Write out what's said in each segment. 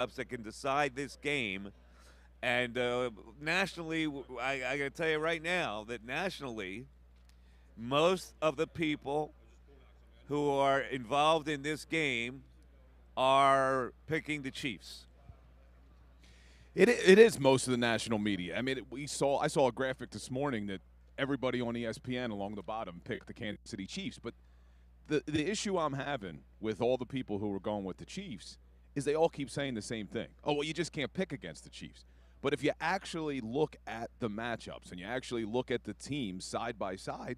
matchups that can decide this game. And nationally, I got to tell you right now that nationally, most of the people who are involved in this game are picking the Chiefs. It is most of the national media. I mean, I saw a graphic this morning that everybody on ESPN along the bottom picked the Kansas City Chiefs. But the issue I'm having with all the people who are going with the Chiefs is they all keep saying the same thing. Oh, well, you just can't pick against the Chiefs. But if you actually look at the matchups and you actually look at the teams side by side,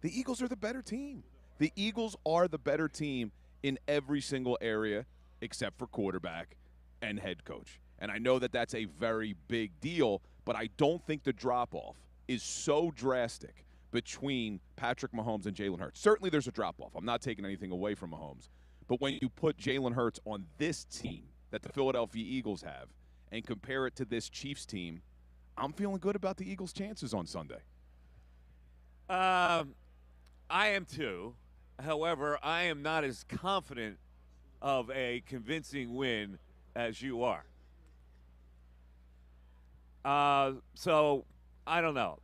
the Eagles are the better team. The Eagles are the better team in every single area except for quarterback and head coach. And I know that that's a very big deal, but I don't think the drop-off is so drastic between Patrick Mahomes and Jalen Hurts. Certainly there's a drop-off. I'm not taking anything away from Mahomes. But when you put Jalen Hurts on this team that the Philadelphia Eagles have and compare it to this Chiefs team, I'm feeling good about the Eagles' chances on Sunday. I am too. However, I am not as confident of a convincing win as you are. So I don't know.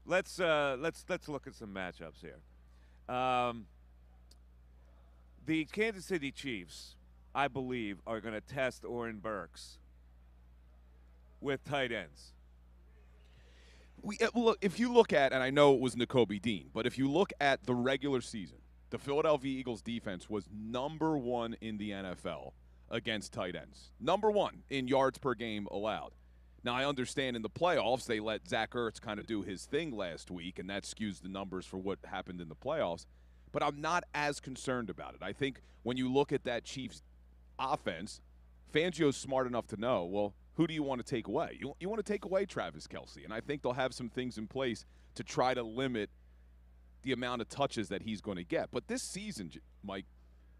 Let's look at some matchups here. The Kansas City Chiefs, I believe, are going to test Oren Burks with tight ends. Look, if you look at, and I know it was Nakobe Dean, but if you look at the regular season, the Philadelphia Eagles defense was number one in the NFL against tight ends. Number one in yards per game allowed. Now, I understand in the playoffs they let Zach Ertz kind of do his thing last week, and that skews the numbers for what happened in the playoffs. But I'm not as concerned about it. I think when you look at that Chiefs offense, Fangio's smart enough to know, well, who do you want to take away? You want to take away Travis Kelce, and I think they'll have some things in place to try to limit the amount of touches that he's going to get. But this season, Mike,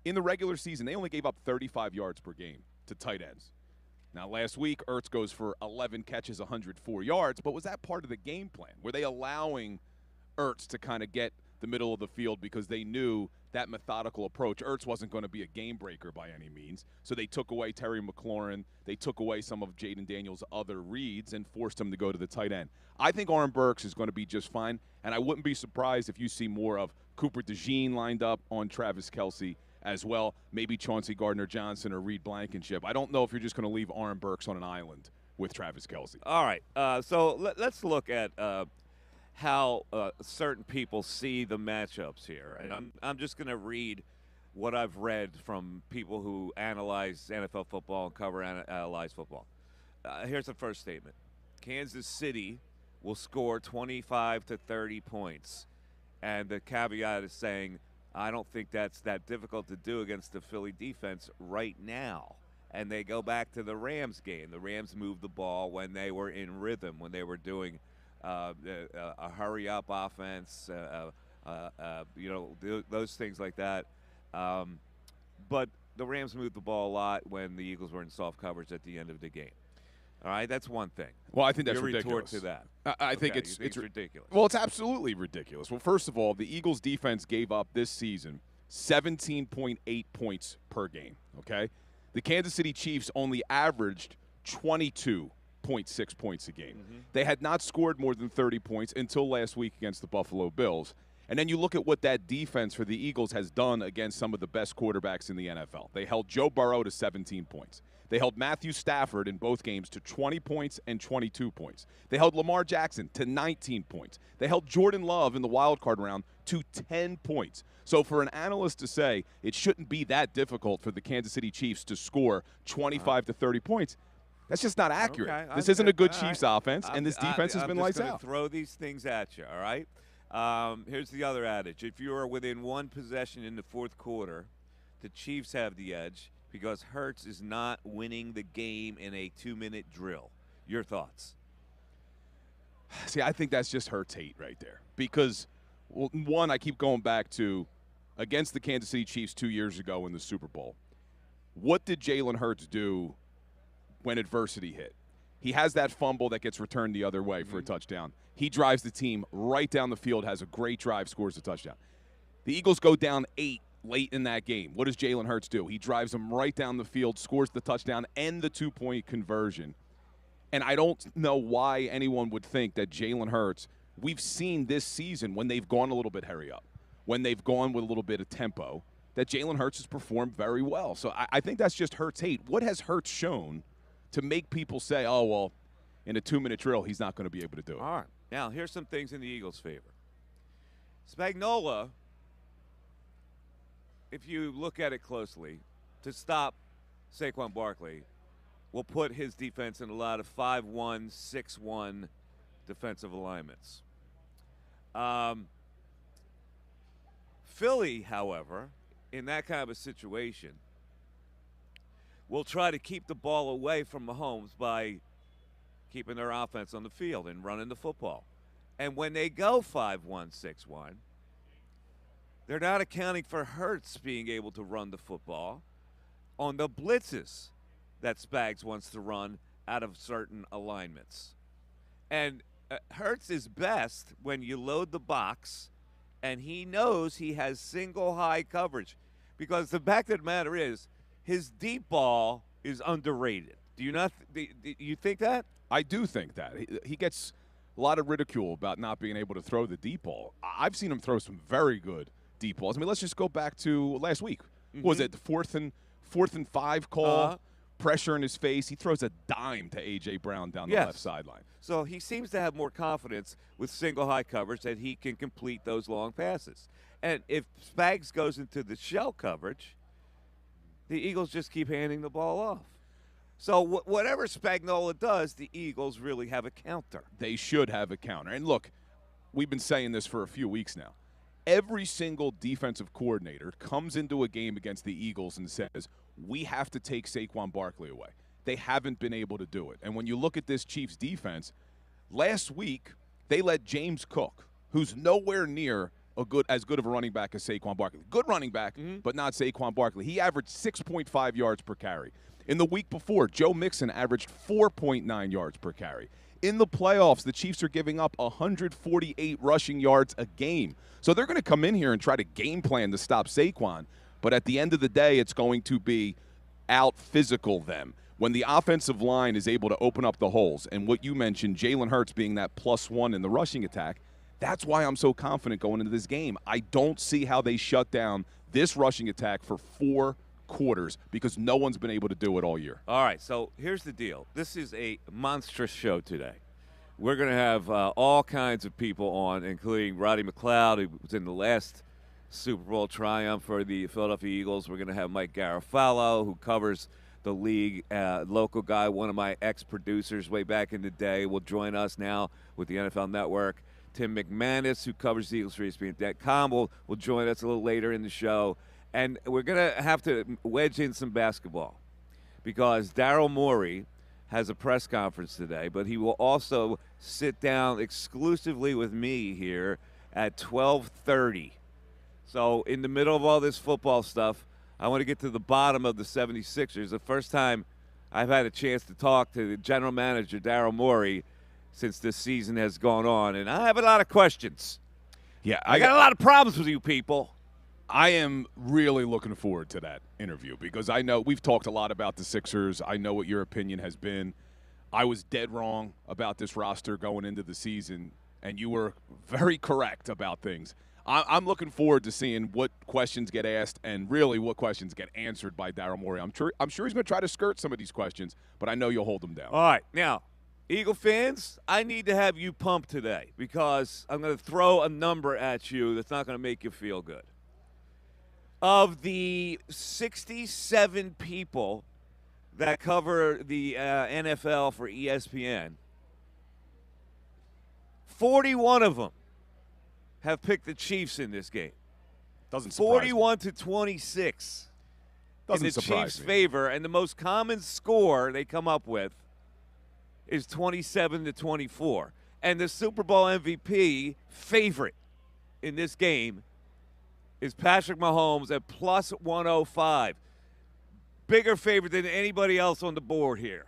in the regular season, they only gave up 35 yards per game to tight ends. Now, last week, Ertz goes for 11 catches, 104 yards, but was that part of the game plan? Were they allowing Ertz to kind of get the middle of the field because they knew that methodical approach? Ertz wasn't going to be a game breaker by any means, so they took away Terry McLaurin. They took away some of Jaden Daniels' other reads and forced him to go to the tight end. I think Oren Burks is going to be just fine, and I wouldn't be surprised if you see more of Cooper DeJean lined up on Travis Kelce as well, maybe Chauncey Gardner-Johnson or Reed Blankenship. I don't know if you're just going to leave Oren Burks on an island with Travis Kelce. All right, so let's look at how certain people see the matchups here. And I'm just going to read what I've read from people who analyze NFL football and cover analyze football. Here's the first statement. Kansas City will score 25 to 30 points. And the caveat is saying, I don't think that's that difficult to do against the Philly defense right now. And they go back to the Rams game. The Rams moved the ball when they were in rhythm, when they were doing a hurry-up offense, those things like that. But the Rams moved the ball a lot when the Eagles were in soft coverage at the end of the game. All right, that's one thing. Well, I think that's Your ridiculous. retort to that. I think it's ridiculous. Well, it's absolutely ridiculous. Well, first of all, the Eagles defense gave up this season 17.8 points per game, okay? The Kansas City Chiefs only averaged 22.6 points a game. Mm-hmm. They had not scored more than 30 points until last week against the Buffalo Bills. And then you look at what that defense for the Eagles has done against some of the best quarterbacks in the NFL. They held Joe Burrow to 17 points. They held Matthew Stafford in both games to 20 points and 22 points. They held Lamar Jackson to 19 points. They held Jordan Love in the wild card round to 10 points. So for an analyst to say it shouldn't be that difficult for the Kansas City Chiefs to score 25 to 30 points, that's just not accurate. Okay, this isn't a good Chiefs offense, and this defense has been lights out. Throw these things at you, all right? Here's the other adage. If you are within one possession in the fourth quarter, the Chiefs have the edge because Hurts is not winning the game in a 2-minute drill. Your thoughts? See, I think that's just Hurts hate right there. Because, well, one, I keep going back to against the Kansas City Chiefs 2 years ago in the Super Bowl. What did Jalen Hurts do when adversity hit? He has that fumble that gets returned the other way for a touchdown. He drives the team right down the field, has a great drive, scores a touchdown. The Eagles go down 8 late in that game, what does Jalen Hurts do? He drives them right down the field, scores the touchdown and the 2-point conversion. And I don't know why anyone would think that Jalen Hurts, we've seen this season when they've gone a little bit hurry up, when they've gone with a little bit of tempo, that Jalen Hurts has performed very well. So I think that's just Hurts hate. What has Hurts shown to make people say, oh, well, in a 2-minute drill, he's not going to be able to do it? All right. Now, here's some things in the Eagles' favor. Spagnuolo, if you look at it closely, to stop Saquon Barkley, will put his defense in a lot of 5-1, 6-1 defensive alignments. Philly, however, in that kind of a situation, will try to keep the ball away from Mahomes by keeping their offense on the field and running the football. And when they go 5-1, 6-1, they're not accounting for Hurts being able to run the football on the blitzes that Spags wants to run out of certain alignments. And Hurts is best when you load the box and he knows he has single high coverage, because the fact of the matter is his deep ball is underrated. Do you not? Do you think that? I do think that. He gets a lot of ridicule about not being able to throw the deep ball. I've seen him throw some very good deep balls. I mean, let's just go back to last week. What was it, the fourth and 5 call? Pressure in his face. He throws a dime to A.J. Brown down the left sideline. So he seems to have more confidence with single high coverage that he can complete those long passes. And if Spags goes into the shell coverage, the Eagles just keep handing the ball off. So whatever Spagnuolo does, the Eagles really have a counter. They should have a counter. And look, we've been saying this for a few weeks now. Every single defensive coordinator comes into a game against the Eagles and says, we have to take Saquon Barkley away. They haven't been able to do it. And when you look at this Chiefs defense, last week they let James Cook, who's nowhere near as good of a running back as Saquon Barkley. Good running back, but not Saquon Barkley. He averaged 6.5 yards per carry. In the week before, Joe Mixon averaged 4.9 yards per carry. In the playoffs, the Chiefs are giving up 148 rushing yards a game. So they're going to come in here and try to game plan to stop Saquon. But at the end of the day, it's going to be out-physical them. When the offensive line is able to open up the holes, and what you mentioned, Jalen Hurts being that +1 in the rushing attack, that's why I'm so confident going into this game. I don't see how they shut down this rushing attack for 4 quarters, because no one's been able to do it all year. All right, so here's the deal. This is a monstrous show today. We're going to have all kinds of people on, including Rodney McLeod, who was in the last Super Bowl triumph for the Philadelphia Eagles. We're going to have Mike Garafalo, who covers the league, local guy, one of my ex-producers way back in the day, will join us now with the NFL Network. Tim McManus, who covers the Eagles for ESPN.com, will join us a little later in the show. And we're going to have to wedge in some basketball, because Daryl Morey has a press conference today, but he will also sit down exclusively with me here at 12:30. So in the middle of all this football stuff, I want to get to the bottom of the 76ers. The first time I've had a chance to talk to the general manager, Daryl Morey, since this season has gone on. And I have a lot of questions. Yeah, I got a lot of problems with you people. I am really looking forward to that interview, because I know we've talked a lot about the Sixers. I know what your opinion has been. I was dead wrong about this roster going into the season, and you were very correct about things. I'm looking forward to seeing what questions get asked and really what questions get answered by Daryl Morey. I'm sure he's going to try to skirt some of these questions, but I know you'll hold them down. All right. Now, Eagle fans, I need to have you pumped today, because I'm going to throw a number at you that's not going to make you feel good. Of the 67 people that cover the NFL for ESPN, 41 of them have picked the Chiefs in this game. Doesn't surprise me. 41-26 Doesn't in the surprise Chiefs' me. favor, and the most common score they come up with is 27-24. And the Super Bowl MVP favorite in this game is Patrick Mahomes at +105. Bigger favorite than anybody else on the board here.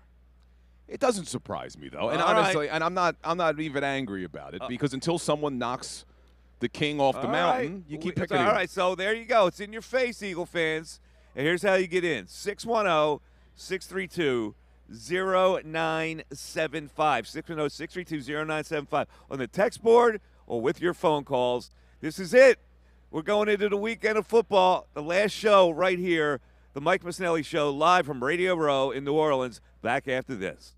It doesn't surprise me, though. And All honestly, right. and I'm not even angry about it, because until someone knocks the king off the All mountain. right. You keep It's picking all it. right, so there you go. It's in your face, Eagle fans. And here's how you get in 610 632 0975. 610 632 0975. On the text board or with your phone calls. This is it. We're going into the weekend of football. The last show right here, the Mike Missanelli Show, live from Radio Row in New Orleans. Back after this.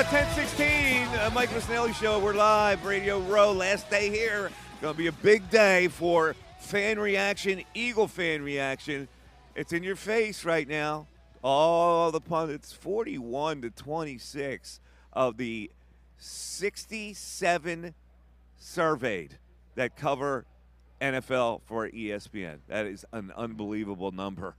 10:16, Mike Missanelli Show. We're live, Radio Row. Last day here. Going to be a big day for fan reaction, Eagle fan reaction. It's in your face right now. All the pundits, 41-26 of the 67 surveyed that cover NFL for ESPN. That is an unbelievable number.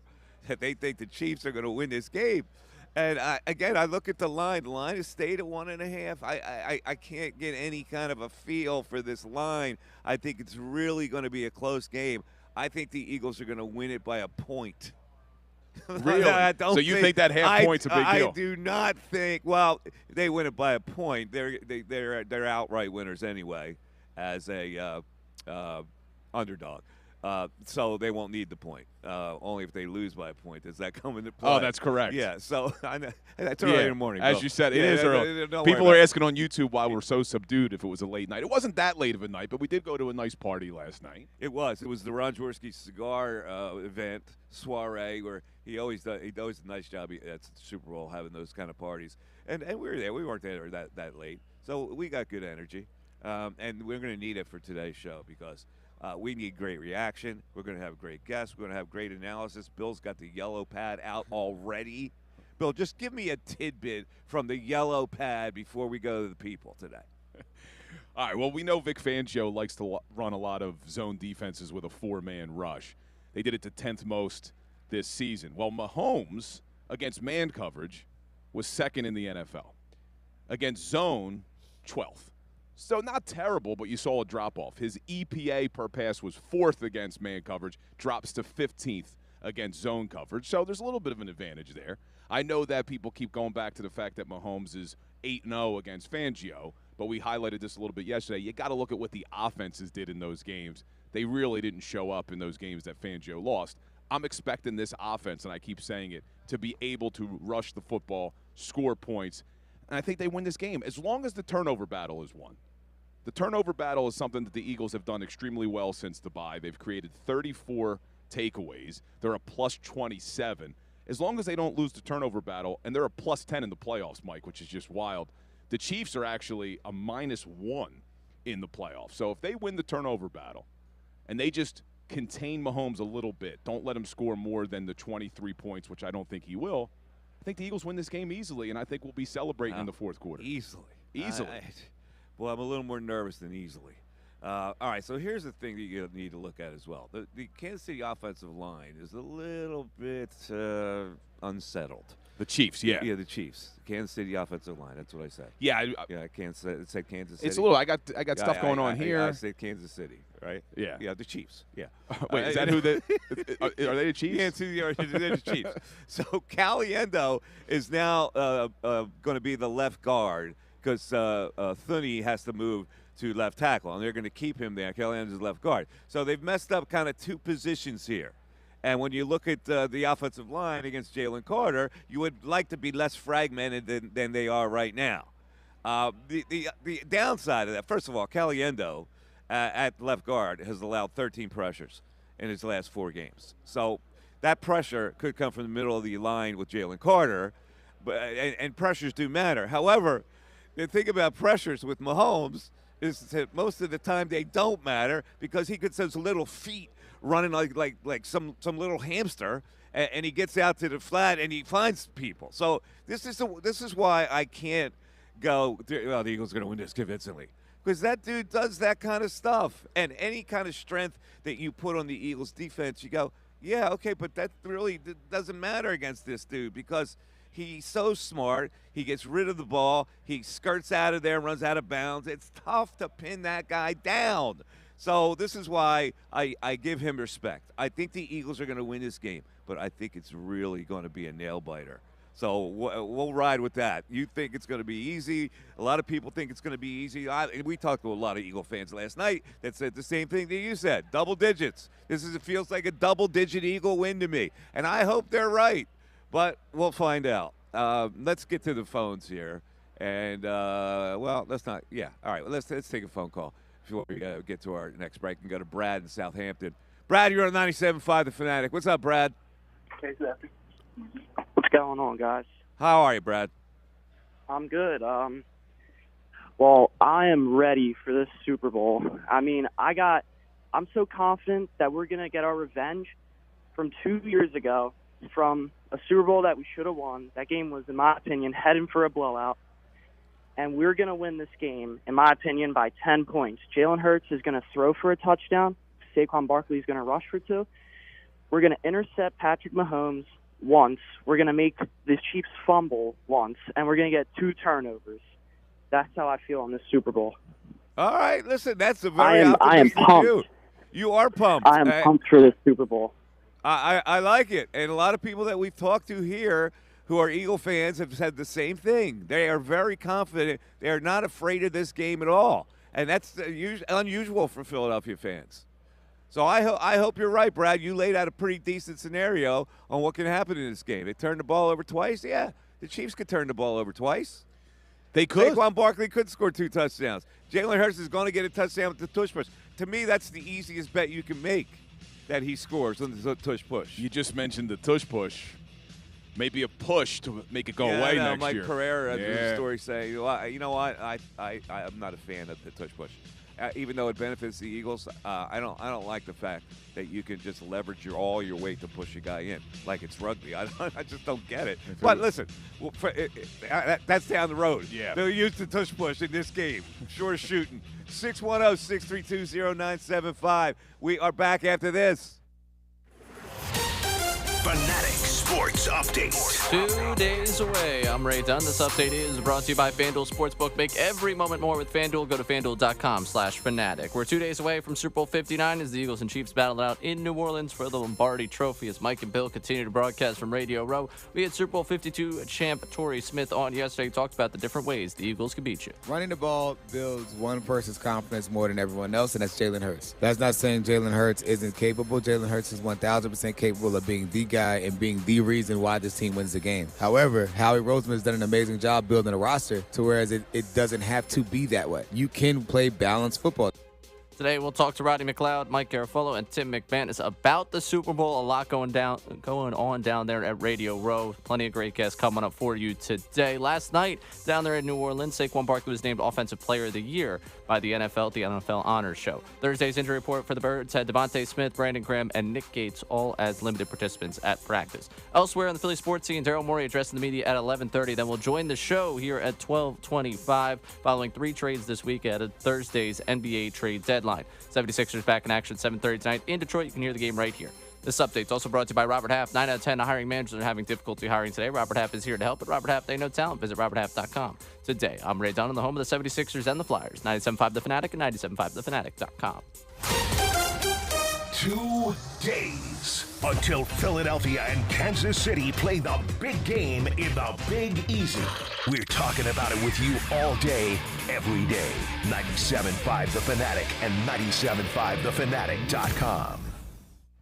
That they think the Chiefs are going to win this game. And I look at the line. The line has stayed at 1.5. I can't get any kind of a feel for this line. I think it's really going to be a close game. I think the Eagles are going to win it by a point. Really? So you think that half point's a big deal? I do not think. Well, they win it by a point. They're outright winners anyway, as a underdog. So they won't need the point. Only if they lose by a point does that come into play. Oh, that's correct. Yeah, so I know, that's early in the morning. As Bill. you said, it is early. People are asking on YouTube why we're so subdued if it was a late night. It wasn't that late of a night, but we did go to a nice party last night. It was. It was the Ron Jaworski cigar event, soiree, where he does a nice job at the Super Bowl having those kind of parties. And we were there. We weren't there that late. So we got good energy. And we're going to need it for today's show because we need great reaction. We're going to have great guests. We're going to have great analysis. Bill's got the yellow pad out already. Bill, just give me a tidbit from the yellow pad before we go to the people today. All right, well, we know Vic Fangio likes to run a lot of zone defenses with a four-man rush. They did it to 10th most this season. Well, Mahomes, against man coverage, was second in the NFL. Against zone, 12th. So not terrible, but you saw a drop-off. His EPA per pass was 4th against man coverage, drops to 15th against zone coverage. So there's a little bit of an advantage there. I know that people keep going back to the fact that Mahomes is 8-0 against Fangio, but we highlighted this a little bit yesterday. You got to look at what the offenses did in those games. They really didn't show up in those games that Fangio lost. I'm expecting this offense, and I keep saying it, to be able to rush the football, score points, and I think they win this game as long as the turnover battle is won. The turnover battle is something that the Eagles have done extremely well since the bye. They've created 34 takeaways. They're a plus 27. As long as they don't lose the turnover battle, and they're a plus 10 in the playoffs, Mike, which is just wild. The Chiefs are actually a -1 in the playoffs. So if they win the turnover battle and they just contain Mahomes a little bit, don't let him score more than the 23 points, which I don't think he will, I think the Eagles win this game easily, and I think we'll be celebrating in the fourth quarter. Easily. Easily. Well, I'm a little more nervous than easily. All right, so here's the thing that you need to look at as well. The Kansas City offensive line is a little bit unsettled. The Chiefs, yeah. Yeah, the Chiefs. Kansas City offensive line, that's what I said. Yeah. I can't say it said Kansas City. It's a little, I got stuff going on here. I said Kansas City, right? Yeah. Yeah, the Chiefs, yeah. Wait, is that who are they the Chiefs? Yeah, they're the Chiefs. So Caliendo is now going to be the left guard because Thuney has to move to left tackle, and they're going to keep him there. Caliendo's left guard. So they've messed up kind of two positions here. And when you look at the offensive line against Jalen Carter, you would like to be less fragmented than they are right now. The downside of that, first of all, Caliendo at left guard has allowed 13 pressures in his last 4 games. So that pressure could come from the middle of the line with Jalen Carter, and pressures do matter. However, the thing about pressures with Mahomes is that most of the time they don't matter because he gets those little feet running like some little hamster, and he gets out to the flat and he finds people. So this is why I can't go, well, the Eagles are going to win this convincingly, because that dude does that kind of stuff. And any kind of strength that you put on the Eagles defense, you go, yeah, okay, but that really doesn't matter against this dude because he's so smart. He gets rid of the ball. He skirts out of there, runs out of bounds. It's tough to pin that guy down. So this is why I give him respect. I think the Eagles are going to win this game, but I think it's really going to be a nail-biter. So we'll ride with that. You think it's going to be easy. A lot of people think it's going to be easy. We talked to a lot of Eagle fans last night that said the same thing that you said, double digits. It feels like a double-digit Eagle win to me, and I hope they're right. But we'll find out. Let's get to the phones here. And, well, let's not. Yeah, all right, let's take a phone call before we get to our next break and go to Brad in Southampton. Brad, you're on 97.5 The Fanatic. What's up, Brad? Hey, Zach. What's going on, guys? How are you, Brad? I'm good. Well, I am ready for this Super Bowl. I mean, I'm so confident that we're going to get our revenge from 2 years ago from a Super Bowl that we should have won. That game was, in my opinion, heading for a blowout. And we're going to win this game, in my opinion, by 10 points. Jalen Hurts is going to throw for a touchdown. Saquon Barkley is going to rush for 2. We're going to intercept Patrick Mahomes once. We're going to make the Chiefs fumble once. And we're going to get 2 turnovers. That's how I feel on this Super Bowl. All right, listen, that's a very I am pumped. view. You are pumped. I am pumped for this Super Bowl. I like it. And a lot of people that we've talked to here who are Eagle fans have said the same thing. They are very confident. They are not afraid of this game at all. And that's unusual for Philadelphia fans. So I hope you're right, Brad. You laid out a pretty decent scenario on what can happen in this game. They turned the ball over twice. Yeah, the Chiefs could turn the ball over twice. They could. Saquon Barkley could score 2 touchdowns. Jalen Hurts is going to get a touchdown with the tush push. To me, that's the easiest bet you can make, that he scores on the tush push. You just mentioned the tush push. Maybe a push to make it go away next Mike year. Mike Pereira did a story saying, you know what, I'm not a fan of the tush push. Even though it benefits the Eagles, I don't like the fact that you can just leverage all your weight to push a guy in like it's rugby. I just don't get it. But listen, that's down the road. Yeah. They'll use the tush push in this game. Sure shooting. 610-632-0975. We are back after this. Fanatic Sports Update. 2 days away. I'm Ray Dunn. This update is brought to you by FanDuel Sportsbook. Make every moment more with FanDuel. Go to FanDuel.com/Fanatic. We're 2 days away from Super Bowl 59 as the Eagles and Chiefs battle it out in New Orleans for the Lombardi Trophy. As Mike and Bill continue to broadcast from Radio Row, we had Super Bowl 52 champ Torrey Smith on yesterday. He talked about the different ways the Eagles can beat you. Running the ball builds one person's confidence more than everyone else, and that's Jalen Hurts. That's not saying Jalen Hurts isn't capable. Jalen Hurts is 1,000% capable of being the guy and being the reason why this team wins the game. However, Howie Roseman has done an amazing job building a roster to whereas it doesn't have to be that way. You can play balanced football. Today, we'll talk to Rodney McLeod, Mike Garafolo, and Tim McManus about the Super Bowl. A lot going on down there at Radio Row. Plenty of great guests coming up for you today. Last night, down there in New Orleans, Saquon Barkley was named Offensive Player of the Year by the NFL at the NFL Honors Show. Thursday's injury report for the Birds had Devontae Smith, Brandon Graham, and Nick Gates all as limited participants at practice. Elsewhere in the Philly sports scene, Daryl Morey addressing the media at 11:30. Then we'll join the show here at 12:25 following 3 trades this week at Thursday's NBA trade deadline. 76ers back in action 7:30 tonight in Detroit. You can hear the game right here. This update is also brought to you by Robert Half. 9 out of 10 hiring managers are having difficulty hiring today. Robert Half is here to help. At Robert Half, they know talent. Visit roberthalf.com today. I'm Ray Dunn, the home of the 76ers and the Flyers. 97.5 The Fanatic and 97.5thefanatic.com. 2 days until Philadelphia and Kansas City play the big game in the Big Easy. We're talking about it with you all day, every day. 97.5 The Fanatic and 97.5thefanatic.com.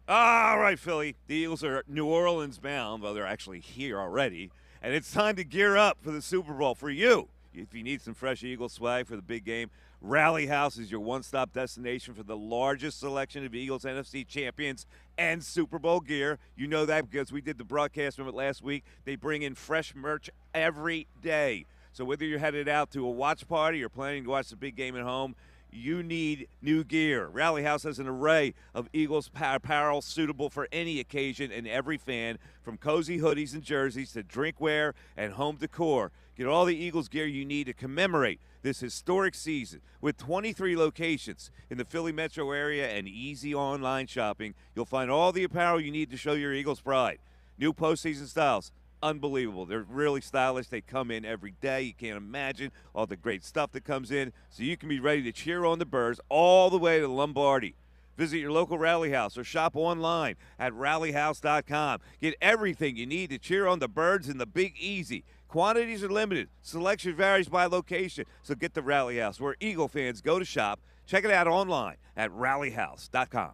All right, Philly. The Eagles are New Orleans bound. Well, they're actually here already. And it's time to gear up for the Super Bowl for you. If you need some fresh Eagles swag for the big game, Rally House is your one-stop destination for the largest selection of Eagles NFC champions and Super Bowl gear. You know that because we did the broadcast from it last week. They bring in fresh merch every day. So whether you're headed out to a watch party or planning to watch the big game at home, you need new gear. Rally House has an array of Eagles apparel suitable for any occasion and every fan, from cozy hoodies and jerseys to drinkware and home decor. Get all the Eagles gear you need to commemorate this historic season. With 23 locations in the Philly metro area and easy online shopping, you'll find all the apparel you need to show your Eagles pride. New postseason styles. Unbelievable. They're really stylish. They come in every day. You can't imagine all the great stuff that comes in, so you can be ready to cheer on the Birds all the way to Lombardi. Visit your local Rally House or shop online at rallyhouse.com. Get everything you need to cheer on the Birds in the Big Easy. Quantities are limited. Selection varies by location, so get the Rally House where Eagle fans go to shop. Check it out online at rallyhouse.com.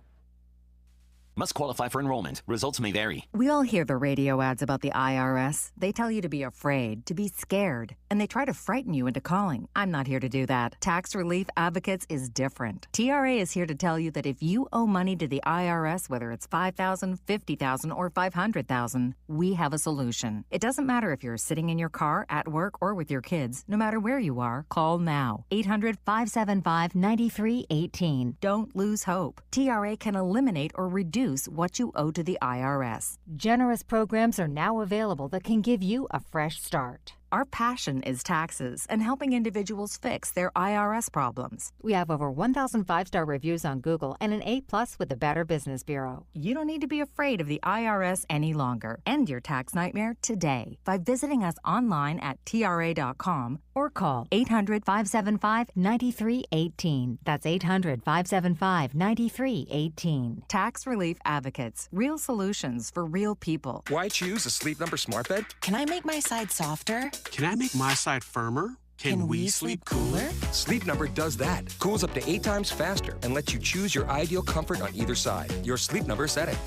Must qualify for enrollment. Results may vary. We all hear the radio ads about the IRS. They tell you to be afraid, to be scared, and they try to frighten you into calling. I'm not here to do that. Tax Relief Advocates is different. TRA is here to tell you that if you owe money to the IRS, whether it's $5,000, $50,000, or $500,000, we have a solution. It doesn't matter if you're sitting in your car, at work, or with your kids. No matter where you are, call now. 800-575-9318. Don't lose hope. TRA can eliminate or reduce what you owe to the IRS. Generous programs are now available that can give you a fresh start. Our passion is taxes and helping individuals fix their IRS problems. We have over 1,000 5-star reviews on Google and an A+ with the Better Business Bureau. You don't need to be afraid of the IRS any longer. End your tax nightmare today by visiting us online at TRA.com or call 800-575-9318. That's 800-575-9318. Tax Relief Advocates. Real solutions for real people. Why choose a Sleep Number smart bed? Can I make my side softer? Can I make my side firmer? Can we sleep cooler? Sleep Number does that. Cools up to 8 times faster and lets you choose your ideal comfort on either side. Your Sleep Number setting.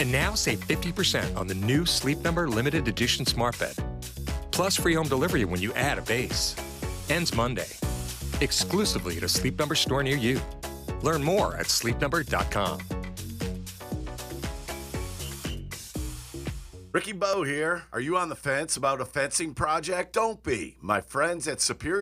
And now save 50% on the new Sleep Number limited edition smart bed. Plus free home delivery when you add a base. Ends Monday. Exclusively at a Sleep Number store near you. Learn more at sleepnumber.com. Ricky Bowe here. Are you on the fence about a fencing project? Don't be. My friends at Superior.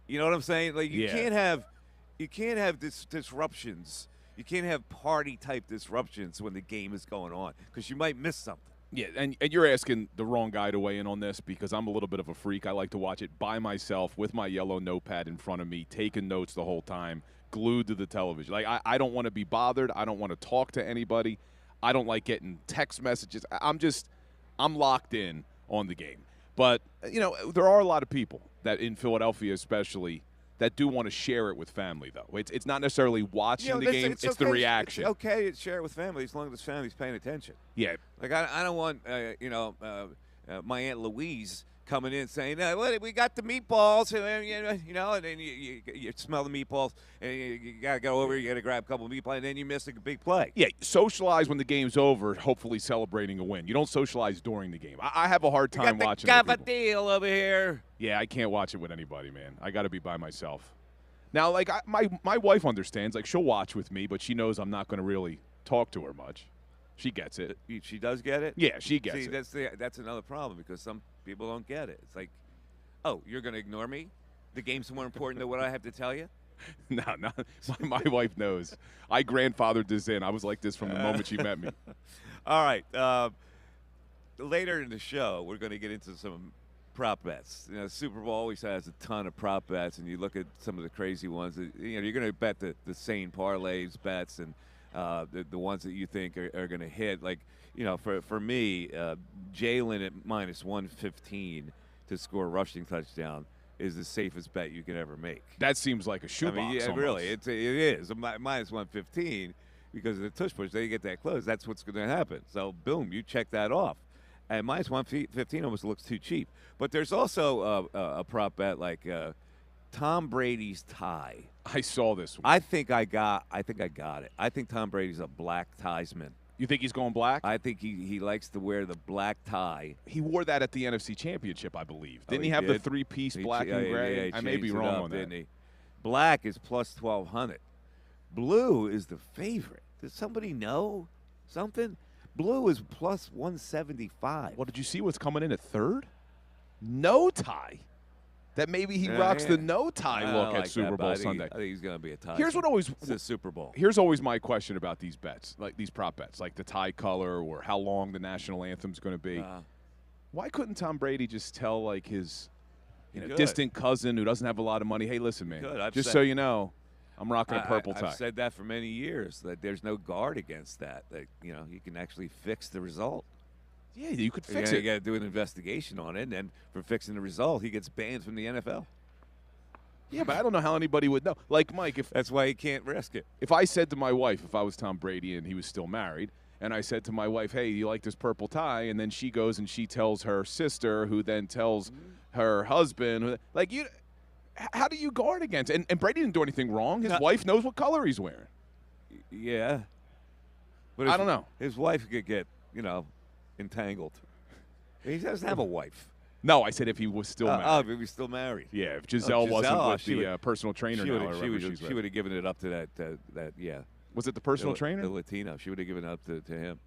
You know what I'm saying? Like you can't have this disruptions. You can't have party type disruptions when the game is going on because you might miss something. Yeah, and you're asking the wrong guy to weigh in on this because I'm a little bit of a freak. I like to watch it by myself with my yellow notepad in front of me, taking notes the whole time, glued to the television. Like I don't want to be bothered. I don't want to talk to anybody. I don't like getting text messages. I'm locked in on the game. But, there are a lot of people that in Philadelphia especially that do want to share it with family, though. It's not necessarily watching the game. It's the reaction. It's okay to share it with family as long as the family's paying attention. Yeah. Like, I don't want, my Aunt Louise coming in saying, well, we got the meatballs, and then you smell the meatballs, and you got to go over, you got to grab a couple of meatballs, and then you miss a big play. Yeah, socialize when the game's over, hopefully celebrating a win. You don't socialize during the game. I have a hard time watching it. Got the deal over here. Yeah, I can't watch it with anybody, man. I got to be by myself. Now, like, my wife understands. Like, she'll watch with me, but she knows I'm not going to really talk to her much. She gets it. She does get it? Yeah, she gets it. That's another problem because some people don't get it. It's like, oh, you're going to ignore me? The game's more important than what I have to tell you? No. My wife knows. I grandfathered this in. I was like this from the moment she met me. All right. Later in the show, we're going to get into some prop bets. Super Bowl always has a ton of prop bets, and you look at some of the crazy ones. You're going to bet the sane parlays bets and the ones that you think are going to hit. Like, for me, Jalen at minus 115 to score a rushing touchdown is the safest bet you can ever make. That seems like a shoebox. I mean, yeah, really, it is. Minus 115 because of the tush push. They get that close. That's what's going to happen. So, boom, you check that off. And minus 115 almost looks too cheap. But there's also a prop bet like Tom Brady's tie. I saw this one. I think I got it. I think Tom Brady's a black tiesman. You think he's going black? I think he likes to wear the black tie. He wore that at the NFC Championship, I believe. Didn't he have did? the three-piece black and gray? Yeah, I may be wrong on that. Didn't he? Black is plus 1,200. Blue is the favorite. Does somebody know something? Blue is plus 175. Well, did you see what's coming in at third? No tie. That maybe he rocks the no tie look at Super Bowl Sunday. I think he's going to be a tie. It's a Super Bowl. Here's always my question about these bets, like these prop bets, like the tie color or how long the national anthem's going to be. Why couldn't Tom Brady just tell like his distant cousin who doesn't have a lot of money, hey, listen, man, just so you know, I'm rocking a purple tie. I've said that for many years, that there's no guard against that. That you can actually fix the result. Yeah, you could fix it. You got to do an investigation on it, and then for fixing the result, he gets banned from the NFL. Yeah, but I don't know how anybody would know. Like, Mike, that's why he can't risk it. If I said to my wife, if I was Tom Brady and he was still married, and I said to my wife, hey, you like this purple tie? And then she goes and she tells her sister, who then tells her husband, how do you guard against it? And Brady didn't do anything wrong. His wife knows what color he's wearing. Yeah. But I don't know. His wife could get, entangled. He doesn't have a wife. No, I said if he was still married. Oh, if he was still married. Yeah, if Giselle wasn't with the personal trainer she would have given it up to that. Yeah. Was it the personal trainer? The Latino. She would have given it up to him.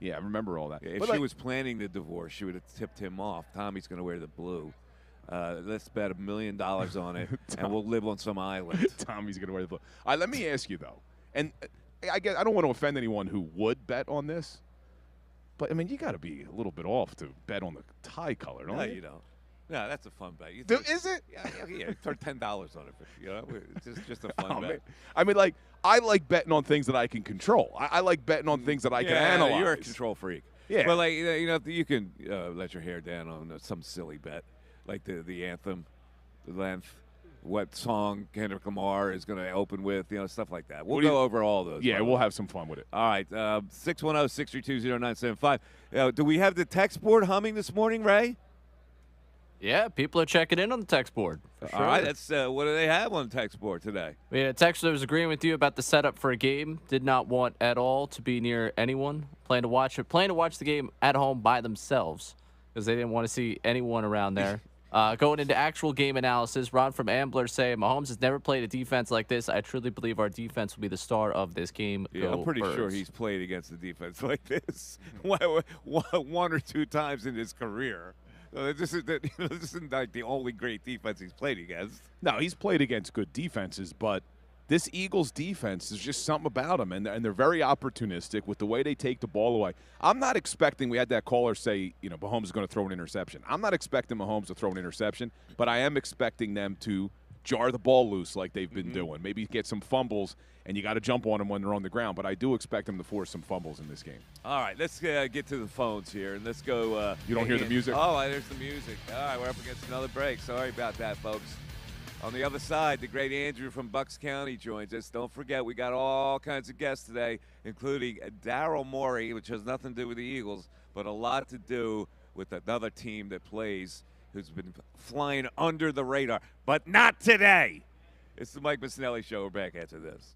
Yeah, I remember all that. Yeah, if she was planning the divorce, she would have tipped him off. Tommy's going to wear the blue. Let's bet $1 million on it, and we'll live on some island. Tommy's going to wear the blue. All right, let me ask you, though. And I guess I don't want to offend anyone who would bet on this. But, I mean, you got to be a little bit off to bet on the tie color, don't you? No, you don't. No, that's a fun bet. Is it? Yeah, turn $10 on it. It's just a fun bet. Man. I mean, I like betting on things that I can control. I like betting on things that I can analyze. You're a control freak. Yeah. Well, you can let your hair down on some silly bet, like the anthem, the length, what song Kendrick Lamar is going to open with, stuff like that. We'll go over all those. Yeah, we'll have some fun with it. All right, 610-632-0975. Do we have the text board humming this morning, Ray? Yeah, people are checking in on the text board. For sure. All right, that's what do they have on the text board today? We had a texter that was agreeing with you about the setup for a game. Did not want at all to be near anyone. Plan to watch the game at home by themselves because they didn't want to see anyone around there. Going into actual game analysis, Ron from Ambler say Mahomes has never played a defense like this. I truly believe our defense will be the star of this game. Yeah, I'm pretty sure he's played against a defense like this one or two times in his career. This isn't like the only great defense he's played against. No, he's played against good defenses, but this Eagles defense is just something about them, and they're very opportunistic with the way they take the ball away. I'm not expecting, we had that caller say, Mahomes is going to throw an interception. I'm not expecting Mahomes to throw an interception, but I am expecting them to jar the ball loose like they've been doing. Maybe get some fumbles, and you got to jump on them when they're on the ground. But I do expect them to force some fumbles in this game. All right, let's get to the phones here, and let's go. You don't hear the music? Oh, there's the music. All right, we're up against another break. Sorry about that, folks. On the other side, the great Andrew from Bucks County joins us. Don't forget, we got all kinds of guests today, including Daryl Morey, which has nothing to do with the Eagles, but a lot to do with another team that plays, who's been flying under the radar, but not today. It's the Mike Missanelli Show. We're back after this.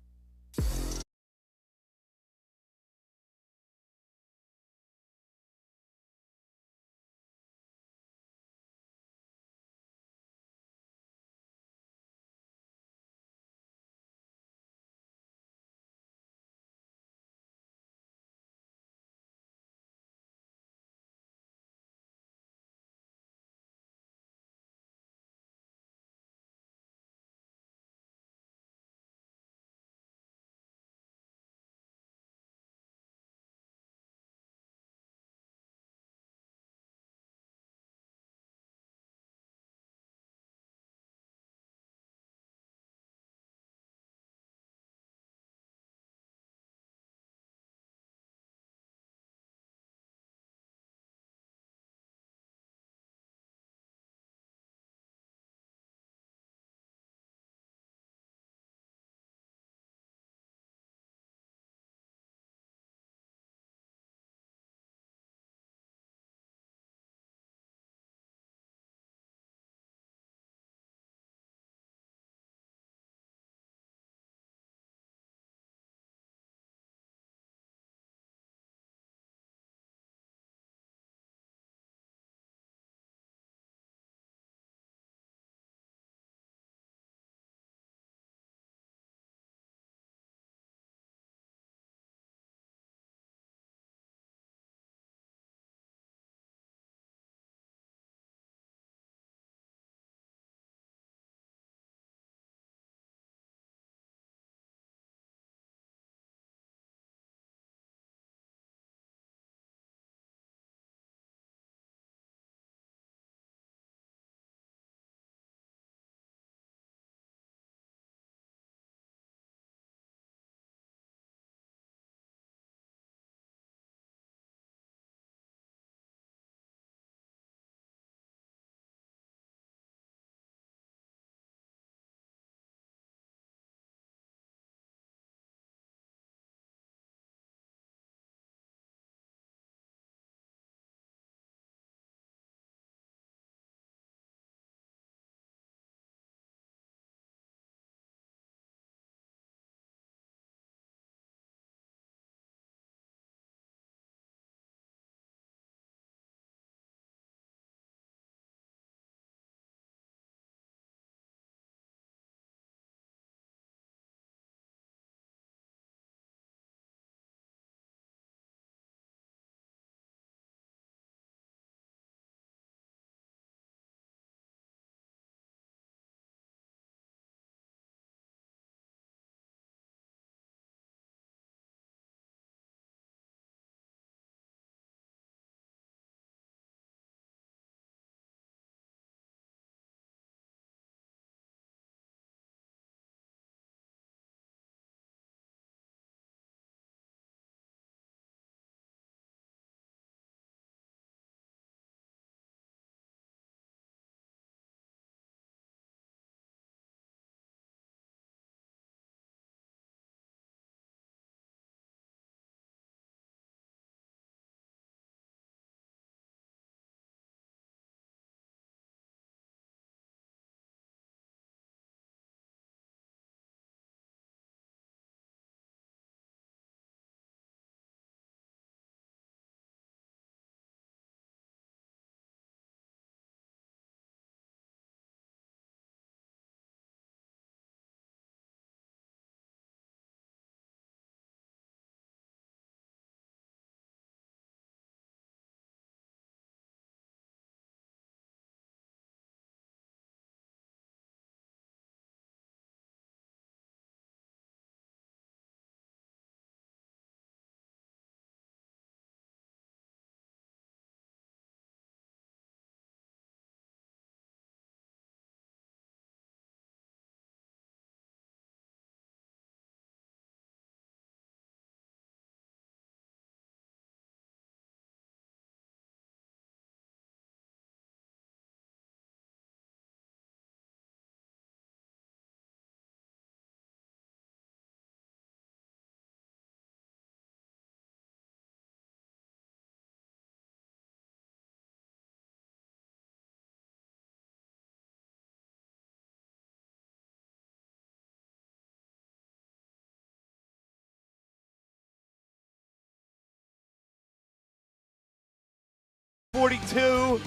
9:42,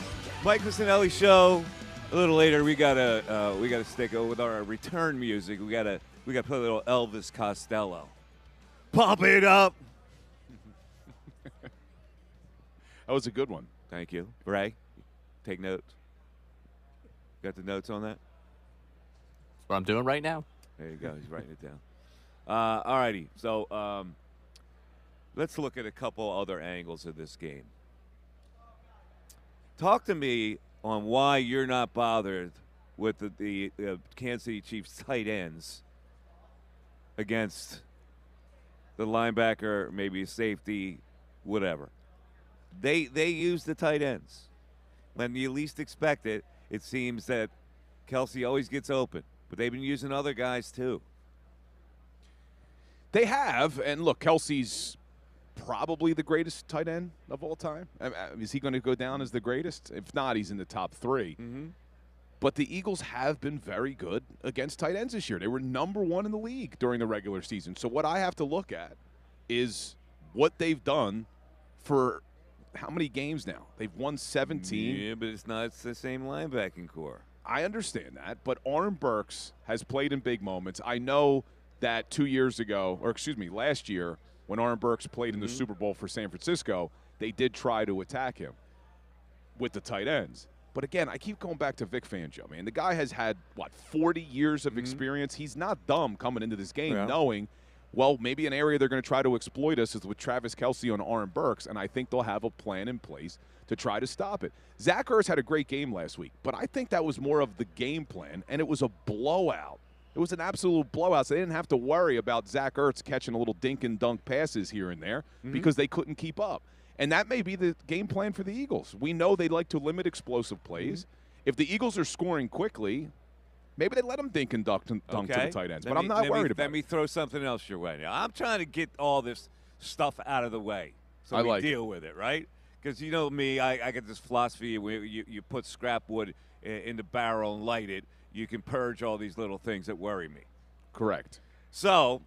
Mike Missanelli show. A little later, we gotta stick with our return music. We gotta play a little Elvis Costello. Pump it up. That was a good one. Thank you, Ray. Take notes. Got the notes on that? That's what I'm doing right now. There you go. He's writing it down. All righty. So let's look at a couple other angles of this game. Talk to me on why you're not bothered with the Kansas City Chiefs tight ends against the linebacker, maybe a safety, whatever. They use the tight ends. When you least expect it, it seems that Kelsey always gets open. But they've been using other guys too. They have, and look, Kelsey's probably the greatest tight end of all time. Is he going to go down as the greatest? If not, he's in the top 3. Mm-hmm. But the Eagles have been very good against tight ends this year. They were number 1 in the league during the regular season. So what I have to look at is what they've done for how many games now? They've won 17. Yeah, but it's the same linebacking core. I understand that, but Aaron Burks has played in big moments. I know that last year, when Aaron Burks played in the Super Bowl for San Francisco, they did try to attack him with the tight ends. But again, I keep going back to Vic Fangio, man. The guy has had, 40 years of experience. He's not dumb coming into this game knowing, well, maybe an area they're going to try to exploit us is with Travis Kelce on Aaron Burks, and I think they'll have a plan in place to try to stop it. Zach Ertz had a great game last week, but I think that was more of the game plan, and it was a blowout. It was an absolute blowout, so they didn't have to worry about Zach Ertz catching a little dink and dunk passes here and there because they couldn't keep up. And that may be the game plan for the Eagles. We know they like to limit explosive plays. If the Eagles are scoring quickly, maybe they let them dink and dunk to the tight ends. But I'm not worried about it. Let me throw something else your way. Now, I'm trying to get all this stuff out of the way so we deal with it, right? Because you know me, I get this philosophy where you put scrap wood in the barrel and light it. You can purge all these little things that worry me. Correct. So,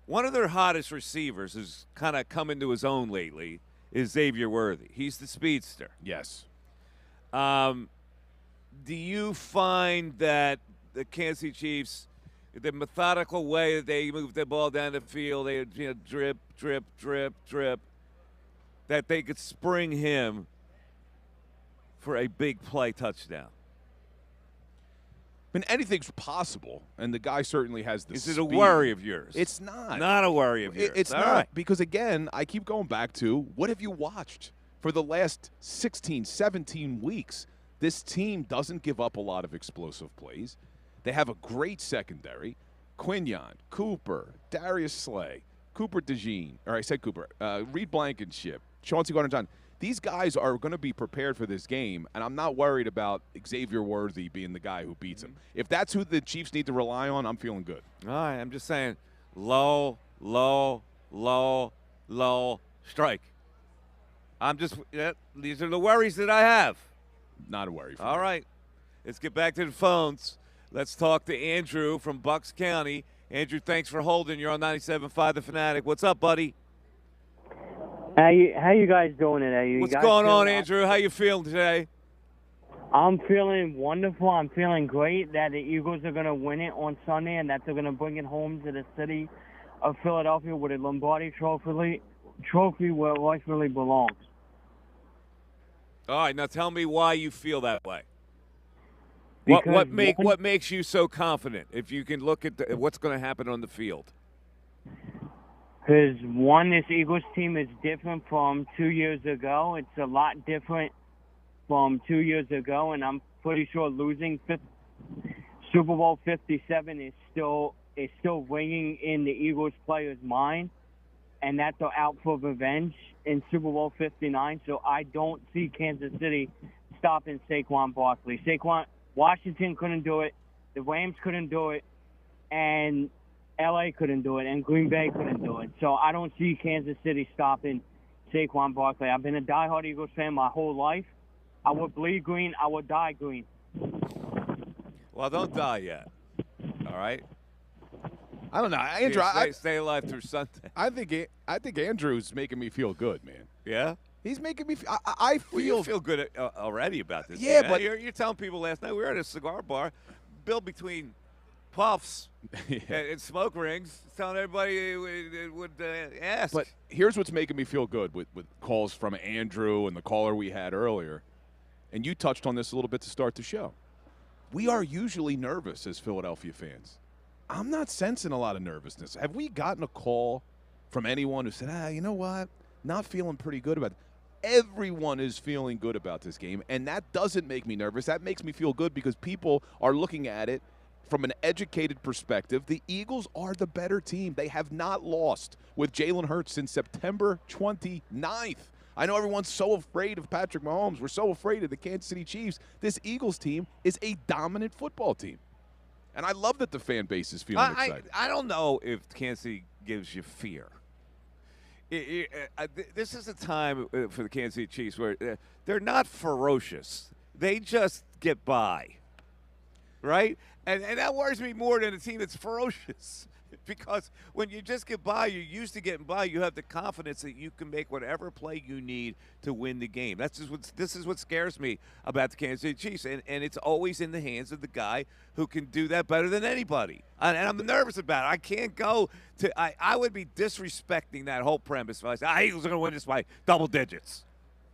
one of their hottest receivers who's kind of come into his own lately is Xavier Worthy. He's the speedster. Yes. Do you find that the Kansas City Chiefs, the methodical way that they move the ball down the field, they drip, drip, drip, drip, that they could spring him for a big play touchdown? I mean, anything's possible, and the guy certainly has the speed. Is it a worry of yours? It's not. Not a worry of yours. It's not, because, again, I keep going back to what have you watched for the last 16, 17 weeks? This team doesn't give up a lot of explosive plays. They have a great secondary. Quinyon, Cooper, Darius Slay, Cooper DeJean, or I said Cooper, Reed Blankenship, Chauncey Gardner-Johnson. These guys are going to be prepared for this game, and I'm not worried about Xavier Worthy being the guy who beats him. If that's who the Chiefs need to rely on, I'm feeling good. All right, I'm just saying low, low, low, low, strike. These are the worries that I have. Not a worry for All me. right, let's get back to the phones. Let's talk to Andrew from Bucks County. Andrew, thanks for holding. You're on 97.5 The Fanatic. What's up, buddy? How you guys doing today? What's going on, Andrew? How you feeling today? I'm feeling wonderful. I'm feeling great that the Eagles are going to win it on Sunday and that they're going to bring it home to the city of Philadelphia with a Lombardi trophy where it rightfully belongs. All right, now tell me why you feel that way. What makes you so confident? If you can look at what's going to happen on the field. Because, one, this Eagles team is different from 2 years ago. It's a lot different from 2 years ago, and I'm pretty sure losing Super Bowl 57 is still ringing in the Eagles players' mind, and that they're out for revenge in Super Bowl 59. So I don't see Kansas City stopping Saquon Barkley. Washington couldn't do it, the Rams couldn't do it, and L.A. couldn't do it, and Green Bay couldn't do it. So I don't see Kansas City stopping Saquon Barkley. I've been a diehard Eagles fan my whole life. I would bleed green. I would die green. Well, don't die yet. All right? I don't know. Andrew, stay alive through Sunday. I think Andrew's making me feel good, man. Yeah? He's making me. I feel. Well, you feel good already about this. Yeah, man. but you're telling people last night we were at a cigar bar, built between puffs and smoke rings, telling everybody would ask. But here's what's making me feel good with calls from Andrew and the caller we had earlier, and you touched on this a little bit to start the show. We are usually nervous as Philadelphia fans. I'm not sensing a lot of nervousness. Have we gotten a call from anyone who said, you know what, not feeling pretty good about it? Everyone is feeling good about this game, and that doesn't make me nervous. That makes me feel good because people are looking at it from an educated perspective. The Eagles are the better team. They have not lost with Jalen Hurts since September 29th. I know everyone's so afraid of Patrick Mahomes. We're so afraid of the Kansas City Chiefs. This Eagles team is a dominant football team. And I love that the fan base is feeling excited. I don't know if Kansas City gives you fear. This is a time for the Kansas City Chiefs where they're not ferocious. They just get by, right? And that worries me more than a team that's ferocious. Because when you just get by, you're used to getting by, you have the confidence that you can make whatever play you need to win the game. This is what scares me about the Kansas City Chiefs. And it's always in the hands of the guy who can do that better than anybody. And I'm nervous about it. I can't go to – I would be disrespecting that whole premise if I said, Eagles are going to win this by double digits.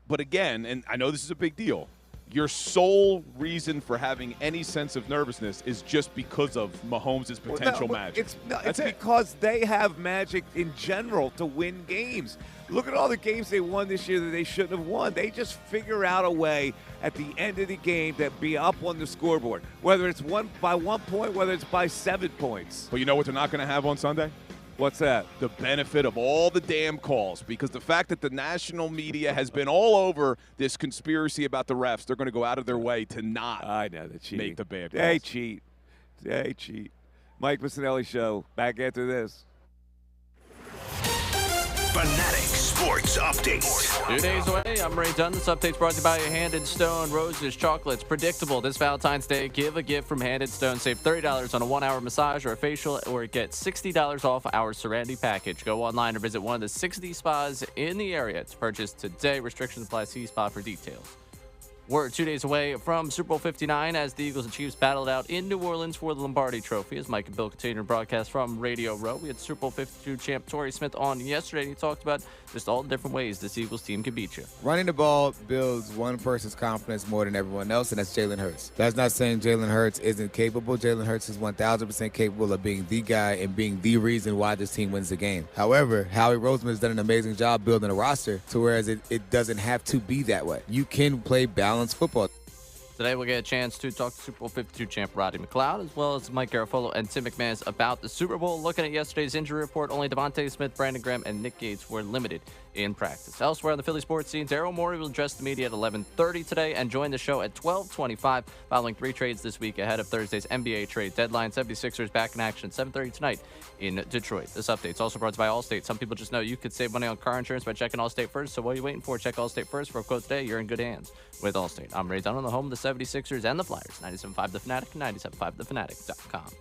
But again, and I know this is a big deal, your sole reason for having any sense of nervousness is just because of Mahomes' potential magic. It's because they have magic in general to win games. Look at all the games they won this year that they shouldn't have won. They just figure out a way at the end of the game to be up on the scoreboard, whether it's by 1 point, whether it's by 7 points. But you know what they're not going to have on Sunday? What's that? The benefit of all the damn calls, because the fact that the national media has been all over this conspiracy about the refs, they're going to go out of their way to not make the bad calls. They cheat. Mike Missanelli Show, back after this. Fanatic Sports Update. 2 days away. I'm Ray Dunn. This update's brought to you by Hand and Stone Roses Chocolates. Predictable. This Valentine's Day, give a gift from Hand and Stone. Save $30 on a 1-hour massage or a facial, or get $60 off our Serenity package. Go online or visit one of the 60 spas in the area to purchase today. Restrictions apply. See spa for details. We're 2 days away from Super Bowl 59 as the Eagles and Chiefs battled out in New Orleans for the Lombardi Trophy. As Mike and Bill continue to broadcast from Radio Row, we had Super Bowl 52 champ Torrey Smith on yesterday. He talked about just all the different ways this Eagles team can beat you. Running the ball builds one person's confidence more than everyone else, and that's Jalen Hurts. That's not saying Jalen Hurts isn't capable. Jalen Hurts is 1,000% capable of being the guy and being the reason why this team wins the game. However, Howie Roseman has done an amazing job building a roster to whereas it doesn't have to be that way. You can play balanced football. Today we'll get a chance to talk to Super Bowl 52 champ Rodney McLeod, as well as Mike Garafolo and Tim McManus about the Super Bowl. Looking at yesterday's injury report, only Devontae Smith, Brandon Graham, and Nick Gates were limited in practice. Elsewhere on the Philly sports scene, Daryl Morey will address the media at 11:30 today and join the show at 12:25, following 3 trades this week ahead of Thursday's NBA trade deadline. 76ers back in action at 7:30 tonight in Detroit. This update's also brought to you by Allstate. Some people just know you could save money on car insurance by checking Allstate first, so what are you waiting for? Check Allstate first. For a quote today, you're in good hands with Allstate. I'm Ray Dunn on the home of the 76ers and the Flyers. 97.5 The Fanatic, 97.5thefanatic.com.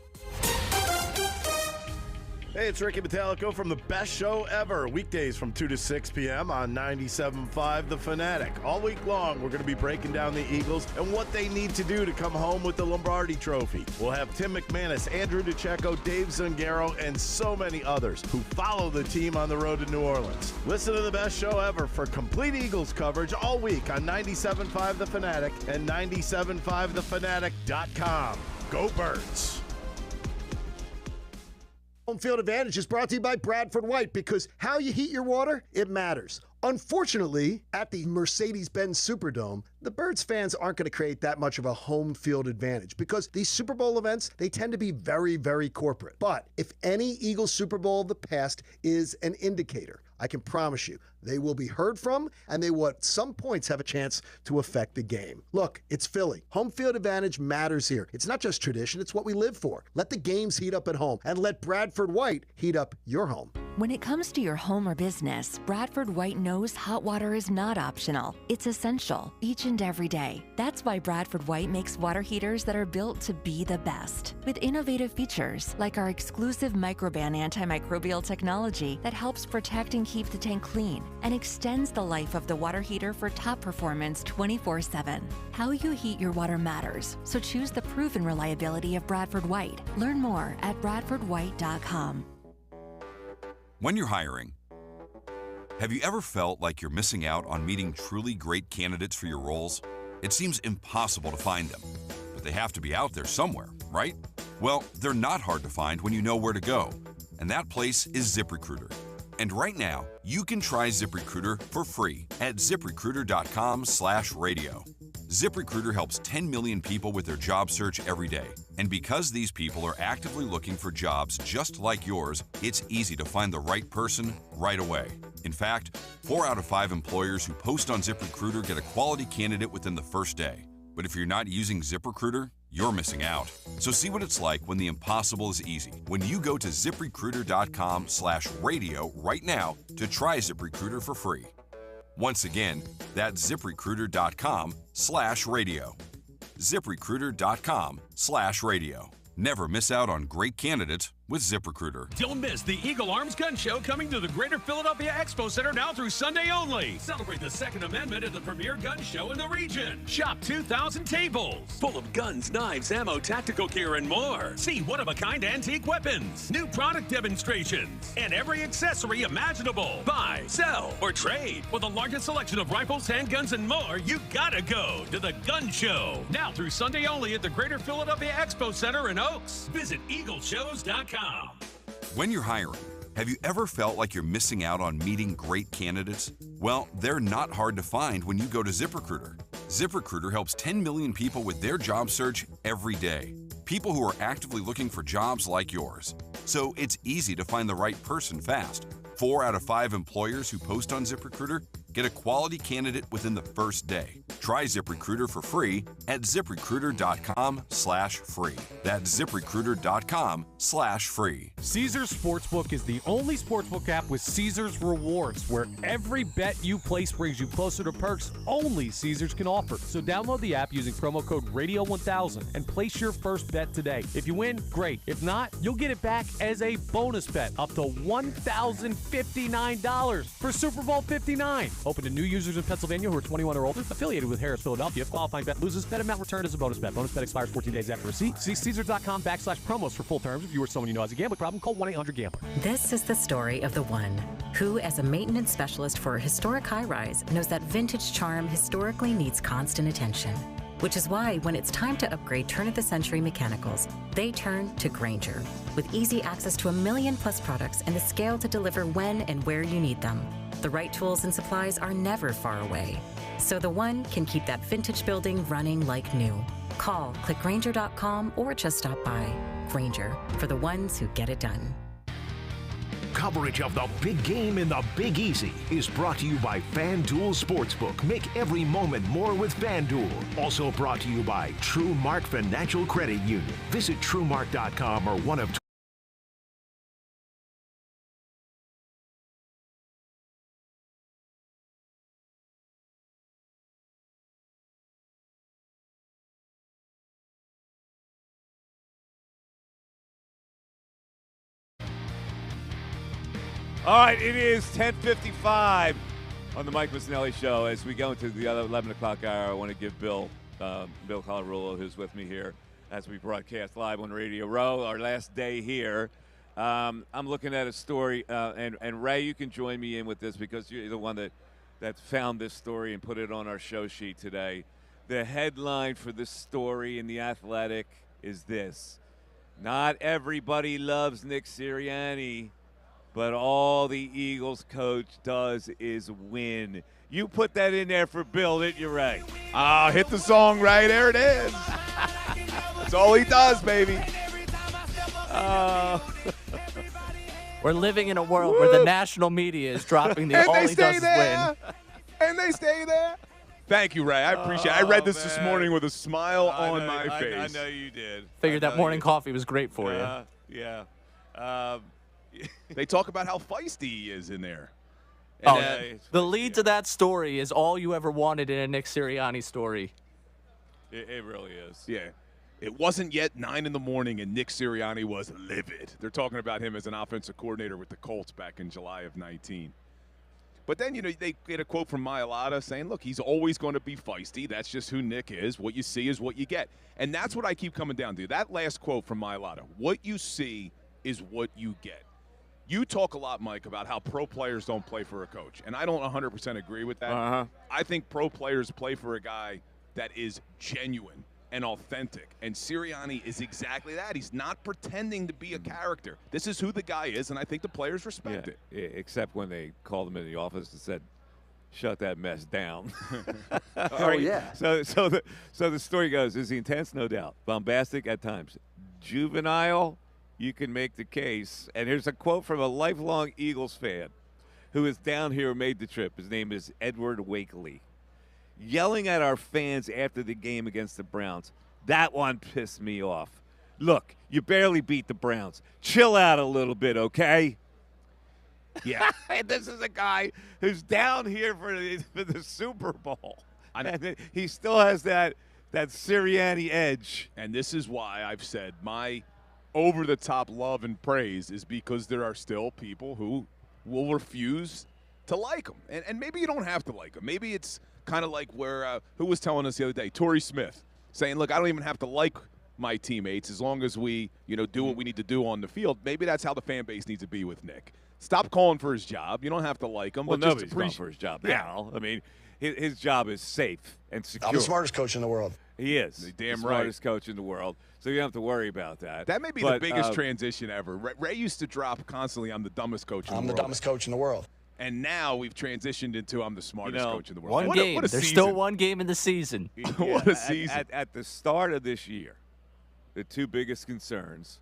Hey, it's Ricky Metallico from the best show ever. Weekdays from 2 to 6 p.m. on 97.5 The Fanatic. All week long, we're going to be breaking down the Eagles and what they need to do to come home with the Lombardi Trophy. We'll have Tim McManus, Andrew DiCecco, Dave Zungaro, and so many others who follow the team on the road to New Orleans. Listen to the best show ever for complete Eagles coverage all week on 97.5 The Fanatic and 97.5thefanatic.com. Go Birds! Home field advantage is brought to you by Bradford White, because how you heat your water, it matters. Unfortunately, at the Mercedes-Benz Superdome, the Birds fans aren't going to create that much of a home field advantage, because these Super Bowl events, they tend to be very, very corporate. But if any Eagles Super Bowl of the past is an indicator, I can promise you, they will be heard from, and they will at some points have a chance to affect the game. Look, it's Philly. Home field advantage matters here. It's not just tradition, it's what we live for. Let the games heat up at home, and let Bradford White heat up your home. When it comes to your home or business, Bradford White knows hot water is not optional. It's essential each and every day. That's why Bradford White makes water heaters that are built to be the best. With innovative features like our exclusive Microban antimicrobial technology that helps protect and keep the tank clean and extends the life of the water heater for top performance 24/7. How you heat your water matters, so choose the proven reliability of Bradford White. Learn more at bradfordwhite.com. When you're hiring, have you ever felt like you're missing out on meeting truly great candidates for your roles? It seems impossible to find them, but they have to be out there somewhere, right? Well, they're not hard to find when you know where to go, and that place is ZipRecruiter. And right now, you can try ZipRecruiter for free at ziprecruiter.com/radio. ZipRecruiter helps 10 million people with their job search every day. And because these people are actively looking for jobs just like yours, it's easy to find the right person right away. In fact, 4 out of 5 employers who post on ZipRecruiter get a quality candidate within the first day. But if you're not using ZipRecruiter, you're missing out. So see what it's like when the impossible is easy. When you go to ziprecruiter.com/radio right now to try ZipRecruiter for free. Once again, that's ziprecruiter.com/radio. ziprecruiter.com/radio. Never miss out on great candidates with ZipRecruiter. Don't miss the Eagle Arms Gun Show coming to the Greater Philadelphia Expo Center now through Sunday only. Celebrate the Second Amendment at the premier gun show in the region. Shop 2,000 tables full of guns, knives, ammo, tactical gear, and more. See one-of-a-kind antique weapons, new product demonstrations, and every accessory imaginable. Buy, sell, or trade. With the largest selection of rifles, handguns, and more, you gotta go to the gun show. Now through Sunday only at the Greater Philadelphia Expo Center in Oaks. Visit eagleshows.com. When you're hiring, have you ever felt like you're missing out on meeting great candidates? Well, they're not hard to find when you go to ZipRecruiter. ZipRecruiter helps 10 million people with their job search every day. People who are actively looking for jobs like yours. So it's easy to find the right person fast. 4 out of 5 employers who post on ZipRecruiter get a quality candidate within the first day. Try ZipRecruiter for free at ziprecruiter.com/free. That's ziprecruiter.com/free. Caesars Sportsbook is the only sportsbook app with Caesars Rewards, where every bet you place brings you closer to perks only Caesars can offer. So download the app using promo code Radio1000 and place your first bet today. If you win, great. If not, you'll get it back as a bonus bet up to $1,059 for Super Bowl 59. Open to new users in Pennsylvania who are 21 or older, affiliated with Harris Philadelphia. If qualifying bet loses, bet amount returned as a bonus bet. Bonus bet expires 14 days after receipt. See Caesars.com/promos for full terms. If you or someone you know has a gambling problem, call 1-800-GAMBLER. This is the story of the one who, as a maintenance specialist for a historic high-rise, knows that vintage charm historically needs constant attention. Which is why when it's time to upgrade turn-of-the-century mechanicals, they turn to Grainger. With easy access to 1 million+ products and the scale to deliver when and where you need them. The right tools and supplies are never far away. So the one can keep that vintage building running like new. Call, click Grainger.com, or just stop by. Grainger, for the ones who get it done. Coverage of the big game in the Big Easy is brought to you by FanDuel Sportsbook. Make every moment more with FanDuel. Also brought to you by TrueMark Financial Credit Union. Visit TrueMark.com or one of All right, it is 10:55 on the Mike Missanelli Show. As we go into the other 11 o'clock hour, I want to give Bill Colarulo, who's with me here, as we broadcast live on Radio Row, our last day here. I'm looking at a story, and Ray, you can join me in with this because you're the one that found this story and put it on our show sheet today. The headline for this story in The Athletic is this: not everybody loves Nick Sirianni, but all the Eagles coach does is win. You put that in there for Bill, didn't you, Ray? Hit the song right. There it is. That's all he does, baby. We're living in a world where the national media is dropping the all he does is win. And they stay there. Thank you, Ray. I appreciate it. I read this morning with a smile on my face. I know you did. Figured that morning coffee was great for you. Yeah. They talk about how feisty he is in there. And, the lead to that story is all you ever wanted in a Nick Sirianni story. It really is. Yeah. It wasn't yet 9 in the morning, and Nick Sirianni was livid. They're talking about him as an offensive coordinator with the Colts back in July of 19. But then, they get a quote from Mailata saying, look, he's always going to be feisty. That's just who Nick is. What you see is what you get. And that's what I keep coming down to. That last quote from Mailata, what you see is what you get. You talk a lot, Mike, about how pro players don't play for a coach. And I don't 100% agree with that. I think pro players play for a guy that is genuine and authentic. And Sirianni is exactly that. He's not pretending to be a character. This is who the guy is, and I think the players respect it. Except when they called him in the office and said, shut that mess down. Yeah. So the story goes, is he intense? No doubt. Bombastic at times. Juvenile, you can make the case. And here's a quote from a lifelong Eagles fan who is down here and made the trip. His name is Edward Wakely. Yelling at our fans after the game against the Browns. That one pissed me off. Look, you barely beat the Browns. Chill out a little bit, okay? Yeah. And this is a guy who's down here for the Super Bowl. And he still has that Sirianni edge. And this is why I've said my over-the-top love and praise is because there are still people who will refuse to like him. And maybe you don't have to like him. Maybe it's kind of like where who was telling us the other day, Torrey Smith, saying, look, I don't even have to like my teammates as long as we do what we need to do on the field. Maybe that's how the fan base needs to be with Nick. Stop calling for his job. You don't have to like him. Well, but nobody's calling for his job now. I mean, his job is safe and secure. I'm the smartest coach in the world. He is. Damn the smartest coach in the world. So you don't have to worry about that. That may be the biggest transition ever. Ray used to drop constantly, I'm the dumbest coach in the world. I'm the dumbest coach in the world. And now we've transitioned into I'm the smartest coach in the world. One game. There's season. still one game in the season. What a season. At the start of this year, the two biggest concerns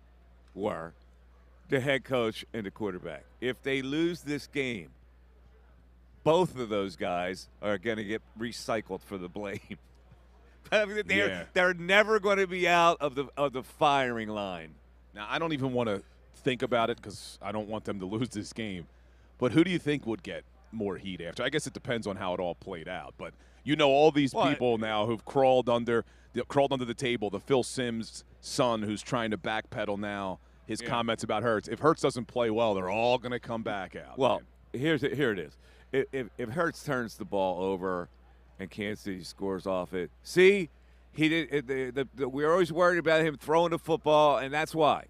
were the head coach and the quarterback. If they lose this game, both of those guys are going to get recycled for the blame. I mean, they're never going to be out of the firing line. Now, I don't even want to think about it because I don't want them to lose this game. But who do you think would get more heat after? I guess it depends on how it all played out. But all these people now who've crawled under the table. The Phil Simms son who's trying to backpedal now. His comments about Hurts. If Hurts doesn't play well, they're all going to come back out. Well, here it is. If Hurts turns the ball over and Kansas City scores off it, see, he did. We're always worried about him throwing the football, and that's why.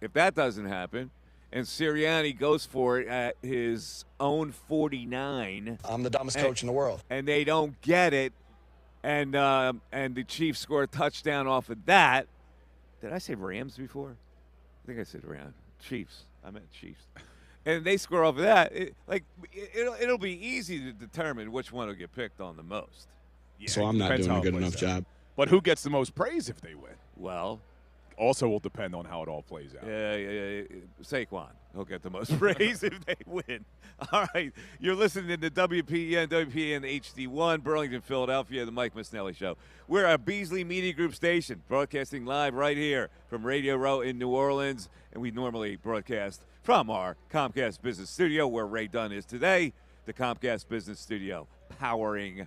If that doesn't happen, and Sirianni goes for it at his own 49, I'm the dumbest coach in the world, and they don't get it, and the Chiefs score a touchdown off of that. Did I say Rams before? I think I said Rams. Chiefs. I meant Chiefs. And they score off of that. It'll be easy to determine which one will get picked on the most. Yeah, so I'm not doing a good enough job. But who gets the most praise if they win? Well, also will depend on how it all plays out. Saquon will get the most praise if they win. All right, you're listening to WPEN HD1, Burlington, Philadelphia, the Mike Missanelli Show. We're a Beasley Media Group station, broadcasting live right here from Radio Row in New Orleans, and we normally broadcast from our Comcast Business Studio, where Ray Dunn is today, the Comcast Business Studio, powering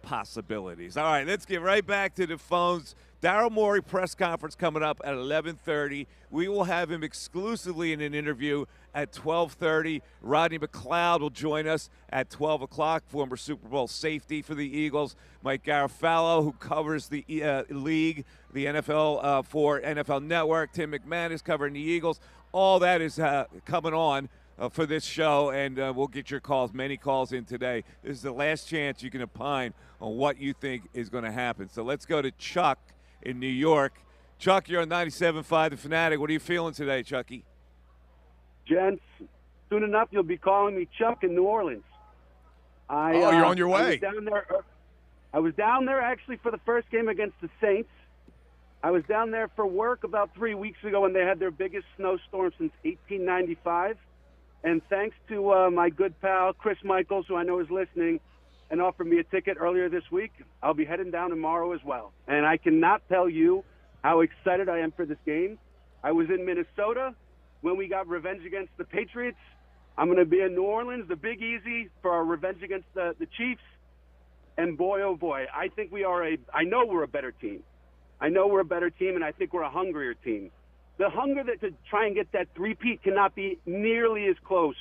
possibilities. All right, let's get right back to the phones. Daryl Morey press conference coming up at 11:30. We will have him exclusively in an interview at 12:30. Rodney McLeod will join us at 12 o'clock, former Super Bowl safety for the Eagles. Mike Garafalo, who covers the league, the NFL for NFL Network. Tim McMahon is covering the Eagles. All that is coming on for this show, and we'll get your calls, many calls in today. This is the last chance you can opine on what you think is going to happen. So let's go to Chuck in New York. Chuck, you're on 97.5 The Fanatic. What are you feeling today, Chucky? Gents, soon enough you'll be calling me Chuck in New Orleans. You're on your way. I was down there actually for the first game against the Saints. I was down there for work about 3 weeks ago when they had their biggest snowstorm since 1895. And thanks to my good pal, Chris Michaels, who I know is listening, and offered me a ticket earlier this week, I'll be heading down tomorrow as well. And I cannot tell you how excited I am for this game. I was in Minnesota when we got revenge against the Patriots. I'm going to be in New Orleans, the Big Easy, for our revenge against the Chiefs. And boy, oh boy, I think I know we're a better team. I know we're a better team, and I think we're a hungrier team. The hunger to try and get that three-peat cannot be nearly as close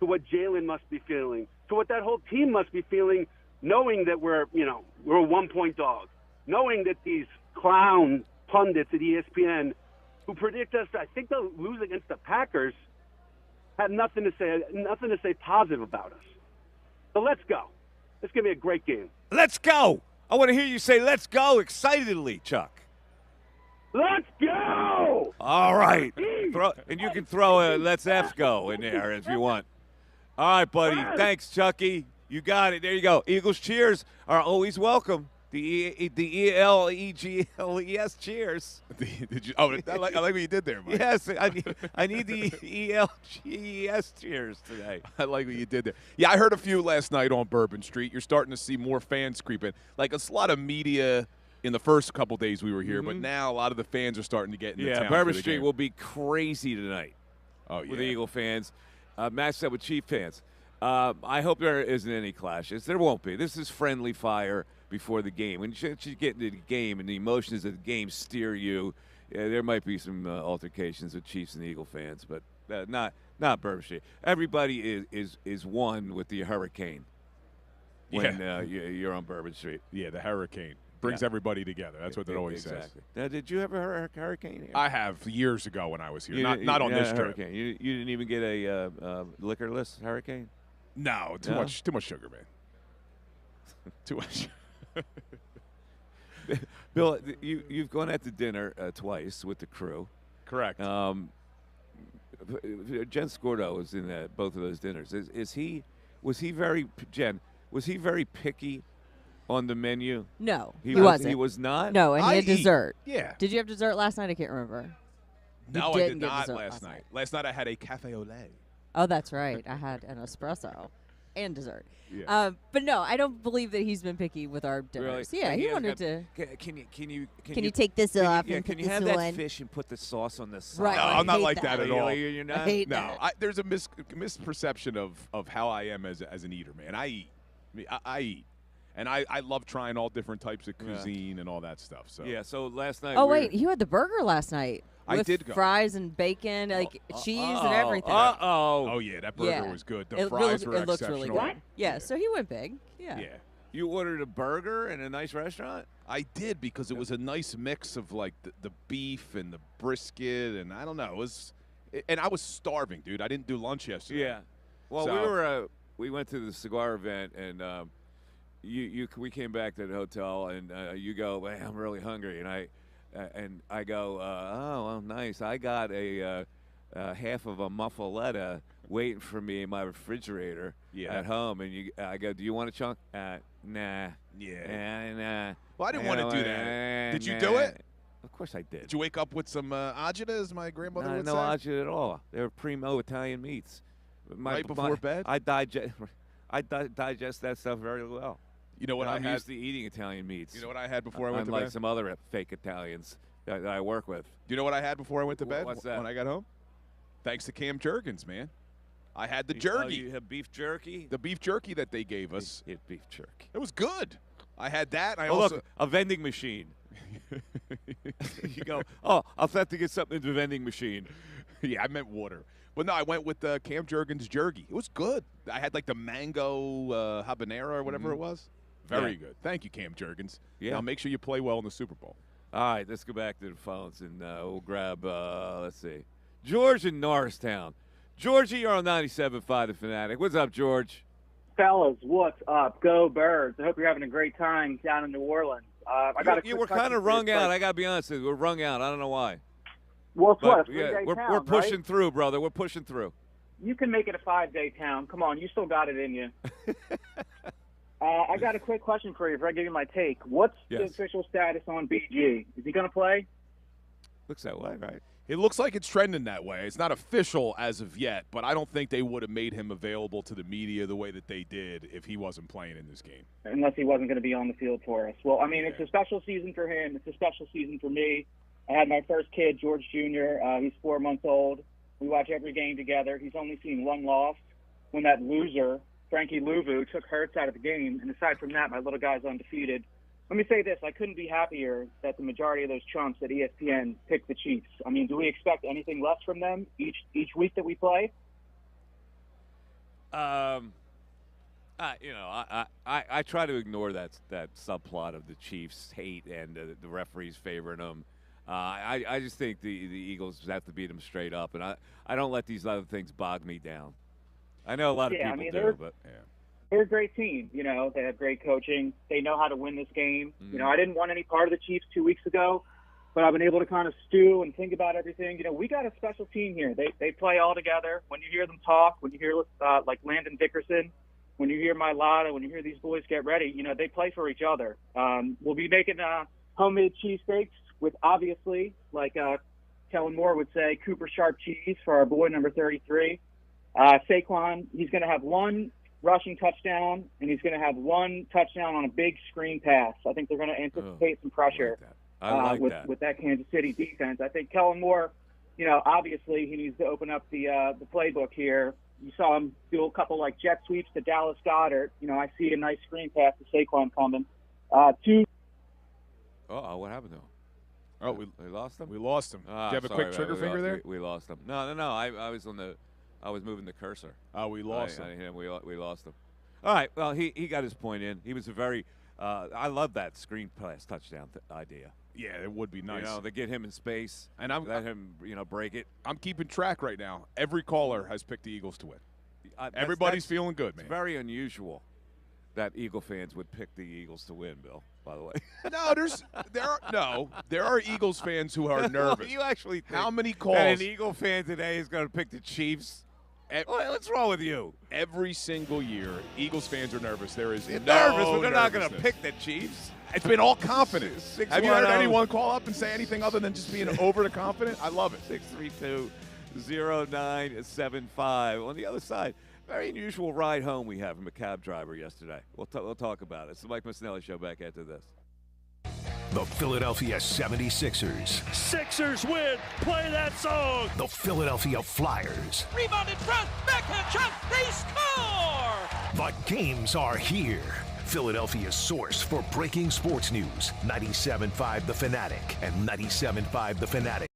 to what Jalen must be feeling, to what that whole team must be feeling, knowing that we're a 1-point dog, knowing that these clown pundits at ESPN who predict us, I think they'll lose against the Packers, have nothing to say positive about us. So let's go. It's going to be a great game. Let's go. I want to hear you say let's go excitedly, Chuck. Let's go! All right. And you can throw a let's F go in there if you want. All right, buddy. Thanks, Chucky. You got it. There you go. Eagles cheers are always welcome. The ELEGLES cheers. Did you? Oh, I like what you did there, Mike. Yes, I need the ELGES cheers today. I like what you did there. Yeah, I heard a few last night on Bourbon Street. You're starting to see more fans creep in. Like, it's a lot of media in the first couple days we were here, but now a lot of the fans are starting to get into town. Yeah, Bourbon Street will be crazy tonight. Oh, yeah. With the Eagle fans, matched up with Chief fans. I hope there isn't any clashes. There won't be. This is friendly fire before the game. When you get into the game and the emotions of the game steer you, there might be some altercations with Chiefs and Eagle fans, but not Bourbon Street. Everybody is one with the hurricane when you're on Bourbon Street. Yeah, the hurricane brings everybody together. That's what it always says. Now, did you ever a hurricane here? I have years ago when I was here. Not on this trip. Hurricane. You didn't even get a liquorless hurricane? No, too much sugar, man. Too much. Bill, you've gone out to dinner twice with the crew. Correct. Jen Scordo was in both of those dinners. Was he very picky on the menu? No, he wasn't. He was not? No, and he had dessert. Yeah. Did you have dessert last night? I can't remember. No, I did not last night. Last night I had a cafe au lait. Oh, that's right. I had an espresso and dessert. Yeah. But no, I don't believe that he's been picky with our dinners. Really? Yeah, he wanted to. Can you take this off? Yeah, and can put you have this that on? fish and put the sauce on the side? Right. No, I'm not like that at all. You're not? I hate that. There's a misperception of how I am as an eater, man. I eat. I eat. And I love trying all different types of cuisine and all that stuff. So yeah. So last night. Oh wait, you had the burger last night. I with did go. Fries and bacon, cheese and everything. Oh yeah, that burger was good. The fries were looks exceptional. really good. Yeah, so he went big. Yeah. Yeah. You ordered a burger in a nice restaurant? I did because it was a nice mix of like the beef and the brisket, and I don't know, and I was starving, dude. I didn't do lunch yesterday. Yeah. Well, we went to the cigar event, and we came back to the hotel, and you go, man, I'm really hungry, and I go, oh, well, nice. I got a half of a muffaletta waiting for me in my refrigerator at home, and I go, do you want a chunk? Nah. Yeah. Nah. Well, I didn't want to do that. Did you do it? Of course I did. Did you wake up with some agita, as my grandmother would say? No agita at all. They were primo Italian meats. Right before bed? I digest that stuff very well. You know what I'm I had? used to eating Italian meats. You know what I had before I went to bed? Unlike some other fake Italians that I work with. Do you know what I had before I went to bed? What's that? When I got home? Thanks to Cam Jurgens, man. I had the jerky. You had beef jerky? The beef jerky that they gave us. Beef jerky. It was good. I had that. And look, a vending machine. You go, I'll have to get something in the vending machine. Yeah, I meant water. But no, I went with Cam Jurgens jerky. It was good. I had like the mango habanero or whatever it was. Very good. Thank you, Cam Jurgens. Yeah. Now make sure you play well in the Super Bowl. All right, let's go back to the phones, and we'll grab, let's see, George in Norristown. Georgie, you're on 97.5 The Fanatic. What's up, George? Fellas, what's up? Go Birds. I hope you're having a great time down in New Orleans. I got we're kind of wrung out. I got to be honest with you. We're wrung out. I don't know why. Well, it's what? We're pushing through, brother. We're pushing through. You can make it a 5-day town. Come on, you still got it in you. I got a quick question for you before I give you my take. What's the official status on BG? Is he going to play? Looks that way, right? It looks like it's trending that way. It's not official as of yet, but I don't think they would have made him available to the media the way that they did if he wasn't playing in this game. Unless he wasn't going to be on the field for us. Well, I mean, it's a special season for him. It's a special season for me. I had my first kid, George Jr. He's 4 months old. We watch every game together. He's only seen one loss when that loser, Frankie Louvu, took Hurts out of the game. And aside from that, my little guy's undefeated. Let me say this. I couldn't be happier that the majority of those chumps at ESPN picked the Chiefs. I mean, do we expect anything less from them each week that we play? I try to ignore that subplot of the Chiefs' hate and the referees favoring them. I just think the Eagles have to beat them straight up, and I don't let these other things bog me down. I know a lot of people do, but yeah. They're a great team. You know, they have great coaching. They know how to win this game. Mm-hmm. You know, I didn't want any part of the Chiefs 2 weeks ago, but I've been able to kind of stew and think about everything. You know, we got a special team here. They play all together. When you hear them talk, when you hear like Landon Dickerson, when you hear Mailata, when you hear these boys get ready, you know, they play for each other. We'll be making homemade cheesesteaks with, obviously, like Kellen Moore would say, Cooper Sharp cheese for our boy number 33. Saquon, he's going to have one rushing touchdown, and he's going to have one touchdown on a big screen pass. I think they're going to anticipate some pressure with that Kansas City defense. I think Kellen Moore, you know, obviously he needs to open up the playbook here. You saw him do a couple like jet sweeps to Dallas Goedert. You know, I see a nice screen pass to Saquon coming. What happened to him? Oh, we lost him. We lost him. Do you have a quick trigger finger there? We lost him. No. I was moving the cursor. Oh, we lost him. We lost him. All right. Well, he got his point in. He was a very. I love that screen pass touchdown idea. Yeah, it would be nice. You know, they get him in space and let him, break it. I'm keeping track right now. Every caller has picked the Eagles to win. Everybody's feeling good, man. It's very unusual that Eagle fans would pick the Eagles to win, Bill, by the way. There are Eagles fans who are nervous. You actually think how many calls that an Eagle fan today is going to pick the Chiefs? What's wrong with you? Every single year, Eagles fans are nervous. There is They're no nervous, but they're not going to nervousness. pick the Chiefs. It's been all confidence. Have you heard 610. anyone call up and say anything other than just being overly confident? I love it. 632-0975. On the other side, very unusual ride home we had from a cab driver yesterday. We'll talk about it. It's the Mike Missanelli Show back after this. The Philadelphia 76ers. Sixers win. Play that song. The Philadelphia Flyers. Rebounded front. Backhand shot. They score. The games are here. Philadelphia's source for breaking sports news. 97.5 The Fanatic and 97.5 The Fanatic.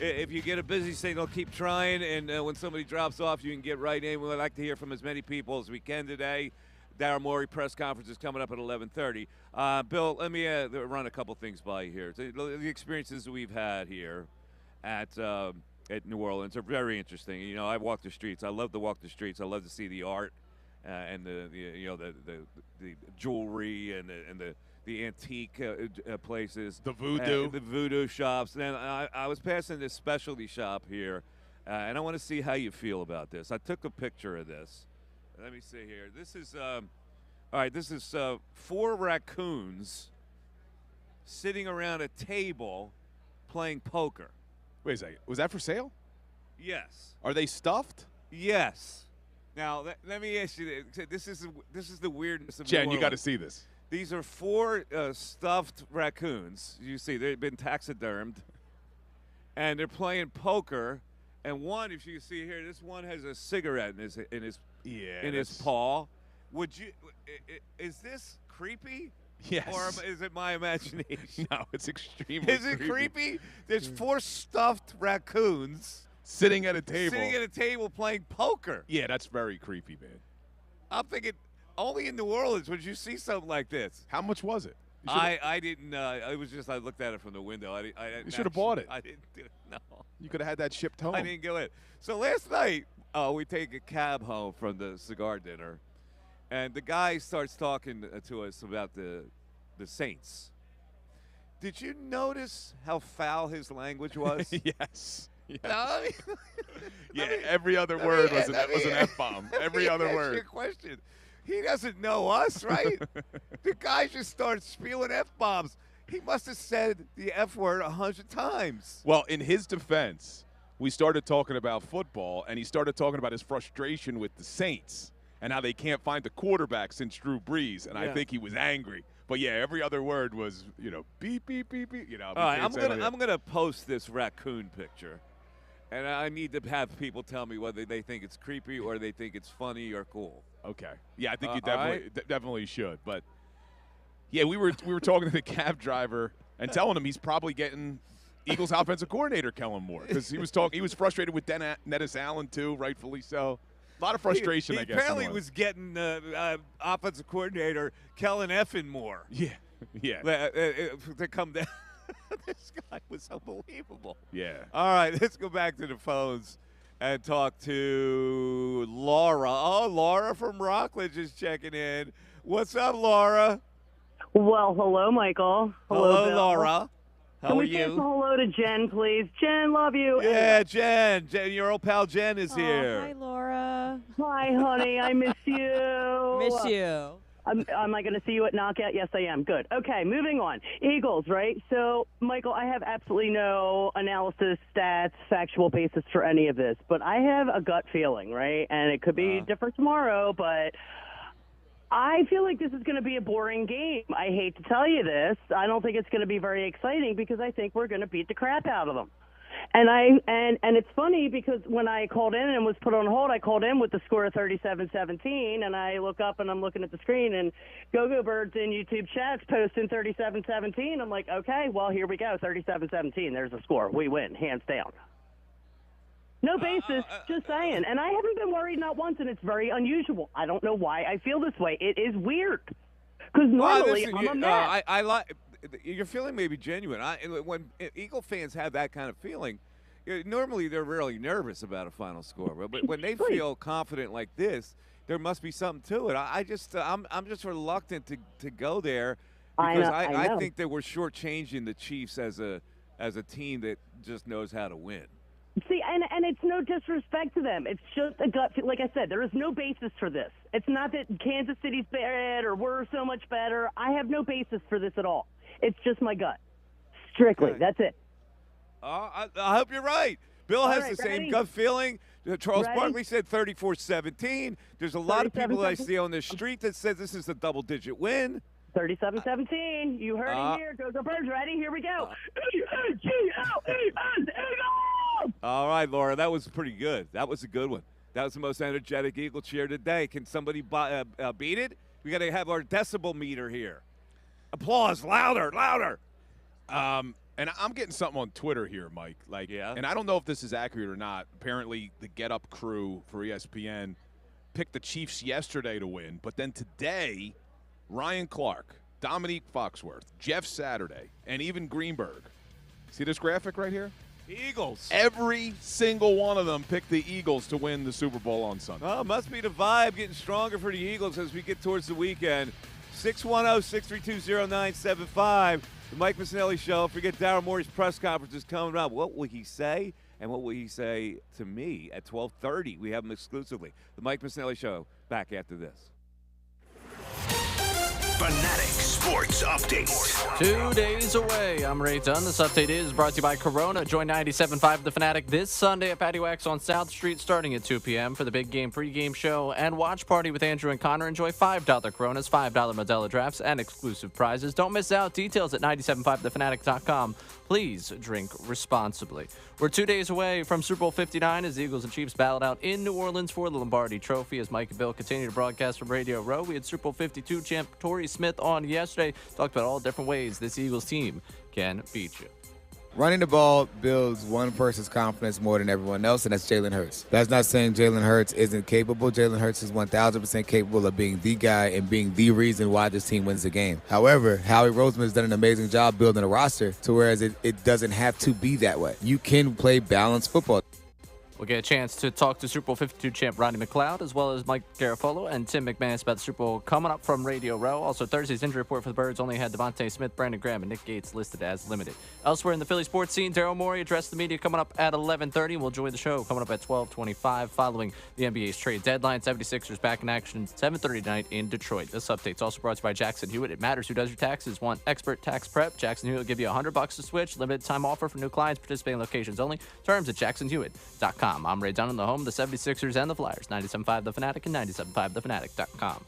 if you get a busy signal, keep trying. And when somebody drops off, you can get right in. We'd like to hear from as many people as we can today. Daryl Morey press conference is coming up at 11:30. Bill, let me run a couple things by you here. The experiences we've had here at New Orleans are very interesting. You know, I walk the streets. I love to walk the streets. I love to see the art and the jewelry and the antique places, the voodoo, the voodoo shops. And I was passing this specialty shop here, and I want to see how you feel about this. I took a picture of this. Let me see here. This is all right. This is 4 raccoons sitting around a table playing poker. Wait a second. Was that for sale? Yes. Are they stuffed? Yes. Now let me ask you this. This is the weirdness of Jen, New you got to Orleans. see this. These are 4 stuffed raccoons. You see, they've been taxidermed, and they're playing poker. And one, if you see here, this one has a cigarette in his paw. Would you? Is this creepy? Yes. Or is it my imagination? No, it's extremely. Is it creepy? There's 4 stuffed raccoons sitting at a table. Sitting at a table playing poker. Yeah, that's very creepy, man. I'm thinking, only in New Orleans would you see something like this. How much was it? I didn't. It was just I looked at it from the window. I you should have bought it. I didn't do it. No. You could have had that shipped home. I didn't go in. So last night, we take a cab home from the cigar dinner, and the guy starts talking to us about the Saints. Did you notice how foul his language was? Yes. No, every other word was an F-bomb. Every other ask word. you a question. He doesn't know us, right? The guy just starts spewing F-bombs. He must have said the F word 100 times. Well, in his defense, we started talking about football, and he started talking about his frustration with the Saints and how they can't find the quarterback since Drew Brees, and I think he was angry. But, yeah, every other word was, beep, beep, beep, beep. All right, I'm gonna post this raccoon picture, and I need to have people tell me whether they think it's creepy or they think it's funny or cool. Okay. Yeah, I think you definitely should. But yeah, we were talking to the cab driver and telling him he's probably getting Eagles offensive coordinator Kellen Moore because he was frustrated with Dennis Allen too, rightfully so. A lot of frustration, I guess. Apparently was getting offensive coordinator Kellen Effin Moore. Yeah. To come down. This guy was unbelievable. Yeah. All right, let's go back to the phones and talk to Laura. Oh, Laura from Rockledge is checking in. What's up, Laura? Well, hello, Michael. Hello, Bill. Laura. How Can are we say you? hello to Jen, please? Jen, love you. Yeah, Jen, your old pal Jen is here. Hi, Laura. Hi, honey. I miss you. Miss you. Am I going to see you at Knockout? Yes, I am. Good. Okay, moving on. Eagles, right? So, Michael, I have absolutely no analysis, stats, factual basis for any of this, but I have a gut feeling, right? And it could be different tomorrow, but I feel like this is going to be a boring game. I hate to tell you this. I don't think it's going to be very exciting because I think we're going to beat the crap out of them. And it's funny because when I called in and was put on hold, I called in with the score of 37-17, and I look up and I'm looking at the screen, and Go-Go Birds in YouTube chats posting 37-17. I'm like, okay, well, here we go, 37-17. There's the score. We win, hands down. No basis, just saying. And I haven't been worried not once, and it's very unusual. I don't know why I feel this way. It is weird. Because normally I'm a mess. I like your feeling may be genuine. When Eagle fans have that kind of feeling, normally they're really nervous about a final score. But when they feel confident like this, there must be something to it. I'm just reluctant to go there because I think that we're shortchanging the Chiefs as a team that just knows how to win. See, and it's no disrespect to them. It's just a gut feel. Like I said, there is no basis for this. It's not that Kansas City's bad or we're so much better. I have no basis for this at all. It's just my gut. Strictly. Okay. That's it. I hope you're right. Bill has the same gut feeling. Charles Barkley said 34-17. There's a lot of people I see on the street that says this is a double-digit win. 37-17. You heard it here. Go Birds. Ready? Here we go. All right, Laura. That was pretty good. That was a good one. That was the most energetic Eagle cheer today. Can somebody beat it? We got to have our decibel meter here. Applause. Louder, louder. And I'm getting something on Twitter here, Mike. And I don't know if this is accurate or not. Apparently, the Get Up crew for ESPN picked the Chiefs yesterday to win, but then today, Ryan Clark, Dominique Foxworth, Jeff Saturday, and even Greenberg. See this graphic right here? Eagles. Every single one of them picked the Eagles to win the Super Bowl on Sunday. Well, it must be the vibe getting stronger for the Eagles as we get towards the weekend. 610-632-0975. The Mike Missanelli Show. Forget Daryl Morey's press conference is coming up. What will he say? And what will he say to me at 12:30? We have him exclusively. The Mike Missanelli Show. Back after this. Fanatic Sports Update. 2 days away. I'm Ray Dunn. This update is brought to you by Corona. Join 97.5 The Fanatic this Sunday at Patty Wax on South Street starting at 2 p.m. for the big game pregame show and watch party with Andrew and Connor. Enjoy $5 Coronas, $5 Modelo drafts, and exclusive prizes. Don't miss out. Details at 97.5thefanatic.com. Please drink responsibly. We're 2 days away from Super Bowl 59 as the Eagles and Chiefs battled out in New Orleans for the Lombardi Trophy. As Mike and Bill continue to broadcast from Radio Row, we had Super Bowl 52 champ Torrey Smith on yesterday. Talked about all different ways this Eagles team can beat you. Running the ball builds one person's confidence more than everyone else, and that's Jalen Hurts. That's not saying Jalen Hurts isn't capable. Jalen Hurts is 1,000% capable of being the guy and being the reason why this team wins the game. However, Howie Roseman has done an amazing job building a roster to whereas it doesn't have to be that way. You can play balanced football. We'll get a chance to talk to Super Bowl 52 champ Rodney McLeod, as well as Mike Garafolo and Tim McManus about the Super Bowl coming up from Radio Row. Also, Thursday's injury report for the Birds only had Devontae Smith, Brandon Graham, and Nick Gates listed as limited. Elsewhere in the Philly sports scene, Daryl Morey addressed the media coming up at 11:30. We'll join the show coming up at 12:25 following the NBA's trade deadline. 76ers back in action 7:30 tonight in Detroit. This update's also brought to you by Jackson Hewitt. It matters who does your taxes. Want expert tax prep? Jackson Hewitt will give you $100 to switch. Limited time offer for new clients. Participating locations only. Terms at jacksonhewitt.com. I'm Ray Dunn on the home, the 76ers and the Flyers. 97.5 The Fanatic and 97.5thefanatic.com.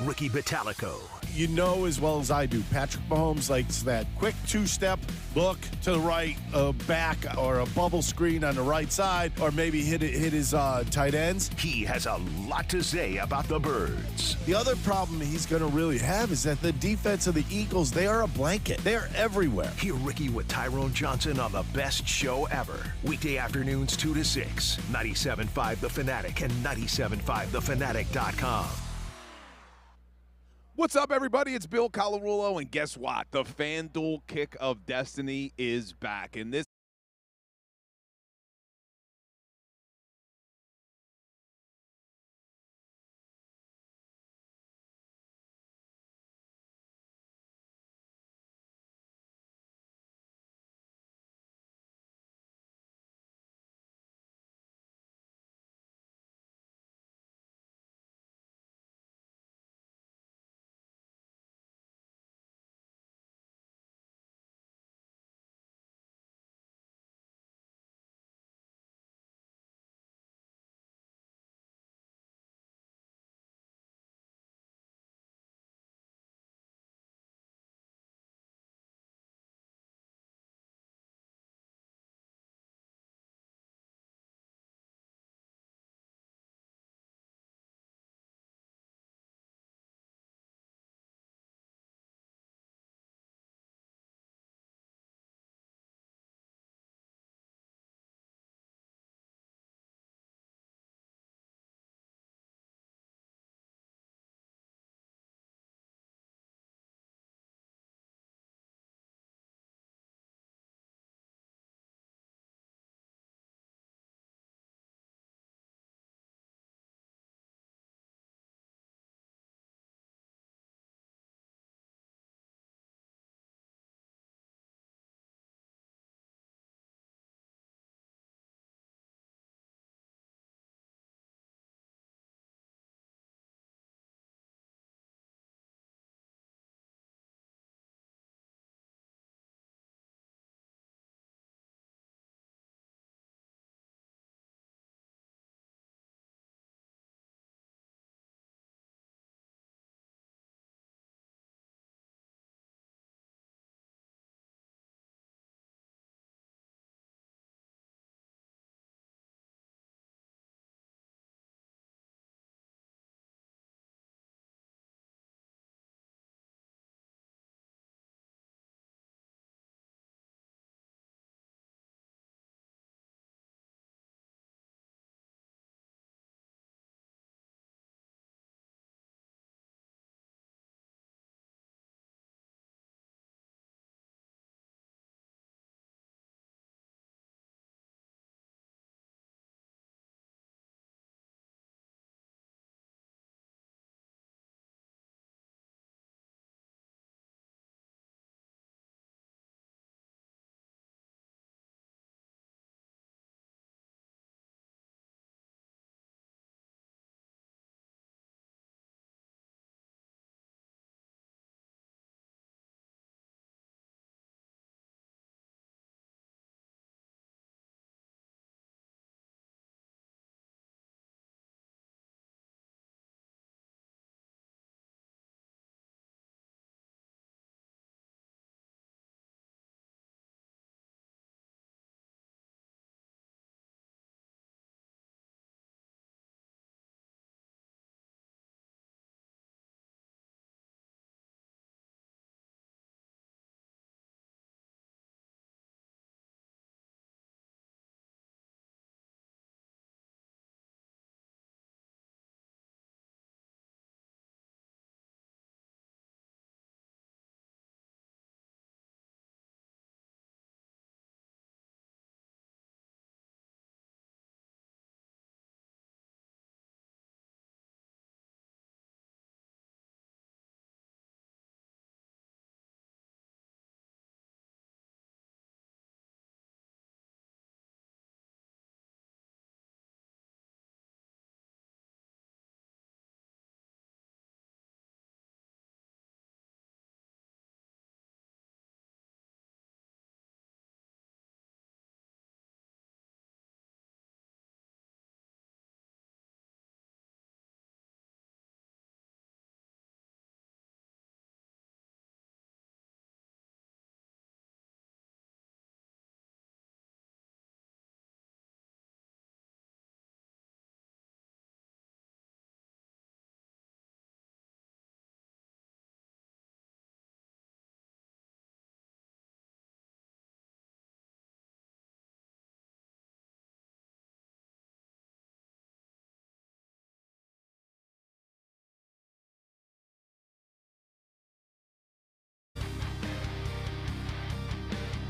Ricky Batalico. You know as well as I do, Patrick Mahomes likes that quick two-step look to the right, back, or a bubble screen on the right side, or maybe hit his tight ends. He has a lot to say about the Birds. The other problem he's going to really have is that the defense of the Eagles, they are a blanket. They are everywhere. Hear Ricky with Tyrone Johnson on the best show ever. Weekday afternoons 2 to 6. 97.5 The Fanatic and 97.5thefanatic.com. What's up, everybody? It's Bill Colarulo, and guess what? The FanDuel Kick of Destiny is back. And this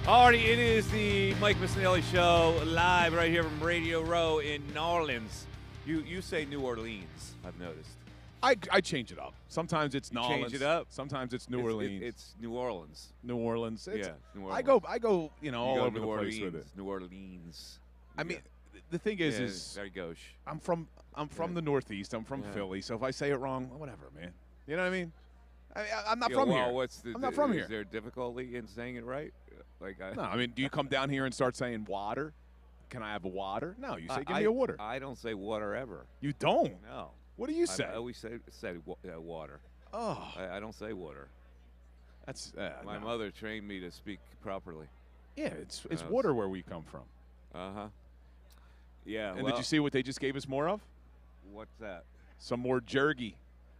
Alrighty, it is the Mike Missanelli Show live right here from Radio Row in New Orleans. You say New Orleans, I've noticed. I change it up. Sometimes it's New Orleans. Change it up. Sometimes it's New Orleans. It's New Orleans. New Orleans. Yeah, New Orleans. I go, all over the place with it. New Orleans. I mean, the thing is there you go. I'm from the Northeast. I'm from Philly. So if I say it wrong, whatever, man. You know what I mean? I'm not from here. I'm not from here. Is there difficulty in saying it right? No, I mean, do you come down here and start saying water? Can I have a water? No, you say give me a water. I don't say water ever. You don't? No. What do you say? I always say water. Oh. I don't say water. That's my mother trained me to speak properly. Yeah, it's water where we come from. Uh-huh. Yeah. And did you see what they just gave us more of? What's that? Some more jerky.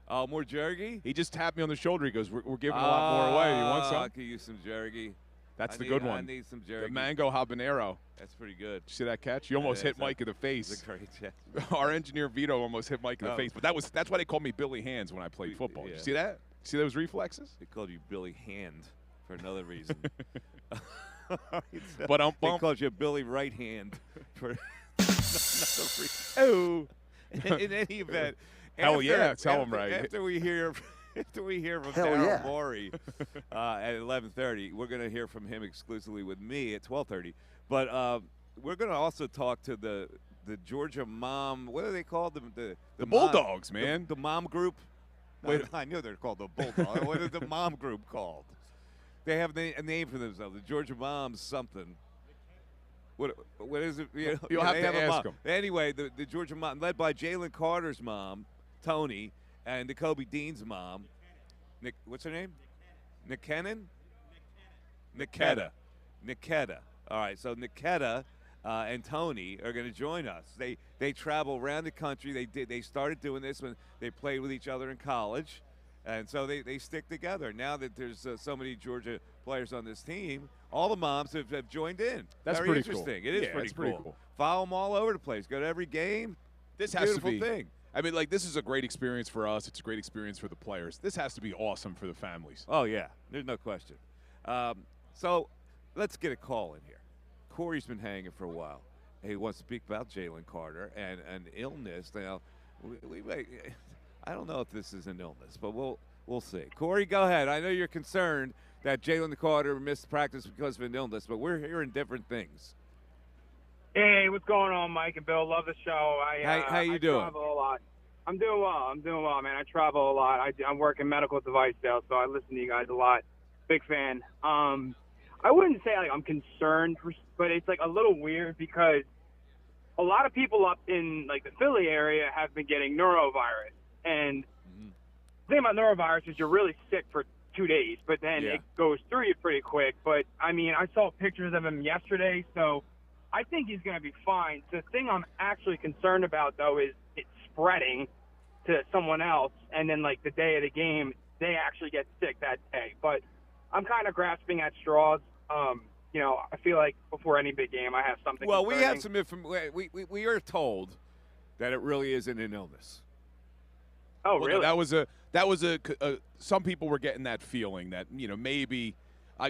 Oh, more jerky? He just tapped me on the shoulder. He goes, we're giving a lot more away. You want some? I could use some jerky. That's the good one. I need some jerky. The mango habanero. That's pretty good. Did you see that catch? You almost hit Mike in the face. It's a great catch. Our engineer Vito almost hit Mike in the face. But that's why they called me Billy Hands when I played football. Did you see that? See those reflexes? They called you Billy Hand for another reason. But they called you Billy Right Hand for another reason. Oh. In any event. Hell yeah, tell him right. After we hear from Daryl Morey at 11:30, we're going to hear from him exclusively with me at 12:30. But we're going to also talk to the Georgia Mom. What are they called? The Bulldogs, man. The Mom Group. Wait, I knew they're called the Bulldogs. What is the Mom Group called? They have a name for themselves. The Georgia Moms something. What is it? You'll have to ask them. Anyway, the Georgia Mom, led by Jalen Carter's mom, Tony, and Kobe Dean's mom, what's her name? Niketta. All right, so Niketta and Tony are going to join us. They travel around the country. They started doing this when they played with each other in college, and so they stick together. Now that there's so many Georgia players on this team, all the moms have joined in. That's very pretty interesting. cool. It is pretty cool. Follow them all over the place. Go to every game. This has to be. Thing. I mean, this is a great experience for us. It's a great experience for the players. This has to be awesome for the families. Oh, yeah. There's no question. So let's get a call in here. Corey's been hanging for a while. He wants to speak about Jalen Carter and an illness. Now, I don't know if this is an illness, but we'll see. Corey, go ahead. I know you're concerned that Jalen Carter missed practice because of an illness, but we're hearing different things. Hey, what's going on, Mike and Bill? Love the show. How you doing? I travel a lot. I'm doing well, man. I travel a lot. I work in medical device sales, so I listen to you guys a lot. Big fan. I wouldn't say I'm concerned, but it's a little weird because a lot of people up in the Philly area have been getting norovirus, and the thing about norovirus is you're really sick for 2 days, but then it goes through you pretty quick. But I mean, I saw pictures of him yesterday, so I think he's going to be fine. The thing I'm actually concerned about, though, is it's spreading to someone else, and then the day of the game, they actually get sick that day. But I'm kind of grasping at straws. I feel like before any big game, I have something. Well, concerning. we have some information. We are told that it really isn't an illness. Oh, really? No, that was a. Some people were getting that feeling that maybe,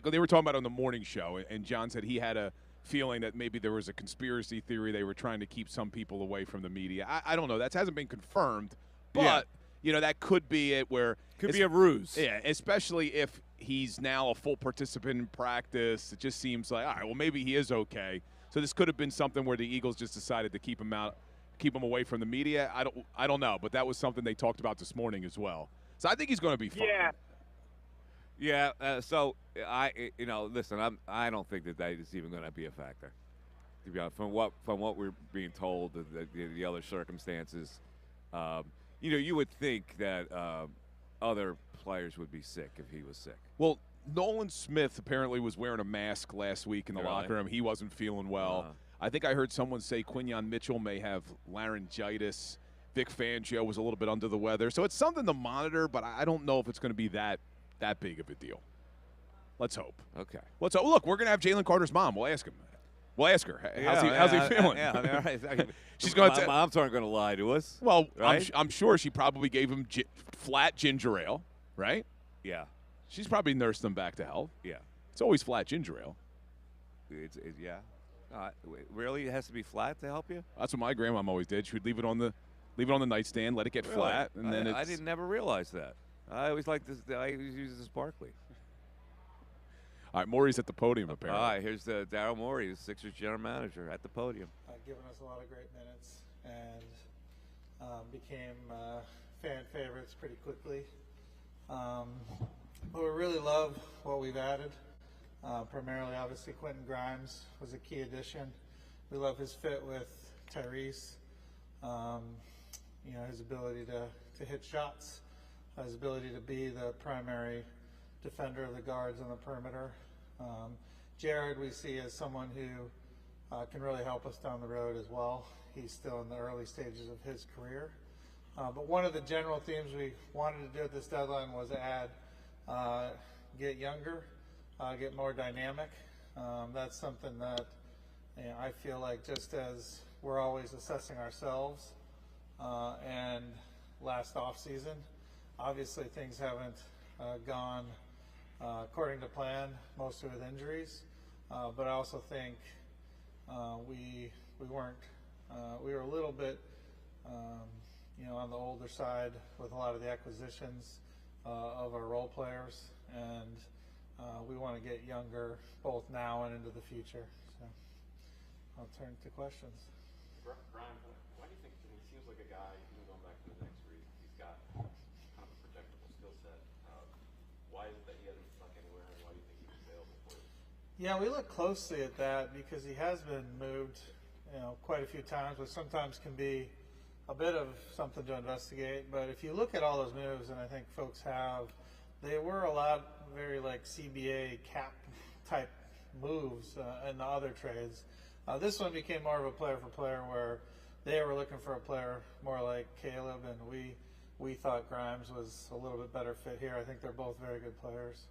they were talking about on the morning show, and John said he had a feeling that maybe there was a conspiracy theory. They were trying to keep some people away from the media. I don't know. That hasn't been confirmed, but that could be it. Where could be a ruse. Yeah, especially if he's now a full participant in practice. It just seems like, all right, well, maybe he is okay. So this could have been something where the Eagles just decided to keep him away from the media. I don't know, but that was something they talked about this morning as well. So I think he's going to be fine. Yeah. So listen, I don't think that is even going to be a factor. To be honest, from what we're being told, the other circumstances, you would think that other players would be sick if he was sick. Well, Nolan Smith apparently was wearing a mask last week in the locker room. He wasn't feeling well. I think I heard someone say Quinyon Mitchell may have laryngitis. Vic Fangio was a little bit under the weather. So it's something to monitor, but I don't know if it's going to be that big of a deal. Let's hope. Okay. Let's hope. Look, we're going to have Jalen Carter's mom. We'll ask him. We'll ask her. How's he feeling? She's going to. Moms aren't going to lie to us. Well, right? I'm sure she probably gave him flat ginger ale, right? Yeah. She's probably nursed him back to health. Yeah. It's always flat ginger ale. Yeah. Really, it has to be flat to help you? That's what my grandmom always did. She would leave it on the nightstand, let it get Really? flat, and then I didn't never realize that. I always liked this. I always use this Barkley. All right, Morey's at the podium apparently. All right, here's Daryl Morey, the Sixers general manager, at the podium. Given us a lot of great minutes and became fan favorites pretty quickly. But we really love what we've added. Primarily, obviously, Quentin Grimes was a key addition. We love his fit with Tyrese. His ability to hit shots, his ability to be the primary defender of the guards on the perimeter. Jared we see as someone who can really help us down the road as well. He's still in the early stages of his career. But one of the general themes we wanted to do at this deadline was add, get younger, get more dynamic. That's something that I feel like, just as we're always assessing ourselves and last off season, obviously things haven't gone according to plan, mostly with injuries. But I also think we were a little bit on the older side with a lot of the acquisitions of our role players, and we want to get younger both now and into the future. So I'll turn to questions. Brian, why do you think he seems like a guy, even going back to the Knicks, where he's got kind of a projectable skill set? Why is it that he hasn't stuck anywhere, and why do you think he was available for you? Yeah, we look closely at that because he has been moved, quite a few times, which sometimes can be a bit of something to investigate. But if you look at all those moves, and I think folks have, they were a lot very like CBA cap type moves in the other trades. This one became more of a player for player, where they were looking for a player more like Caleb, and we thought Grimes was a little bit better fit here. I think they're both very good players.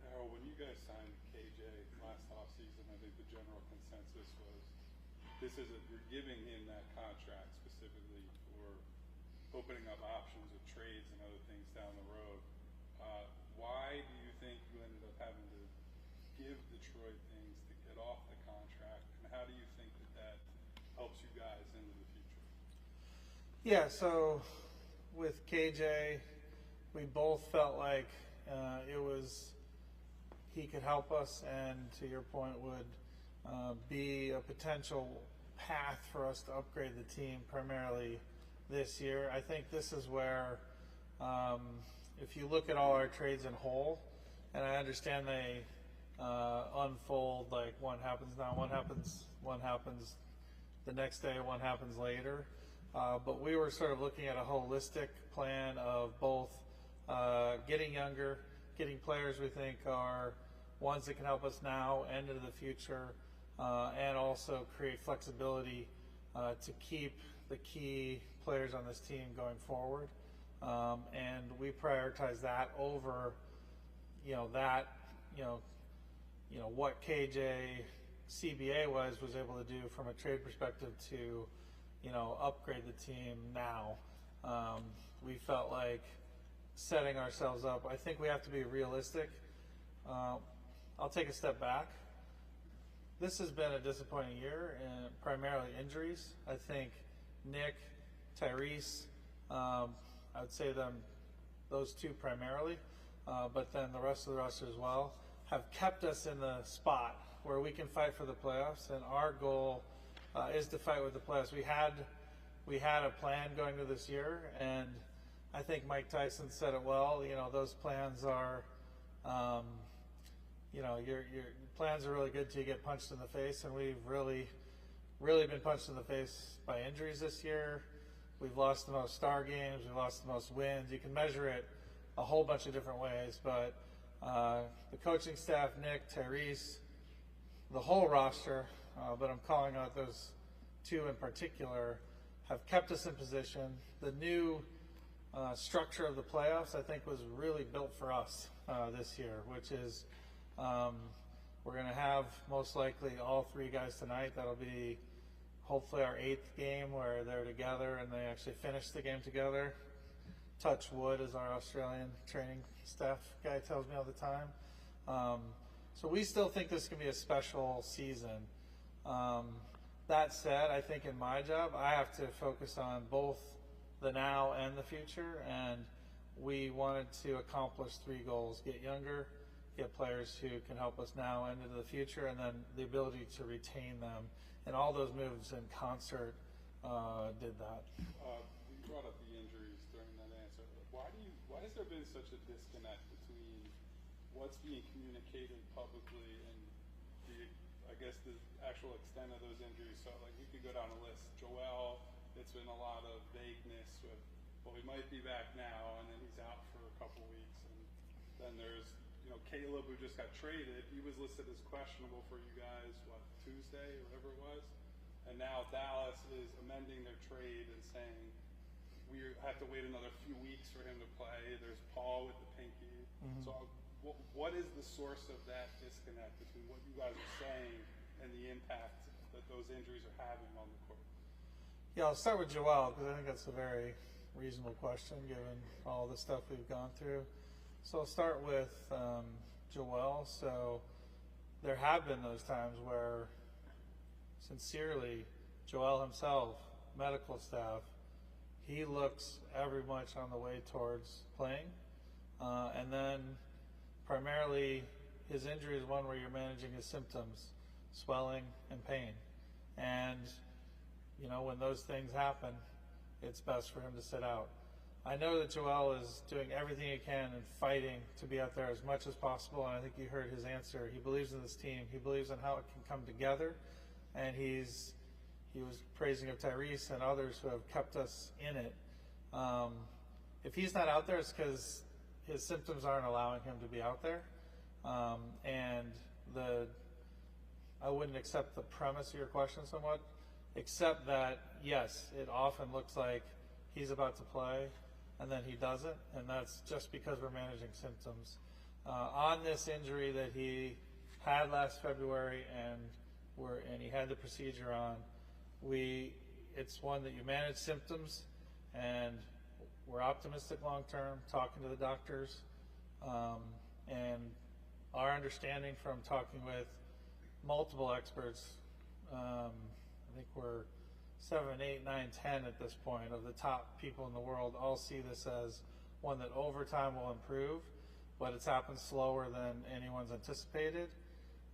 Daryl, when you guys signed KJ last offseason, I think the general consensus was you're giving him that contract specifically for opening up options of trades and other things down the road. Why do you think you ended up having to give Detroit things to get off the contract, and how do you think that helps you guys into the future? Yeah, so with KJ, we both felt like he could help us, and to your point, would be a potential path for us to upgrade the team primarily this year. I think this is where, if you look at all our trades in whole, and I understand they unfold, like one happens now, one happens the next day, one happens later. But we were sort of looking at a holistic plan of both getting younger, getting players we think are ones that can help us now and into the future, and also create flexibility to keep the key players on this team going forward. And we prioritize that over, what KJ CBA was able to do from a trade perspective to, upgrade the team now. We felt like setting ourselves up. I think we have to be realistic. I'll take a step back. This has been a disappointing year, and primarily injuries. I think Nick, Tyrese, I would say those two primarily, but then the rest of the roster as well, have kept us in the spot where we can fight for the playoffs, and our goal is to fight with the playoffs. We had a plan going to this year, and I think Mike Tyson said it well. Those plans are, your plans are really good till you get punched in the face, and we've really been punched in the face by injuries this year. We've lost the most star games. We've lost the most wins. You can measure it a whole bunch of different ways, but the coaching staff, Nick, Tyrese, the whole roster, but I'm calling out those two in particular, have kept us in position. The new structure of the playoffs, I think, was really built for us this year, which is we're going to have most likely all three guys tonight. That'll be hopefully our 8th game where they're together and they actually finish the game together. Touch wood, as our Australian training staff guy tells me all the time. So we still think this can be a special season. That said, I think in my job, I have to focus on both the now and the future, and we wanted to accomplish 3 goals: get younger, get players who can help us now and into the future, and then the ability to retain them. And all those moves in concert did that. You brought up the injuries during that answer. Why has there been such a disconnect between what's being communicated publicly and the actual extent of those injuries? So, like, we could go down a list. Joel, it's been a lot of vagueness with, well, he might be back now, and then he's out for a couple weeks. And then there's, Caleb, who just got traded. He was listed as questionable for you guys, Tuesday or whatever it was. And now Dallas is amending their trade and saying we have to wait another few weeks for him to play. There's Paul with the pinky. Mm-hmm. So what is the source of that disconnect between what you guys are saying and the impact that those injuries are having on the court? Yeah, I'll start with Joel because I think that's a very reasonable question given all the stuff we've gone through. So I'll start with Joel. So there have been those times where, sincerely, Joel himself, medical staff, he looks every much on the way towards playing. And then primarily his injury is one where you're managing his symptoms, swelling and pain. And, when those things happen, it's best for him to sit out. I know that Joel is doing everything he can and fighting to be out there as much as possible, and I think you heard his answer. He believes in this team. He believes in how it can come together, and he was praising of Tyrese and others who have kept us in it. If he's not out there, it's because his symptoms aren't allowing him to be out there. And I wouldn't accept the premise of your question somewhat, except that, yes, it often looks like he's about to play and then he doesn't, and that's just because we're managing symptoms. On this injury that he had last February and he had the procedure on, it's one that you manage symptoms, and we're optimistic long term, talking to the doctors, and our understanding from talking with multiple experts, I think we're 7, 8, 9, 10 at this point of the top people in the world all see this as one that over time will improve, but it's happened slower than anyone's anticipated.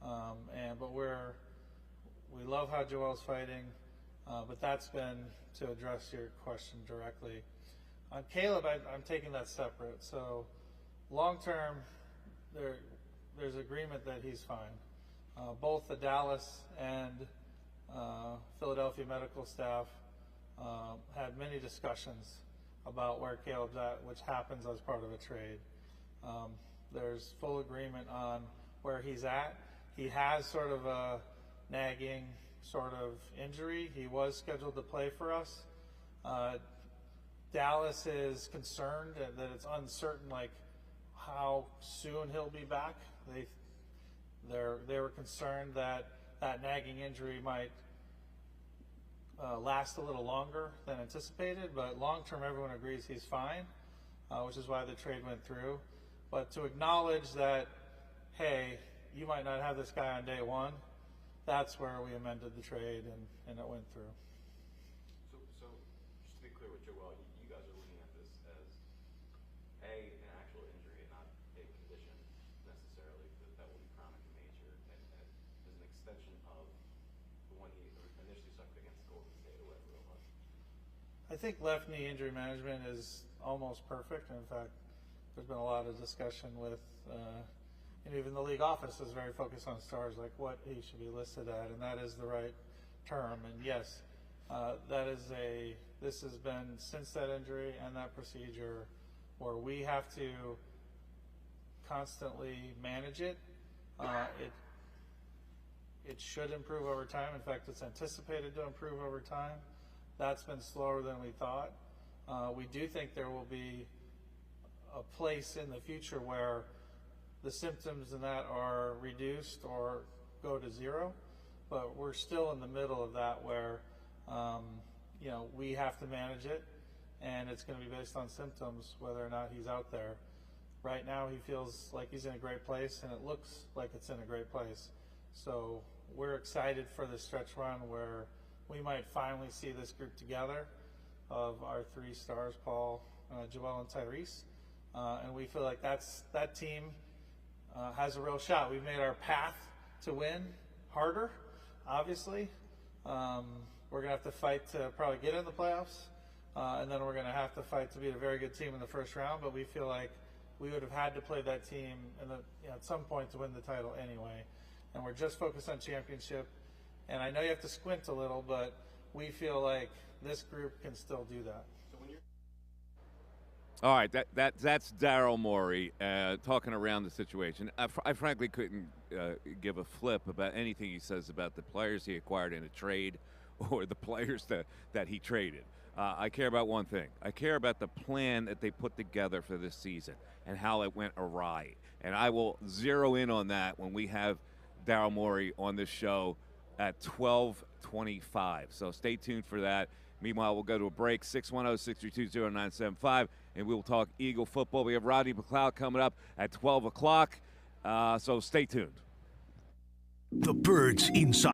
But we love how Joel's fighting, but that's been to address your question directly. On Caleb, I'm taking that separate. So long term, there's agreement that he's fine. Both the Dallas and Philadelphia medical staff had many discussions about where Caleb's at, which happens as part of a trade. There's full agreement on where he's at. He has sort of a nagging sort of injury. He was scheduled to play for us. Dallas is concerned that it's uncertain, like how soon he'll be back. They were concerned that nagging injury might last a little longer than anticipated, but long term everyone agrees he's fine, which is why the trade went through. But to acknowledge that, hey, you might not have this guy on day one, that's where we amended the trade and it went through. So just to be clear with Joel, you guys are looking at this as an actual injury and not a condition necessarily that will be chronic in nature, and as an extension of the one he initially suffered against Golden State or whatever it was. I think left knee injury management is almost perfect. In fact, there's been a lot of discussion with and even the league office is very focused on stars, like what he should be listed at, and that is the right term. And yes, this has been since that injury and that procedure where we have to constantly manage it. It should improve over time. In fact, it's anticipated to improve over time. That's been slower than we thought. We do think there will be a place in the future where the symptoms in that are reduced or go to zero, but we're still in the middle of that where we have to manage it, and it's going to be based on symptoms whether or not he's out there. right now he feels like he's in a great place, and it looks like it's in a great place. So we're excited for the stretch run where we might finally see this group together of our 3 stars, Paul, Joel, and Tyrese. And we feel like that team has a real shot. We've made our path to win harder, obviously. We're going to have to fight to probably get in the playoffs, and then we're going to have to fight to beat a very good team in the first round. But we feel like we would have had to play that team at some point to win the title anyway. And we're just focused on championship. And I know you have to squint a little, but we feel like this group can still do that. All right, that's Daryl Morey talking around the situation. I frankly couldn't give a flip about anything he says about the players he acquired in a trade or the players that he traded. I care about one thing. I care about the plan that they put together for this season and how it went awry. And I will zero in on that when we have Daryl Morey on this show at 12:25. So stay tuned for that. Meanwhile, we'll go to a break, 610-632-0975, and we'll talk Eagle football. We have Rodney McLeod coming up at 12 o'clock, so stay tuned. The Birds Inside.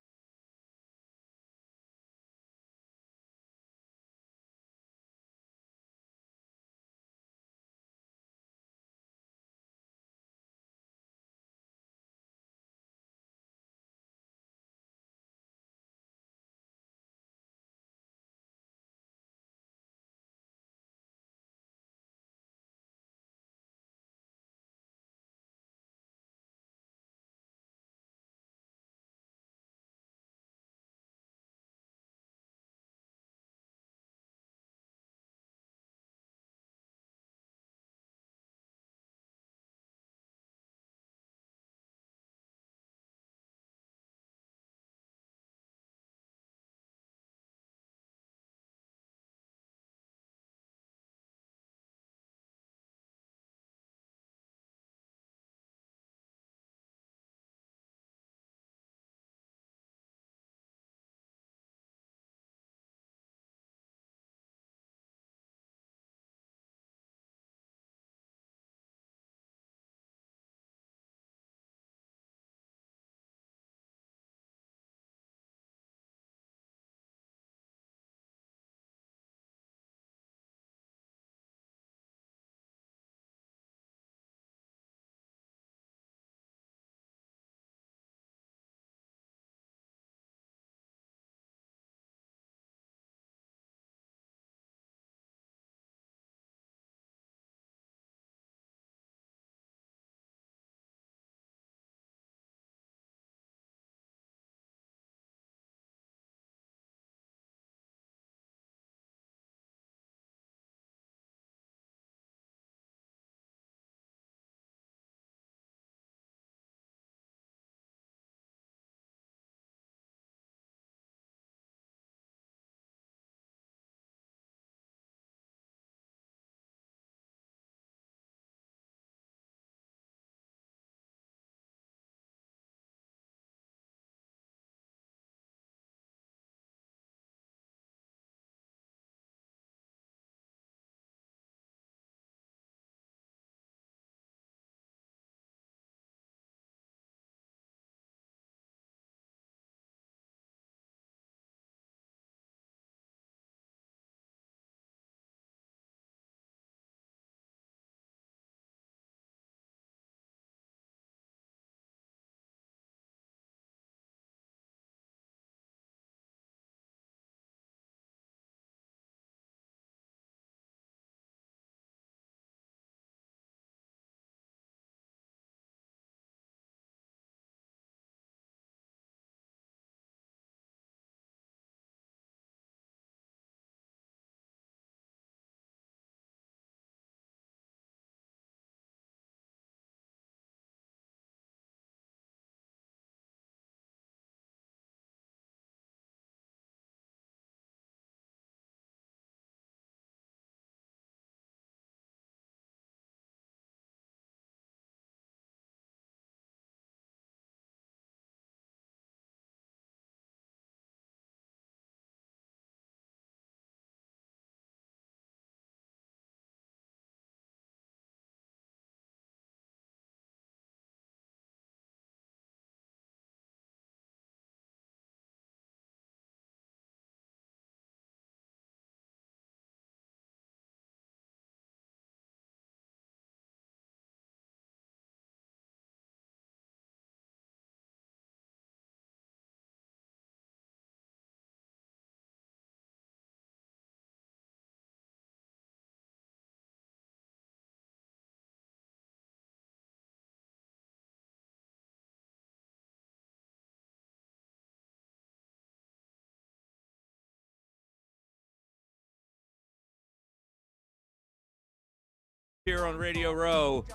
here on Radio Row,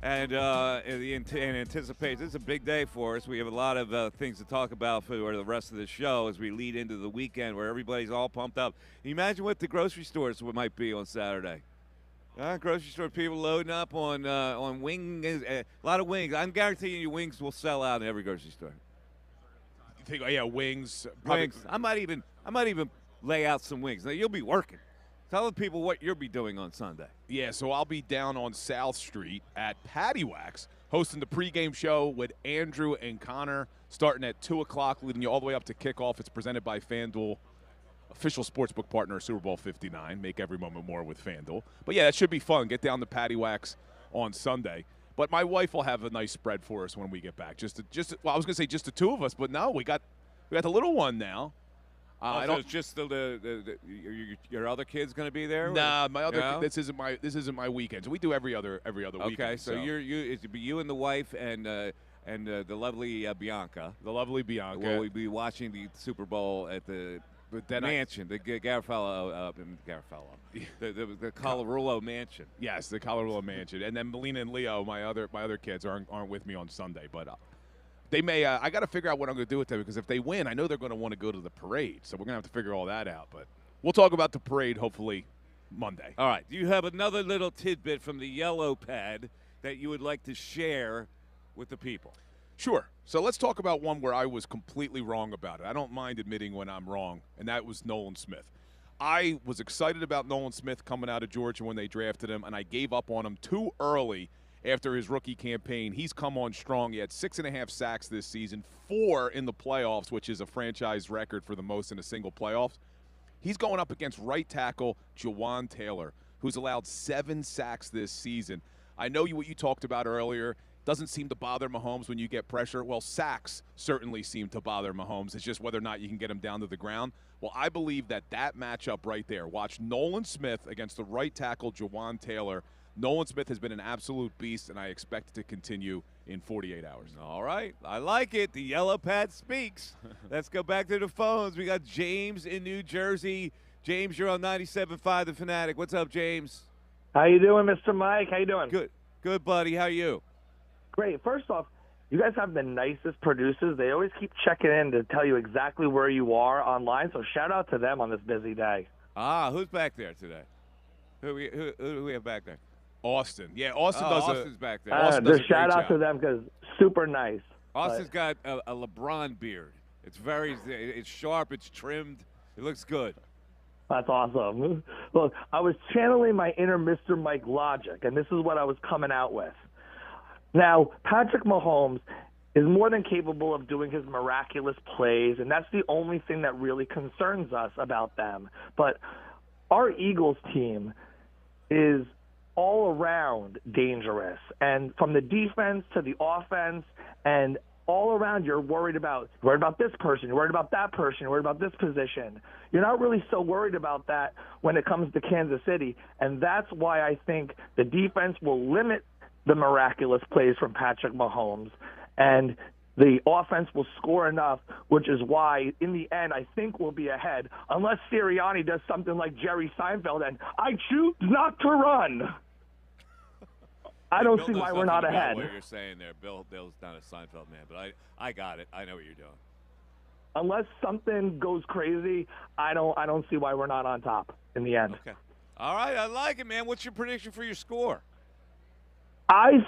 and anticipate this is a big day for us. We have a lot of things to talk about for the rest of the show as we lead into the weekend where everybody's all pumped up. Can you imagine what the grocery stores might be on Saturday? Grocery store people loading up on wings, a lot of wings. I'm guaranteeing you wings will sell out in every grocery store. You think, wings. Wings. I might even lay out some wings. Now you'll be working. Tell the people what you'll be doing on Sunday. Yeah, so I'll be down on South Street at Patty Wax hosting the pregame show with Andrew and Connor starting at 2 o'clock, leading you all the way up to kickoff. It's presented by FanDuel, official sportsbook partner of Super Bowl 59. Make every moment more with FanDuel. But, yeah, that should be fun. Get down to Patty Wax on Sunday. But my wife will have a nice spread for us when we get back. I was going to say just the two of us, but no, we got the little one now. I don't. It's just your other kid's going to be there. Nah, my other. No? This isn't my weekend. So we do every other weekend. Okay, so it'd be you and the wife and the lovely Bianca. The lovely Bianca. We'll be watching the Super Bowl at the mansion, the Garofalo, the Colarulo mansion. Yes, the Colarulo mansion. And then Melina and Leo, my other kids, aren't with me on Sunday, but. They may. I got to figure out what I'm going to do with them because if they win, I know they're going to want to go to the parade. So we're going to have to figure all that out. But we'll talk about the parade hopefully Monday. All right. Do you have another little tidbit from the yellow pad that you would like to share with the people? Sure. So let's talk about one where I was completely wrong about it. I don't mind admitting when I'm wrong, and that was Nolan Smith. I was excited about Nolan Smith coming out of Georgia when they drafted him, and I gave up on him too early. After his rookie campaign, he's come on strong. He had 6.5 sacks this season, 4 in the playoffs, which is a franchise record for the most in a single playoffs. He's going up against right tackle Jawan Taylor, who's allowed 7 sacks this season. I know what you talked about earlier. Doesn't seem to bother Mahomes when you get pressure. Well, sacks certainly seem to bother Mahomes. It's just whether or not you can get him down to the ground. Well, I believe that matchup right there, watch Nolan Smith against the right tackle Jawan Taylor. Nolan Smith has been an absolute beast, and I expect it to continue in 48 hours. All right. I like it. The yellow pad speaks. Let's go back to the phones. We got James in New Jersey. James, you're on 97.5 The Fanatic. What's up, James? How you doing, Mr. Mike? How you doing? Good, buddy. How are you? Great. First off, you guys have the nicest producers. They always keep checking in to tell you exactly where you are online, so shout out to them on this busy day. Who's back there today? Who do we have back there? Austin. Yeah, Austin's back there. Just shout out to them because super nice. Austin's got a LeBron beard. It's sharp, it's trimmed. It looks good. That's awesome. Look, I was channeling my inner Mr. Mike logic, and this is what I was coming out with. Now, Patrick Mahomes is more than capable of doing his miraculous plays, and that's the only thing that really concerns us about them. But our Eagles team is all around dangerous, and from the defense to the offense, and all around you're worried about this person, you're worried about that person, you're worried about this position. You're not really so worried about that when it comes to Kansas City, and that's why I think the defense will limit the miraculous plays from Patrick Mahomes, and the offense will score enough, which is why, in the end, I think we'll be ahead, unless Sirianni does something like Jerry Seinfeld and I choose not to run. I don't see why we're not ahead. What you're saying there, Bill's not a Seinfeld man, but I got it. I know what you're doing. Unless something goes crazy, I don't see why we're not on top in the end. Okay. All right, I like it, man. What's your prediction for your score? I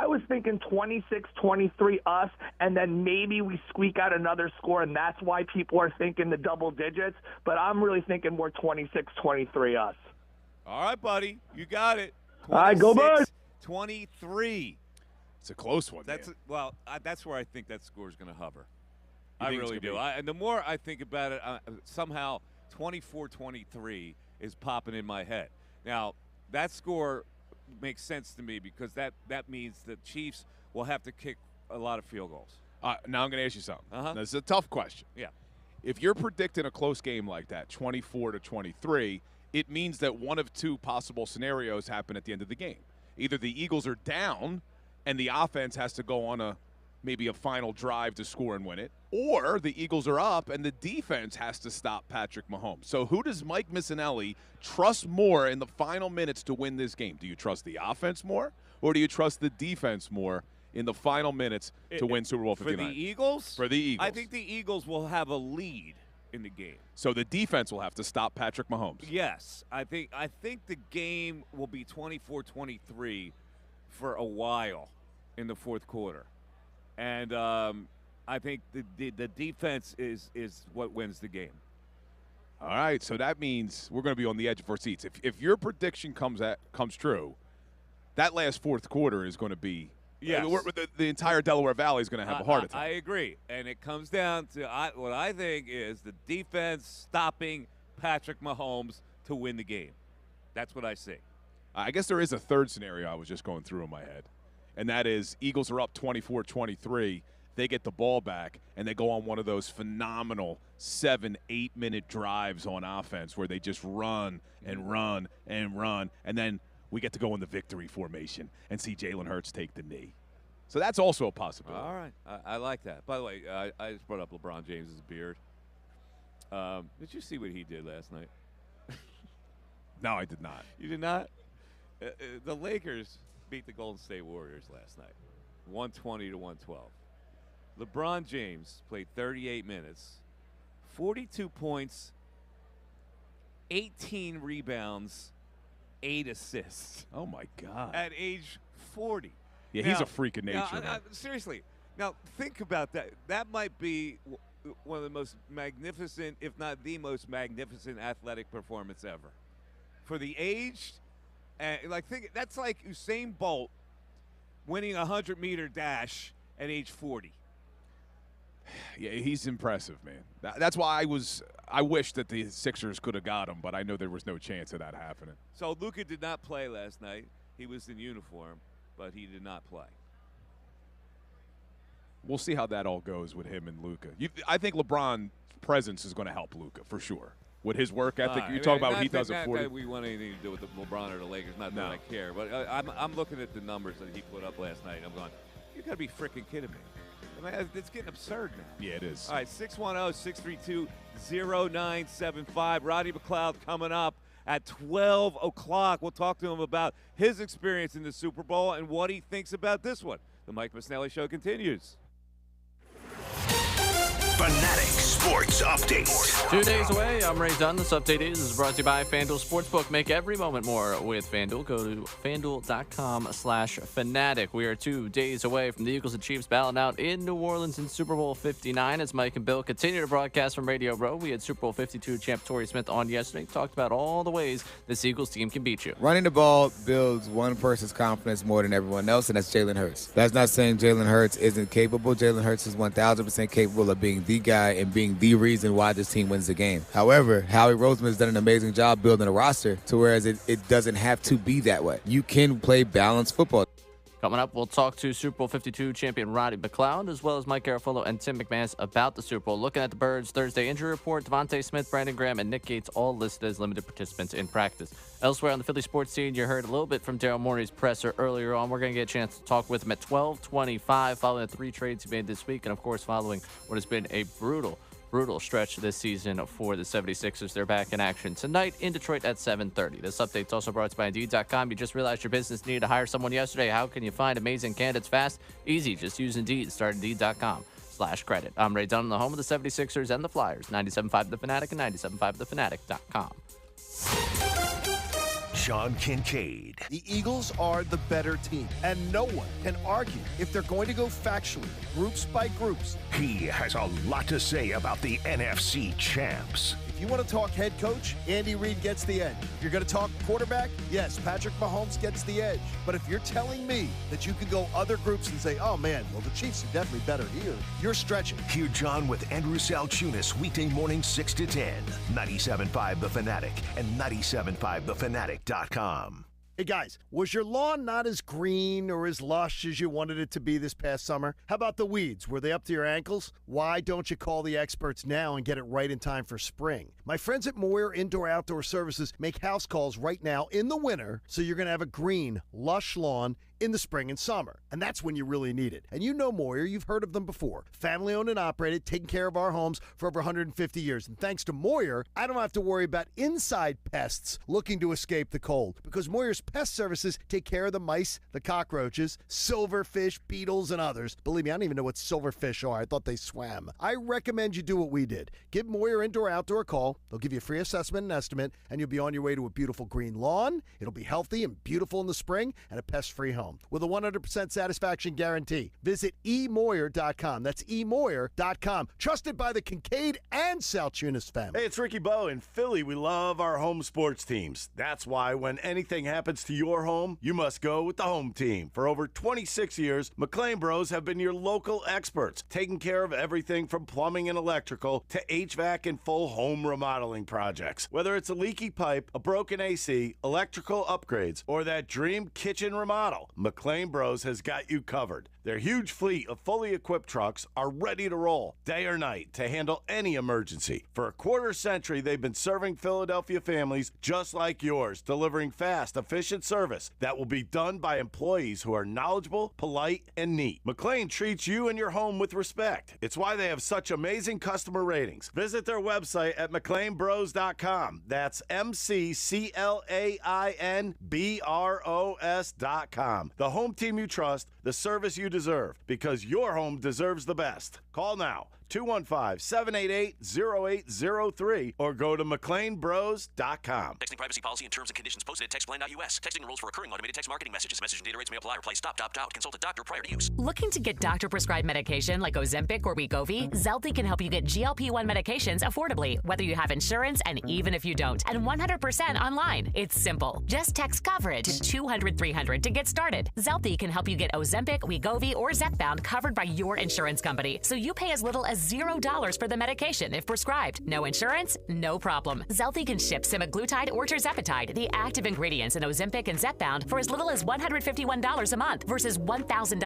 was thinking 26-23 us, and then maybe we squeak out another score, and that's why people are thinking the double digits. But I'm really thinking more 26-23 us. All right, buddy. You got it. All right, go Birds. 23. It's a close one. That's where I think that score is going to hover. I really do. And the more I think about it, somehow 24-23 is popping in my head. Now, that score makes sense to me because that means the Chiefs will have to kick a lot of field goals. Now I'm going to ask you something. Now, this is a tough question. Yeah. If you're predicting a close game like that, 24-23, it means that one of two possible scenarios happen at the end of the game. Either the Eagles are down and the offense has to go on a maybe a final drive to score and win it, or the Eagles are up and the defense has to stop Patrick Mahomes. So who does Mike Missanelli trust more in the final minutes to win this game? Do you trust the offense more, or do you trust the defense more in the final minutes to win Super Bowl 59? For the Eagles? For the Eagles. I think the Eagles will have a lead in the game. So the defense will have to stop Patrick Mahomes. Yes. I think the game will be 24-23 for a while in the fourth quarter. And I think the defense is what wins the game. All right, so that means we're going to be on the edge of our seats. If your prediction comes true, that last fourth quarter is going to be the entire Delaware Valley is going to have a heart attack. I agree, and it comes down to what I think is the defense stopping Patrick Mahomes to win the game. That's what I see. I guess there is a third scenario I was just going through in my head, and that is Eagles are up 24-23. They get the ball back, and they go on one of those phenomenal 7-8 minute drives on offense where they just run and run and run, and then we get to go in the victory formation and see Jalen Hurts take the knee. So that's also a possibility. All right. I like that. By the way, I just brought up LeBron James's beard. Did you see what he did last night? No, I did not. You did not? The Lakers beat the Golden State Warriors last night, 120-112. LeBron James played 38 minutes, 42 points, 18 rebounds, 8 assists. Oh, my God. At age 40. Yeah, he's a freak of nature. Seriously. Now, think about that. That might be one of the most magnificent, if not the most magnificent athletic performance ever. For the age, that's like Usain Bolt winning a 100-meter dash at age 40. Yeah, he's impressive, man. That's why I wish that the Sixers could have got him, but I know there was no chance of that happening. So Luka did not play last night. He was in uniform, but he did not play. We'll see how that all goes with him and Luka. I think LeBron's presence is going to help Luka for sure. With his work ethic, you talk about what he does at 40. Not that we want anything to do with the LeBron or the Lakers, not that I care. But I'm looking at the numbers that he put up last night. I'm going, you got to be freaking kidding me. I mean, it's getting absurd now. Yeah, it is. All right, 610-632-0975. Rodney McLeod coming up at 12 o'clock. We'll talk to him about his experience in the Super Bowl and what he thinks about this one. The Mike Missanelli Show continues. Fanatic Sports Update. 2 days away. I'm Ray Dunn. This update is brought to you by FanDuel Sportsbook. Make every moment more with FanDuel. Go to FanDuel.com/Fanatic. We are 2 days away from the Eagles and Chiefs battling out in New Orleans in Super Bowl 59 as Mike and Bill continue to broadcast from Radio Row. We had Super Bowl 52 champ Torrey Smith on yesterday. Talked about all the ways this Eagles team can beat you. Running the ball builds one person's confidence more than everyone else, and that's Jalen Hurts. That's not saying Jalen Hurts isn't capable. Jalen Hurts is 1,000% capable of being the guy and being the reason why this team wins the game. However, Howie Roseman has done an amazing job building a roster to whereas it doesn't have to be that way. You can play balanced football. Coming up, we'll talk to Super Bowl 52 champion Rodney McLeod, as well as Mike Garafolo and Tim McManus about the Super Bowl. Looking at the Birds Thursday injury report, Devontae Smith, Brandon Graham, and Nick Gates all listed as limited participants in practice. Elsewhere on the Philly sports scene, you heard a little bit from Daryl Morey's presser earlier on. We're going to get a chance to talk with him at 12:25 following the 3 trades he made this week, and of course following what has been a brutal stretch this season for the 76ers. They're back in action tonight in Detroit at 7:30. This update's also brought to you by Indeed.com. You just realized your business needed to hire someone yesterday. How can you find amazing candidates fast? Easy. Just use Indeed. Start Indeed.com/credit. I'm Ray Dunn, the home of the 76ers and the Flyers. 97.5 The Fanatic and 97.5thefanatic.com. John Kincade. The Eagles are the better team, and no one can argue if they're going to go factually, groups by groups. He has a lot to say about the NFC champs. If you want to talk head coach, Andy Reid gets the edge. If you're going to talk quarterback, yes, Patrick Mahomes gets the edge. But if you're telling me that you can go other groups and say, oh man, well the Chiefs are definitely better here, you're stretching. Hear John with Andrew Salciunas weekday morning 6 to 10. 97.5 The Fanatic and 97.5thefanatic.com. Hey guys, was your lawn not as green or as lush as you wanted it to be this past summer? How about the weeds? Were they up to your ankles? Why don't you call the experts now and get it right in time for spring? My friends at Moyer Indoor Outdoor Services make house calls right now in the winter, so you're going to have a green, lush lawn in the spring and summer. And that's when you really need it. And you know Moyer, you've heard of them before. Family owned and operated, taking care of our homes for over 150 years. And thanks to Moyer, I don't have to worry about inside pests looking to escape the cold, because Moyer's pest services take care of the mice, the cockroaches, silverfish, beetles, and others. Believe me, I don't even know what silverfish are. I thought they swam. I recommend you do what we did. Give Moyer Indoor-Outdoor a call. They'll give you a free assessment and estimate, and you'll be on your way to a beautiful green lawn. It'll be healthy and beautiful in the spring, and a pest-free home with a 100% satisfaction guarantee. Visit eMoyer.com. That's eMoyer.com. Trusted by the Kincade and Salciunas family. Hey, it's Ricky Bo. In Philly, we love our home sports teams. That's why when anything happens to your home, you must go with the home team. For over 26 years, McLean Bros have been your local experts, taking care of everything from plumbing and electrical to HVAC and full home remodeling projects. Whether it's a leaky pipe, a broken AC, electrical upgrades, or that dream kitchen remodel, McLean Bros has got you covered. Their huge fleet of fully equipped trucks are ready to roll, day or night, to handle any emergency. For a quarter century, they've been serving Philadelphia families just like yours, delivering fast, efficient service that will be done by employees who are knowledgeable, polite, and neat. McLean treats you and your home with respect. It's why they have such amazing customer ratings. Visit their website at McLeanBros.com. That's McClainBros.com. The home team you trust, the service you deserve, because your home deserves the best. Call now, 215-788-0803, or go to McLeanBros.com. Texting privacy policy and terms and conditions posted at textplan.us. Texting enrolls for recurring automated text marketing messages. Message and data rates may apply. Reply stop, opt out. Consult a doctor prior to use. Looking to get doctor-prescribed medication like Ozempic or Wegovy? Zelty can help you get GLP-1 medications affordably, whether you have insurance and even if you don't, and 100% online. It's simple. Just text coverage to 200-300 to get started. Zelty can help you get Ozempic, Wegovy, or Zepbound covered by your insurance company, so you pay as little as $0 for the medication if prescribed. No insurance? No problem. Zelty can ship semaglutide or tirzepatide, the active ingredients in Ozempic and Zepbound, for as little as $151 a month versus $1,000.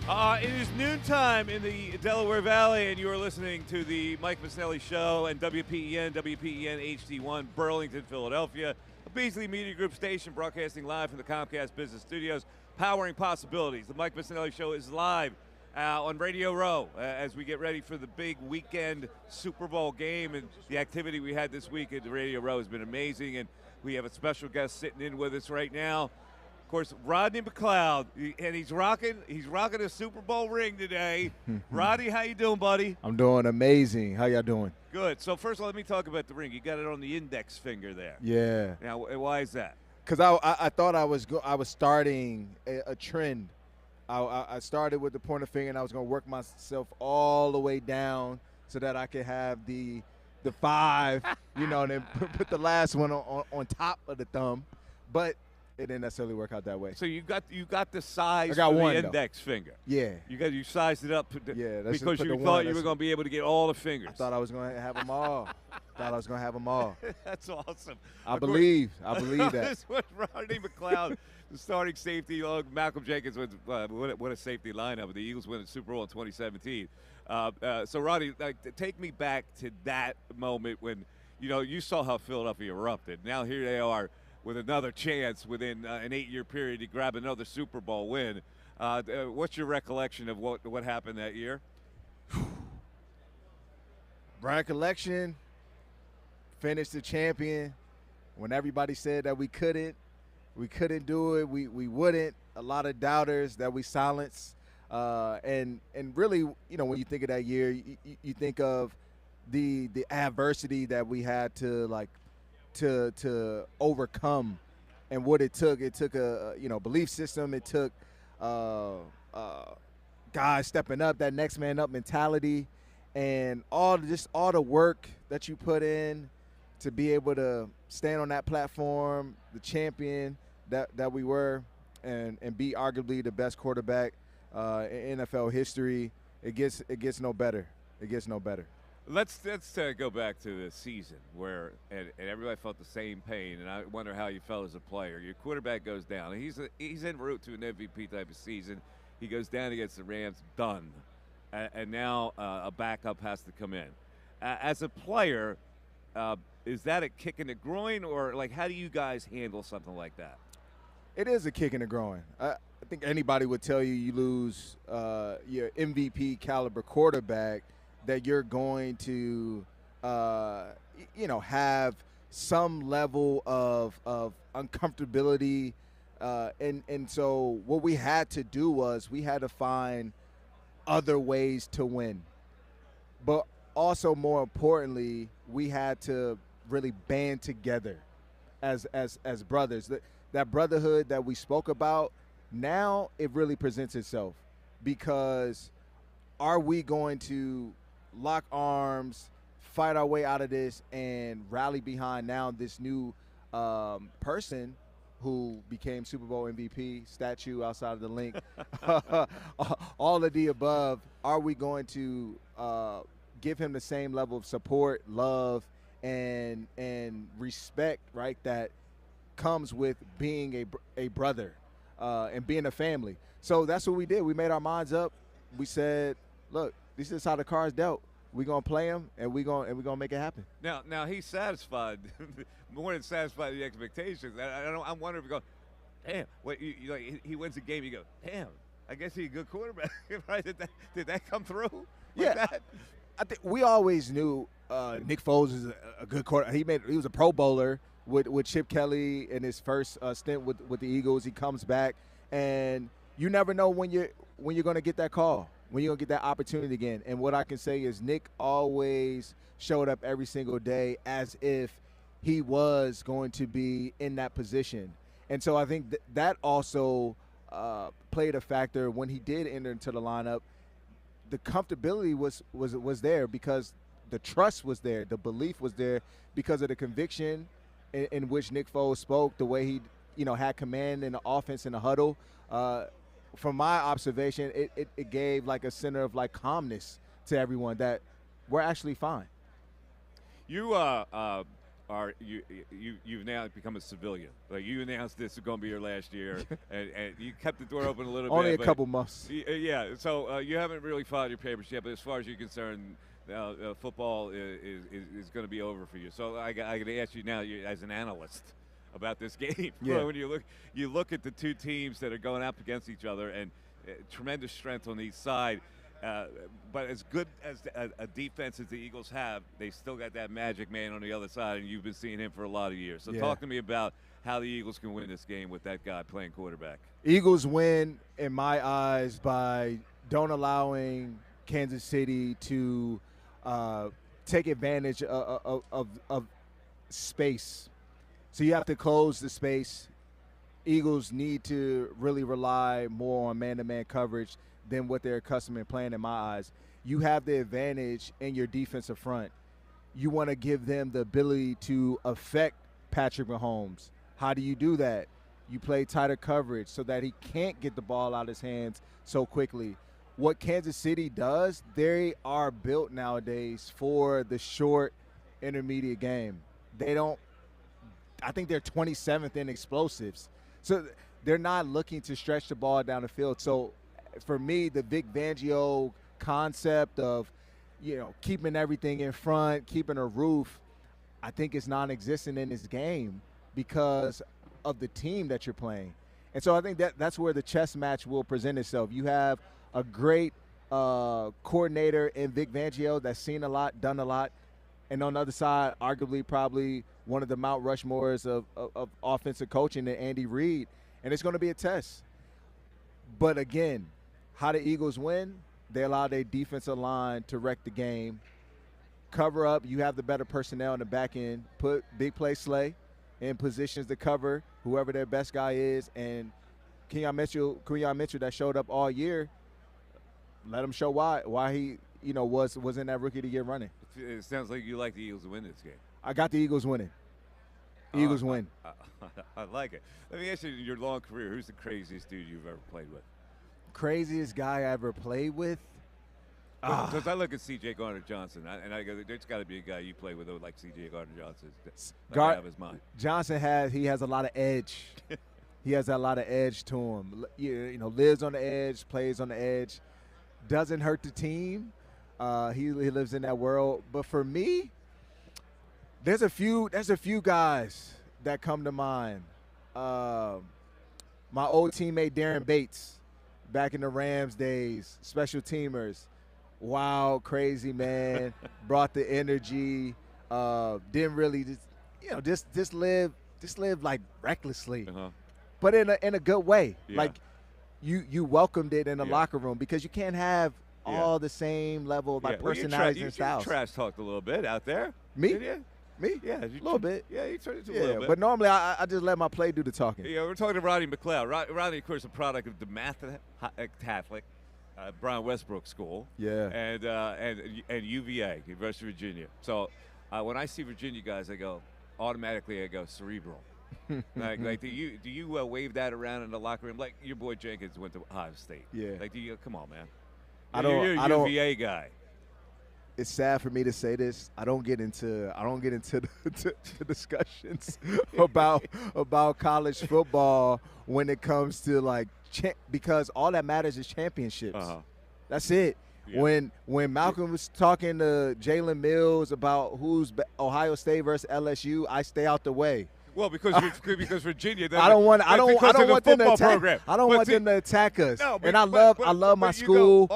It is noontime in the Delaware Valley, and you are listening to the Mike Missanelli Show and WPEN HD1, Burlington, Philadelphia, a Beasley Media Group station broadcasting live from the Comcast Business Studios, powering possibilities. The Mike Missanelli Show is live on Radio Row as we get ready for the big weekend Super Bowl game, and the activity we had this week at the Radio Row has been amazing, and we have a special guest sitting in with us right now. Of course, Rodney McLeod, and he's rocking a Super Bowl ring today. Rodney, how you doing, buddy? I'm doing amazing. How y'all doing? Good. So first of all, let me talk about the ring. You got it on the index finger there. Yeah. Now, why is that? Because I thought I was starting a trend I started with the pointer finger, and I was going to work myself all the way down so that I could have the 5, and then put the last one on top of the thumb. But it didn't necessarily work out that way. So you got the size I got for one, the though. index finger. Yeah. You sized it up Let's because just put you the thought one. you were going to be able to get all the fingers. I thought I was going to have them all. That's awesome. I believe that. This was Rodney McLeod, the starting safety. Malcolm Jenkins was what a safety lineup. The Eagles win the Super Bowl in 2017. So Rodney, take me back to that moment when you saw how Philadelphia erupted. Now here they are with another chance within an 8-year period to grab another Super Bowl win. What's your recollection of what happened that year? Recollection, finished the champion when everybody said that we couldn't do it. We wouldn't. A lot of doubters that we silenced. And really, when you think of that year, you think of the adversity that we had to overcome, and what it took. It took a belief system. It took guys stepping up, that next man up mentality, and all the work that you put in to be able to stand on that platform, the champion that we were, and be arguably the best quarterback in NFL history. It gets no better. It gets no better. Let's go back to the season where and everybody felt the same pain, and I wonder how you felt as a player. Your quarterback goes down, and he's en route to an MVP type of season. He goes down against the Rams, done, and now a backup has to come in. As a player, is that a kick in the groin, or how do you guys handle something like that? It is a kick in the groin. I think anybody would tell you lose your MVP caliber quarterback, that you're going to, have some level of uncomfortability. And so what we had to do was we had to find other ways to win. But also, more importantly, we had to really band together as brothers. That brotherhood that we spoke about, now it really presents itself, because are we going to lock arms, fight our way out of this, and rally behind now this new person who became Super Bowl MVP, statue outside of the link, all of the above? Are we going to give him the same level of support, love, and respect, right, that comes with being a brother and being a family? So that's what we did. We made our minds up. We said, look, this is how the cards dealt. We're going to play him, and we're gonna make it happen. Now he's satisfied, more than satisfied with the expectations. I'm wondering if you go, damn, he wins a game, you go, damn, I guess he's a good quarterback. Right? Did that come through? That? I think we always knew Nick Foles is a good quarterback. He was a Pro Bowler with Chip Kelly in his first stint with the Eagles. He comes back, and you never know when you're going to get that call, when you're going to get that opportunity again. And what I can say is Nick always showed up every single day as if he was going to be in that position. And so I think that also played a factor when he did enter into the lineup. The comfortability was there because the trust was there. The belief was there because of the conviction in which Nick Foles spoke, the way he had command in the offense in the huddle. From my observation, it gave like a center of calmness to everyone that we're actually fine. You you've now become a civilian. You announced this is going to be your last year, and you kept the door open a little bit. Only a couple months. Yeah. So you haven't really filed your papers yet, but as far as you're concerned, football is going to be over for you. So I got to ask you now, as an analyst, about this game. Yeah. When you look at the two teams that are going up against each other, and tremendous strength on each side. But as good as a defense as the Eagles have, they still got that magic man on the other side, and you've been seeing him for a lot of years. So talk to me about how the Eagles can win this game with that guy playing quarterback. Eagles win, in my eyes, by don't allowing Kansas City to take advantage of space. So you have to close the space Eagles need to really rely more on man-to-man coverage than what they're accustomed to playing in my eyes. You have the advantage in your defensive front. You want to give them the ability to affect Patrick Mahomes. How do you do that? You play tighter coverage so that he can't get the ball out of his hands so quickly. What Kansas City does, they are built nowadays for the short, intermediate game. I think they're 27th in explosives. So they're not looking to stretch the ball down the field. So for me, the Vic Fangio concept of, keeping everything in front, keeping a roof, I think is non-existent in this game because of the team that you're playing. And so I think that's where the chess match will present itself. You have a great coordinator in Vic Fangio that's seen a lot, done a lot. And on the other side, arguably probably one of the Mount Rushmores of offensive coaching, and Andy Reid. And it's going to be a test. But again, how the Eagles win, they allow their defensive line to wreck the game. Cover up, you have the better personnel in the back end. Put big play Slay in positions to cover whoever their best guy is. And Kenyon Mitchell that showed up all year, let him show why he was in that Rookie of the Year running. It sounds like you like the Eagles to win this game. I got the Eagles winning. Eagles win. I like it. Let me ask you, in your long career, who's the craziest dude you've ever played with? Craziest guy I ever played with? Because I look at C.J. Gardner-Johnson, and I go, there's got to be a guy you play with like C.J. Gardner-Johnson. Have his mind. Johnson has a lot of edge. He has a lot of edge to him. Lives on the edge, plays on the edge, doesn't hurt the team. He lives in that world. But for me, there's a few guys that come to mind. My old teammate Darren Bates, back in the Rams days, special teamers, wild, crazy man, brought the energy. Didn't really just live like recklessly, but in a good way. Yeah. Like you welcomed it in the locker room because you can't have all the same level of personalities and styles. You trash talked a little bit out there. Me? Did you? Me? Yeah, a little bit. Yeah, you turned it a little bit. But normally I just let my play do the talking. Yeah, we're talking to Rodney McLeod. Rodney, of course, a product of the Math Catholic, Brian Westbrook School. Yeah. And UVA, University of Virginia. So when I see Virginia guys, I go cerebral. like do you wave that around in the locker room? Like your boy Jenkins went to Ohio State. Yeah. Like come on, man. You're a UVA guy. It's sad for me to say this. I don't get into the discussions about college football when it comes to because all that matters is championships. That's it. Yeah. When Malcolm was talking to Jalen Mills about who's Ohio State versus LSU, I stay out the way. Well, because Virginia. I don't want them to attack. I don't want them to attack us. No, but, I love my school.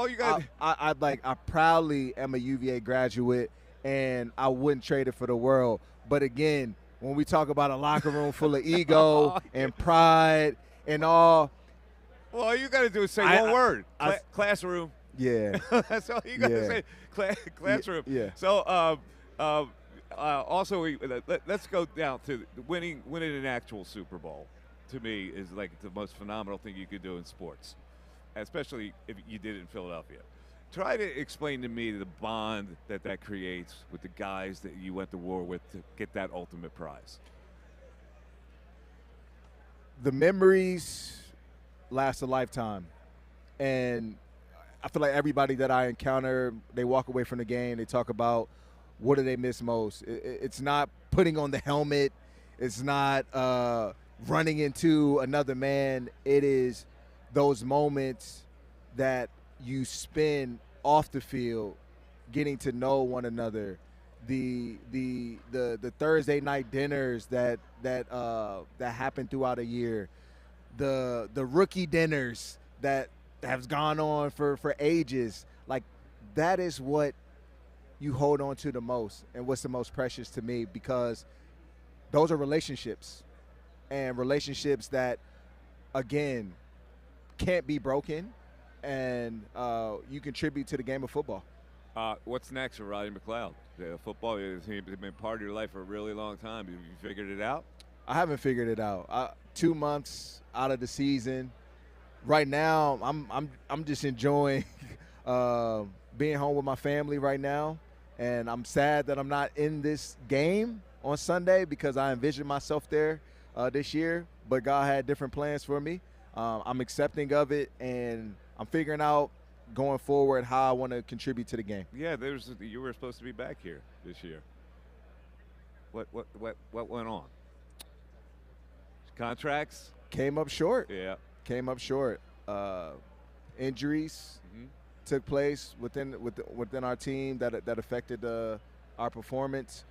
I proudly am a UVA graduate, and I wouldn't trade it for the world. But again, when we talk about a locker room full of ego and pride and all, all you got to do is say one word: classroom. Yeah, that's all you got to say. Classroom. Yeah. So. Also, let's go down to winning an actual Super Bowl. To me, is like the most phenomenal thing you could do in sports, especially if you did it in Philadelphia. Try to explain to me the bond that creates with the guys that you went to war with to get that ultimate prize. The memories last a lifetime, and I feel like everybody that I encounter, they walk away from the game, they talk about what do they miss most. It's not putting on the helmet. It's not running into another man. It is those moments that you spend off the field getting to know one another. The Thursday night dinners that happen throughout a year. The rookie dinners that has gone on for ages. Like that is what you hold on to the most and what's the most precious to me, because those are relationships, and relationships that, again, can't be broken, and you contribute to the game of football. What's next for Rodney McLeod? Football has been part of your life for a really long time. Have you figured it out? I haven't figured it out. 2 months out of the season. Right now, I'm just enjoying being home with my family right now, and I'm sad that I'm not in this game on Sunday because I envisioned myself there this year. But God had different plans for me. I'm accepting of it, and I'm figuring out going forward how I want to contribute to the game. Yeah, you were supposed to be back here this year. What went on? Contracts? Came up short. Yeah. Came up short. Injuries took place within our team that affected our performance.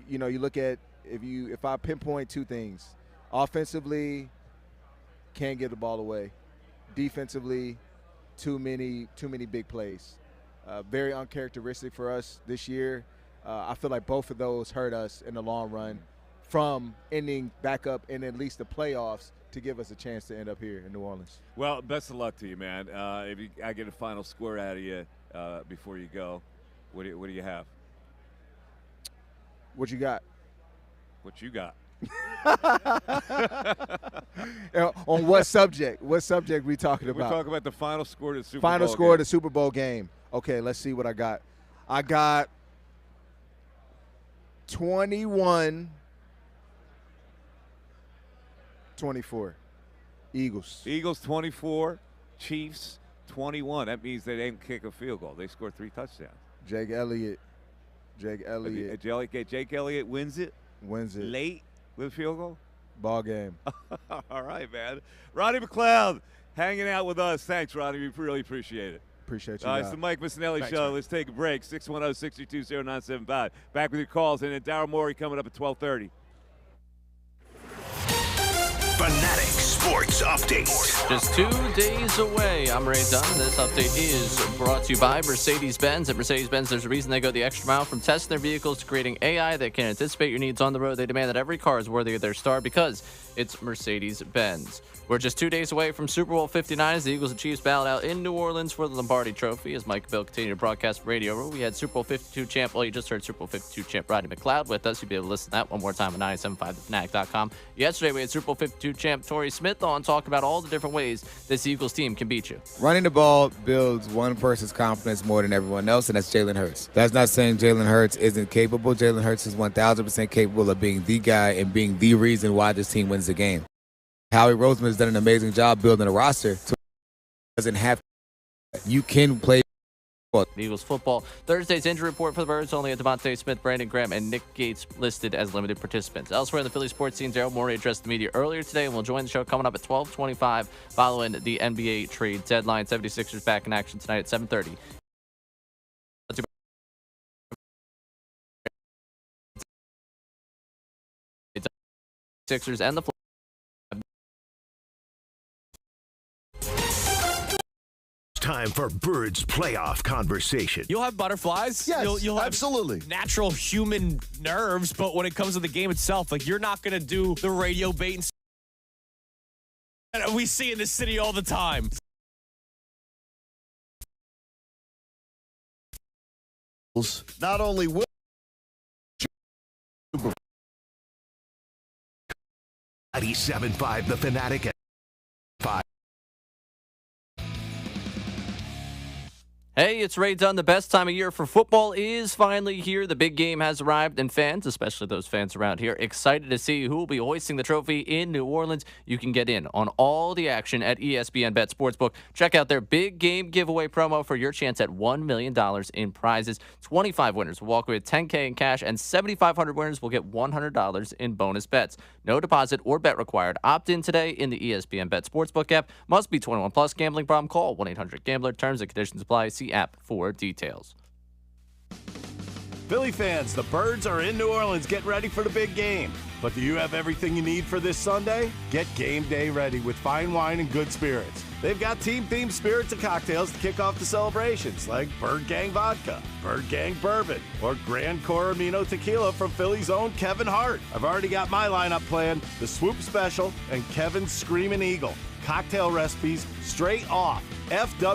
You look at if I pinpoint two things: offensively, can't give the ball away. Defensively, too many big plays. Very uncharacteristic for us this year. I feel like both of those hurt us in the long run from ending back up in at least the playoffs to give us a chance to end up here in New Orleans. Well, best of luck to you, man. If I get a final score out of you before you go, what do you have? What you got? What you got? On what subject? What subject we talking about? We're talking about the final score of the Super Bowl Final score of the Super Bowl game. Okay, let's see what I got. I got 21-24. Eagles. Eagles 24, Chiefs 21. That means they didn't kick a field goal. They scored 3 touchdowns. Jake Elliott. Jake Elliott wins it. Late with a field goal. Ball game. All right, man. Rodney McLeod hanging out with us. Thanks, Rodney. We really appreciate it. Appreciate you. It's the Mike Missanelli Show. Man. Let's take a break. 610-622-0975. Back with your calls. And then Daryl Morey coming up at 12:30. Fanatic Sports Update. Just 2 days away. I'm Ray Dunn. This update is brought to you by Mercedes-Benz. At Mercedes-Benz, there's a reason they go the extra mile, from testing their vehicles to creating AI that can anticipate your needs on the road. They demand that every car is worthy of their star because it's Mercedes-Benz. We're just 2 days away from Super Bowl 59 as the Eagles and Chiefs battled out in New Orleans for the Lombardi Trophy. As Mike and Bill continue to broadcast Radio Row, we had Super Bowl 52 champ. Well, you just heard Super Bowl 52 champ Rodney McLeod with us. You'll be able to listen to that one more time at 975thefanatic.com. Yesterday, we had Super Bowl 52 champ Torrey Smith on talking about all the different ways this Eagles team can beat you. Running the ball builds one person's confidence more than everyone else, and that's Jalen Hurts. That's not saying Jalen Hurts isn't capable. Jalen Hurts is 1,000% capable of being the guy and being the reason why this team wins the game. Howie Roseman has done an amazing job building a roster. So doesn't have you can play Eagles football. Thursday's injury report for the Birds only had Devontae Smith, Brandon Graham, and Nick Gates listed as limited participants. Elsewhere in the Philly sports scene, Daryl Morey addressed the media earlier today and will join the show coming up at 12:25 following the NBA trade deadline. 76ers back in action tonight at 7:30. Sixers and the Time for Birds playoff conversation. You'll have butterflies. Yes, you'll have absolutely. Natural human nerves, but when it comes to the game itself, like, you're not going to do the radio bait and we see in the city all the time. Not only will 97.5 The Fanatic at 5. Hey, it's Ray Dunn. The best time of year for football is finally here. The big game has arrived, and fans, especially those fans around here, excited to see who will be hoisting the trophy in New Orleans. You can get in on all the action at ESPN Bet Sportsbook. Check out their big game giveaway promo for your chance at $1 million in prizes. 25 winners will walk away with $10K in cash, and 7,500 winners will get $100 in bonus bets. No deposit or bet required. Opt in today in the ESPN Bet Sportsbook app. Must be 21 plus. Gambling problem? Call 1-800-GAMBLER. Terms and conditions apply. See app for details. Philly fans, the Birds are in New Orleans getting ready for the big game. But do you have everything you need for this Sunday? Get game day ready with fine wine and good spirits. They've got team-themed spirits and cocktails to kick off the celebrations, like Bird Gang Vodka, Bird Gang Bourbon, or Grand Coramino Tequila from Philly's own Kevin Hart. I've already got my lineup planned, the Swoop Special and Kevin's Screamin' Eagle. Cocktail recipes straight off FWGS.com.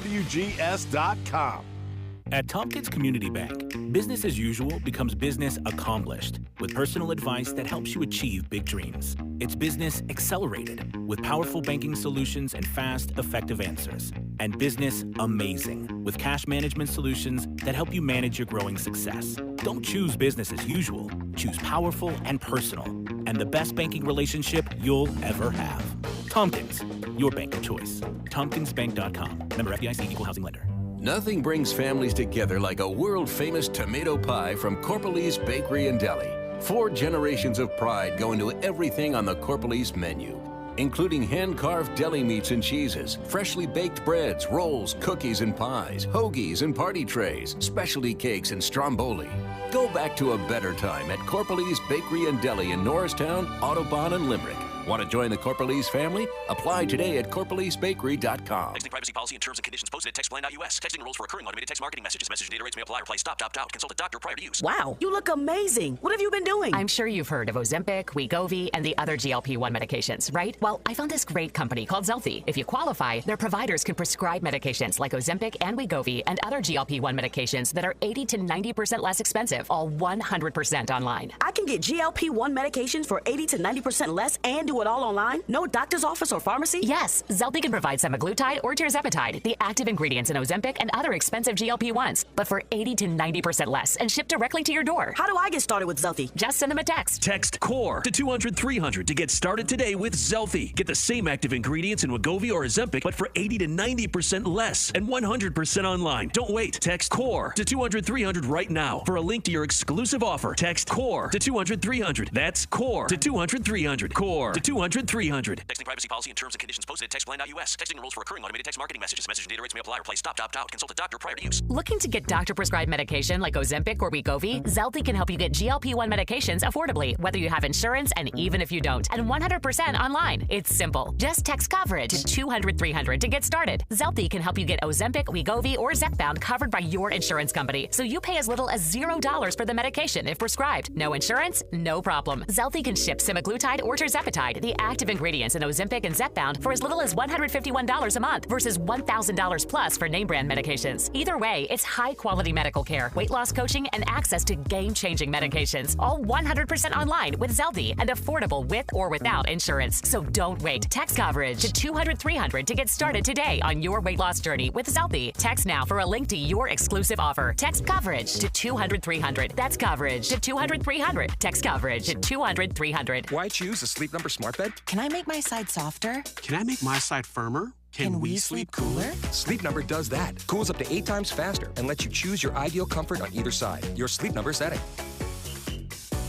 At Tompkins Community Bank, business as usual becomes business accomplished with personal advice that helps you achieve big dreams. It's business accelerated with powerful banking solutions and fast, effective answers. And business amazing with cash management solutions that help you manage your growing success. Don't choose business as usual. Choose powerful and personal and the best banking relationship you'll ever have. Tompkins, your bank of choice. TompkinsBank.com. Member FDIC, Equal Housing Lender. Nothing brings families together like a world-famous tomato pie from Corpalese Bakery and Deli. 4 generations of pride go into everything on the Corpalese menu, including hand-carved deli meats and cheeses, freshly baked breads, rolls, cookies and pies, hoagies and party trays, specialty cakes and stromboli. Go back to a better time at Corpalese Bakery and Deli in Norristown, Audubon, and Limerick. Want to join the Corpalese family? Apply today at corpalesebakery.com. Texting privacy policy and terms and conditions posted at textplan.us. Texting rules for recurring automated text marketing messages. Message and data rates may apply. Reply stop, opt out. Consult a doctor prior to use. Wow, you look amazing. What have you been doing? I'm sure you've heard of Ozempic, Wegovy, and the other GLP-1 medications, right? Well, I found this great company called Zelfie. If you qualify, their providers can prescribe medications like Ozempic and Wegovy and other GLP-1 medications that are 80 to 90% less expensive, all 100% online. I can get GLP-1 medications for 80 to 90% less and do it all online? No doctor's office or pharmacy? Yes, Zelfie can provide semaglutide or tirzepatide, the active ingredients in Ozempic and other expensive GLP-1s, but for 80 to 90% less and shipped directly to your door. How do I get started with Zelfie? Just send them a text. Text CORE to 200-300 to get started today with Zelfie. Get the same active ingredients in Wegovy or Ozempic, but for 80 to 90% less and 100% online. Don't wait. Text CORE to 200-300 right now for a link to your exclusive offer. Text CORE to 200-300. That's CORE to 200-300. CORE to 200-300. Texting privacy policy and terms and conditions posted at textplan.us. Texting rules for recurring automated text marketing messages. Message and data rates may apply. Reply stop, opt out. Consult a doctor prior to use. Looking to get doctor-prescribed medication like Ozempic or Wegovy? Zelfie can help you get GLP-1 medications affordably, whether you have insurance and even if you don't, and 100% online. It's simple. Just text coverage to 200-300 to get started. Zelfie can help you get Ozempic, Wegovy, or Zepbound covered by your insurance company, so you pay as little as $0 for the medication if prescribed. No insurance? No problem. Zelfie can ship semaglutide or tirzepatide, the active ingredients in Ozempic and Zepbound, for as little as $151 a month versus $1,000 plus for name brand medications. Either way, it's high quality medical care, weight loss coaching, and access to game-changing medications, all 100% online with Zelfie and affordable with or without insurance. So don't wait. Text coverage to 200-300 to get started today on your weight loss journey with Zelfie. Text now for a link to your exclusive offer. Text coverage to 200-300. That's coverage to 200-300. Text coverage to 200-300. Why choose a Sleep Number smart bed? Can I make my side softer? Can I make my side firmer? Can we sleep cooler? Sleep Number does that. Cools up to 8 times faster and lets you choose your ideal comfort on either side. Your Sleep Number setting.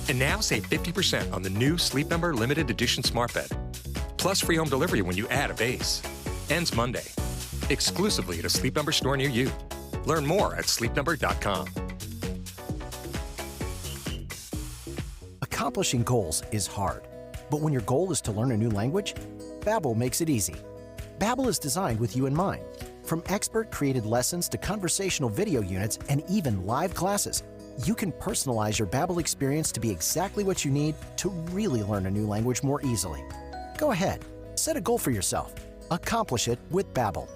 And now save 50% on the new Sleep Number limited edition smart bed. Plus free home delivery when you add a base. Ends Monday. Exclusively at a Sleep Number store near you. Learn more at sleepnumber.com. Accomplishing goals is hard. But when your goal is to learn a new language, Babbel makes it easy. Babbel is designed with you in mind. From expert-created lessons to conversational video units and even live classes, you can personalize your Babbel experience to be exactly what you need to really learn a new language more easily. Go ahead, set a goal for yourself. Accomplish it with Babbel.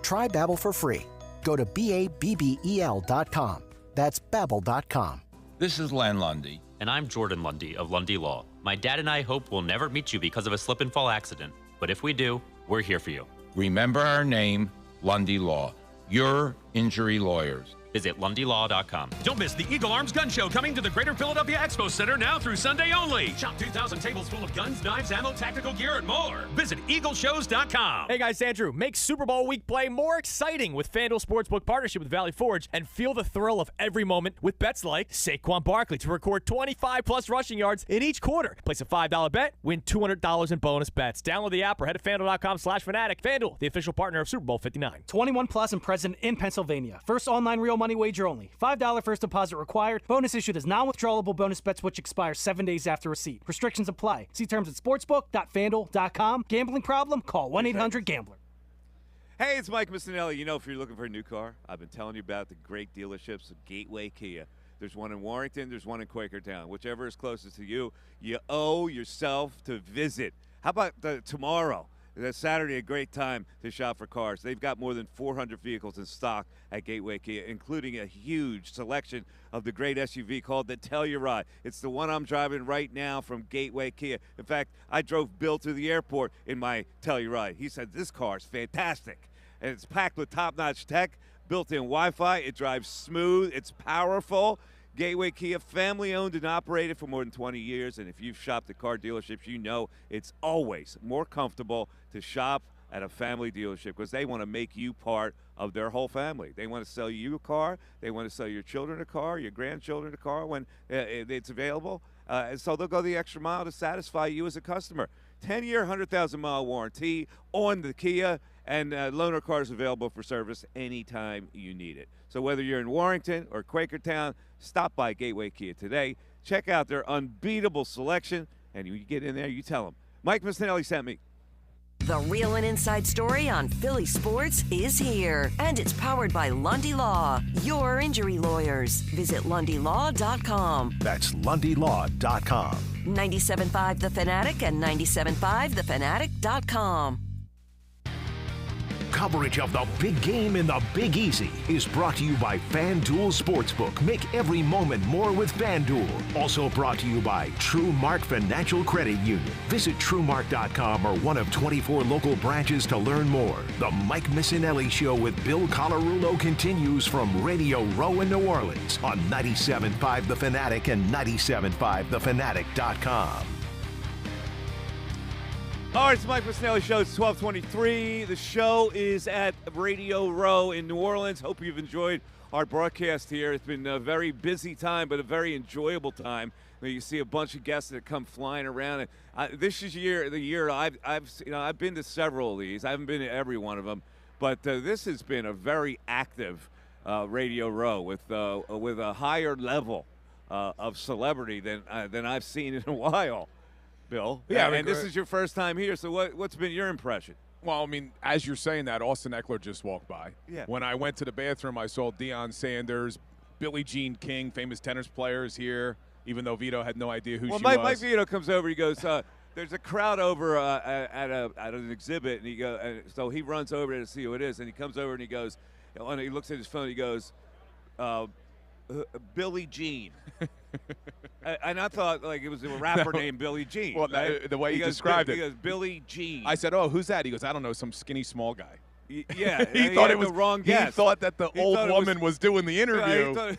Try Babbel for free. Go to BABBEL.com. That's Babbel.com. This is Len Lundy. And I'm Jordan Lundy of Lundy Law. My dad and I hope we'll never meet you because of a slip and fall accident. But if we do, we're here for you. Remember our name, Lundy Law. Your injury lawyers. Visit LundyLaw.com. Don't miss the Eagle Arms Gun Show coming to the Greater Philadelphia Expo Center now through Sunday only. Shop 2,000 tables full of guns, knives, ammo, tactical gear, and more. Visit EagleShows.com. Hey guys, Andrew. Make Super Bowl week play more exciting with FanDuel Sportsbook partnership with Valley Forge and feel the thrill of every moment with bets like Saquon Barkley to record 25-plus rushing yards in each quarter. Place a $5 bet, win $200 in bonus bets. Download the app or head to FanDuel.com/Fanatic. FanDuel, the official partner of Super Bowl 59. 21 plus and present in Pennsylvania. First online real money wager only. $5 first deposit required. Bonus issued as non-withdrawable bonus bets which expire 7 days after receipt. Restrictions apply. See terms at sportsbook.fanduel.com. Gambling problem? Call 1-800-GAMBLER. Hey, it's Mike Missanelli. You know, if you're looking for a new car, I've been telling you about the great dealerships of Gateway Kia. There's one in Warrington. There's one in Quakertown. Whichever is closest to you, you owe yourself to visit. How about tomorrow? Saturday, a great time to shop for cars. They've got more than 400 vehicles in stock at Gateway Kia, including a huge selection of the great SUV called the Telluride. It's the one I'm driving right now from Gateway Kia. In fact, I drove Bill to the airport in my Telluride. He said, this car's fantastic. And it's packed with top-notch tech, built-in Wi-Fi. It drives smooth. It's powerful. Gateway Kia, family-owned and operated for more than 20 years. And if you've shopped at car dealerships, you know it's always more comfortable to shop at a family dealership because they want to make you part of their whole family. They want to sell you a car. They want to sell your children a car, your grandchildren a car when it's available. And so they'll go the extra mile to satisfy you as a customer. 10-year, 100,000-mile warranty on the Kia, and loaner cars available for service anytime you need it. So whether you're in Warrington or Quakertown, stop by Gateway Kia today. Check out their unbeatable selection, and when you get in there, you tell them, Mike Missanelli sent me. The real and inside story on Philly sports is here, and it's powered by Lundy Law, your injury lawyers. Visit LundyLaw.com. That's LundyLaw.com. 97.5 The Fanatic and 97.5thefanatic.com. Coverage of the big game in the Big Easy is brought to you by FanDuel Sportsbook. Make every moment more with FanDuel. Also brought to you by TrueMark Financial Credit Union. Visit TrueMark.com or one of 24 local branches to learn more. The Mike Missanelli Show with Bill Colarulo continues from Radio Row in New Orleans on 97.5 The Fanatic and 97.5thefanatic.com. All right, it's the Mike Missanelli Show. It's 12:23. The show is at Radio Row in New Orleans. Hope you've enjoyed our broadcast here. It's been a very busy time, but a very enjoyable time. You see a bunch of guests that come flying around. And this is the year I've been to several of these. I haven't been to every one of them, but this has been a very active Radio Row with a higher level of celebrity than I've seen in a while. Bill. Yeah, and this is your first time here, so what's been your impression? Well, I mean, as you're saying that, Austin Eckler just walked by. Yeah. When I went to the bathroom, I saw Deion Sanders, Billie Jean King, famous tennis players here, even though Vito had no idea who she was. Well, Mike Vito comes over. He goes, there's a crowd over at an exhibit, and so he runs over to see who it is, and he comes over and he goes, and he looks at his phone, he goes, Billie Jean. And I thought like it was a rapper named Billie Jean. Well, right? the way he described it. He goes, Billie Jean. I said, oh, who's that? He goes, I don't know, some skinny small guy. Yeah, he thought it was the wrong guess. He thought that the old woman was doing the interview, Yeah,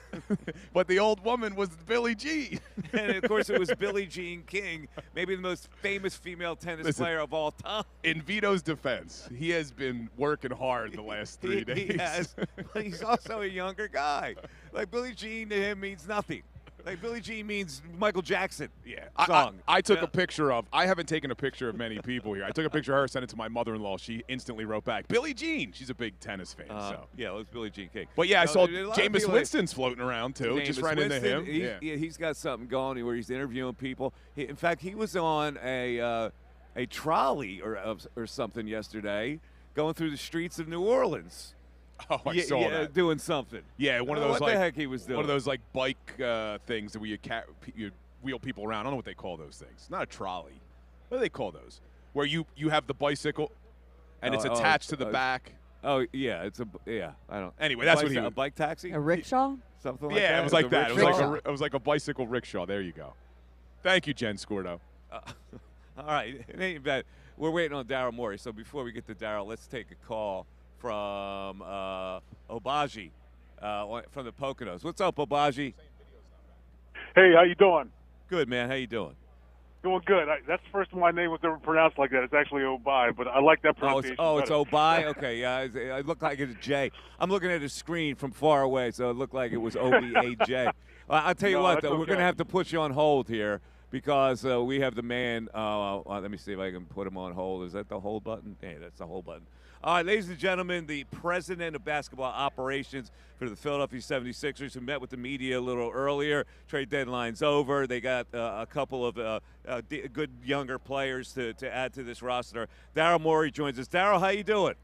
but the old woman was Billie Jean. And of course, it was Billie Jean King, maybe the most famous female tennis player of all time. In Vito's defense, he has been working hard the last 3 days. He has, but he's also a younger guy. Like Billie Jean to him means nothing. Like Billie Jean means Michael Jackson song. I took a picture of. I haven't taken a picture of many people here. I took a picture of her, sent it to my mother-in-law. She instantly wrote back, Billie Jean. She's a big tennis fan. So yeah, it was Billie Jean King. But yeah, I saw Jameis Winston's floating around too. Jameis Just ran into him. He's got something going where he's interviewing people. In fact, he was on a trolley or something yesterday, going through the streets of New Orleans. Oh, I saw that. Doing something. Yeah, one of those what the heck he was doing. One of those like bike things that where you wheel people around. I don't know what they call those things. Not a trolley. What do they call those? Where you have the bicycle and it's attached to the back. Oh yeah, I don't. Anyway, that's what he a bike taxi. A rickshaw. Something like that. Yeah, it was like that. It was like a bicycle rickshaw. There you go. Thank you, Jen Scordo. All right, it ain't bad. We're waiting on Daryl Morey. So before we get to Daryl, let's take a call from Obaji from the Poconos. What's up, Obaji? Hey, how you doing? Good, man. How you doing? Doing good. That's the first time my name was ever pronounced like that. It's actually Obai, but I like that pronunciation. It's Obai? Okay, yeah. It looked like it's a J. I'm looking at a screen from far away, so it looked like it was O-B-A-J. I'll tell you what, though, we're going to have to put you on hold here because we have the man. Let me see if I can put him on hold. Is that the hold button? Yeah, that's the hold button. All right, ladies and gentlemen, the president of basketball operations for the Philadelphia 76ers, who met with the media a little earlier. Trade deadline's over. They got a couple of good younger players to add to this roster. Daryl Morey joins us. Daryl, how you doing?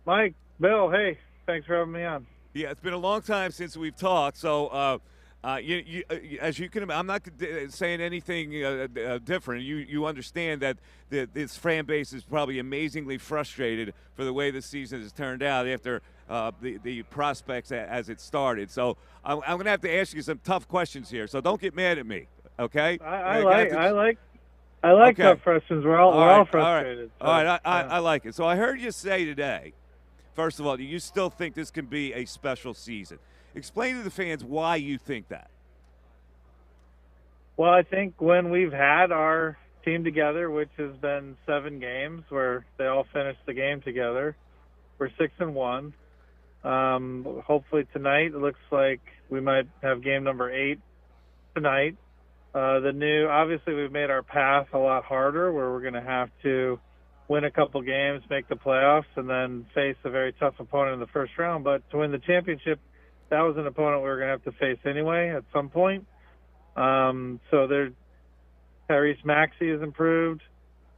Mike, Bill, hey, thanks for having me on. Yeah, it's been a long time since we've talked. So As you can, I'm not saying anything different. You understand that this fan base is probably amazingly frustrated for the way the season has turned out after the prospects as it started. So I'm going to have to ask you some tough questions here. So don't get mad at me, okay? I like okay. tough questions. We're all frustrated. All right. I like it. So I heard you say today, first of all, do you still think this can be a special season? Explain to the fans why you think that. Well, I think when we've had our team together, which has been 7 games where they all finished the game together, we're 6-1. Hopefully tonight, it looks like we might have game number 8 tonight. Obviously we've made our path a lot harder, where we're going to have to win a couple games, make the playoffs, and then face a very tough opponent in the first round. But to win the championship, that was an opponent we were going to have to face anyway at some point. So Tyrese Maxey has improved.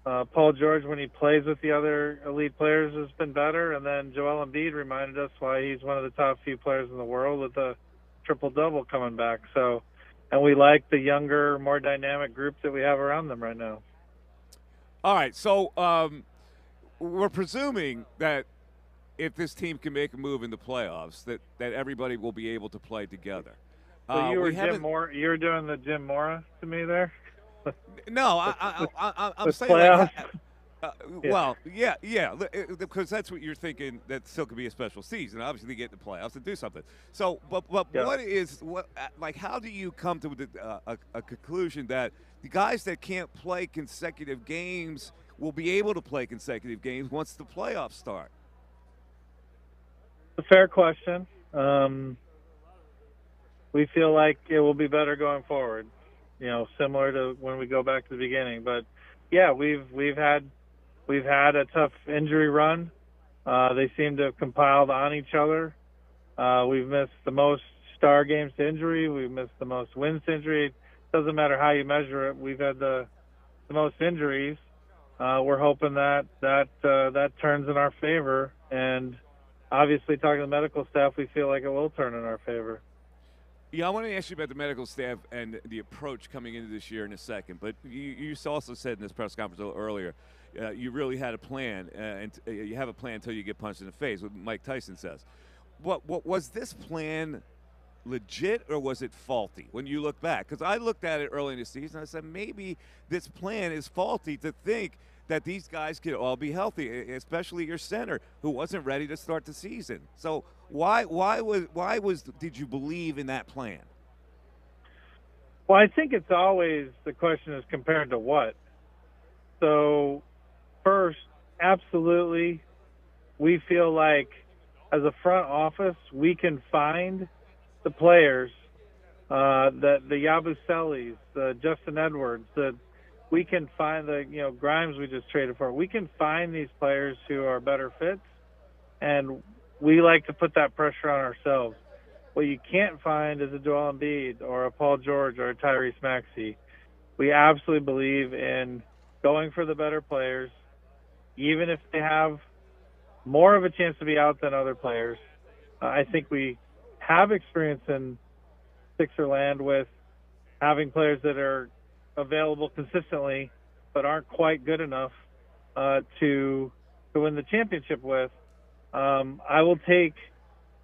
Paul George, when he plays with the other elite players, has been better. And then Joel Embiid reminded us why he's one of the top few players in the world with a triple-double coming back. And we like the younger, more dynamic group that we have around them right now. All right, so we're presuming that if this team can make a move in the playoffs, that everybody will be able to play together. So you were Jim Mora. You were doing the Jim Mora to me there. No, I'm saying. Playoffs? Well, yeah, because that's what you're thinking. That still could be a special season. Obviously, they get in the playoffs and do something. So, but how do you come to a conclusion that the guys that can't play consecutive games will be able to play consecutive games once the playoffs start? A fair question. We feel like it will be better going forward, similar to when we go back to the beginning. But yeah, we've had a tough injury run. They seem to have compiled on each other. We've missed the most star games to injury. We've missed the most wins to injury. It doesn't matter how you measure it. We've had the most injuries. We're hoping that turns in our favor. And obviously, talking to the medical staff, we feel like it will turn in our favor. Yeah, I want to ask you about the medical staff and the approach coming into this year in a second. But you also said in this press conference a little earlier, you really had a plan, and you have a plan until you get punched in the face, what Mike Tyson says. What was this plan legit, or was it faulty when you look back? Because I looked at it early in the season, and I said maybe this plan is faulty to think that these guys could all be healthy, especially your center, who wasn't ready to start the season. So why did you believe in that plan? Well, I think it's always the question is compared to what. So first, absolutely, we feel like as a front office, we can find the players, the Yabuselis, the Justin Edwards, we can find the Grimes we just traded for. We can find these players who are better fits, and we like to put that pressure on ourselves. What you can't find is a Joel Embiid or a Paul George or a Tyrese Maxey. We absolutely believe in going for the better players, even if they have more of a chance to be out than other players. I think we have experience in Sixerland with having players that are available consistently but aren't quite good enough to win the championship with. I will take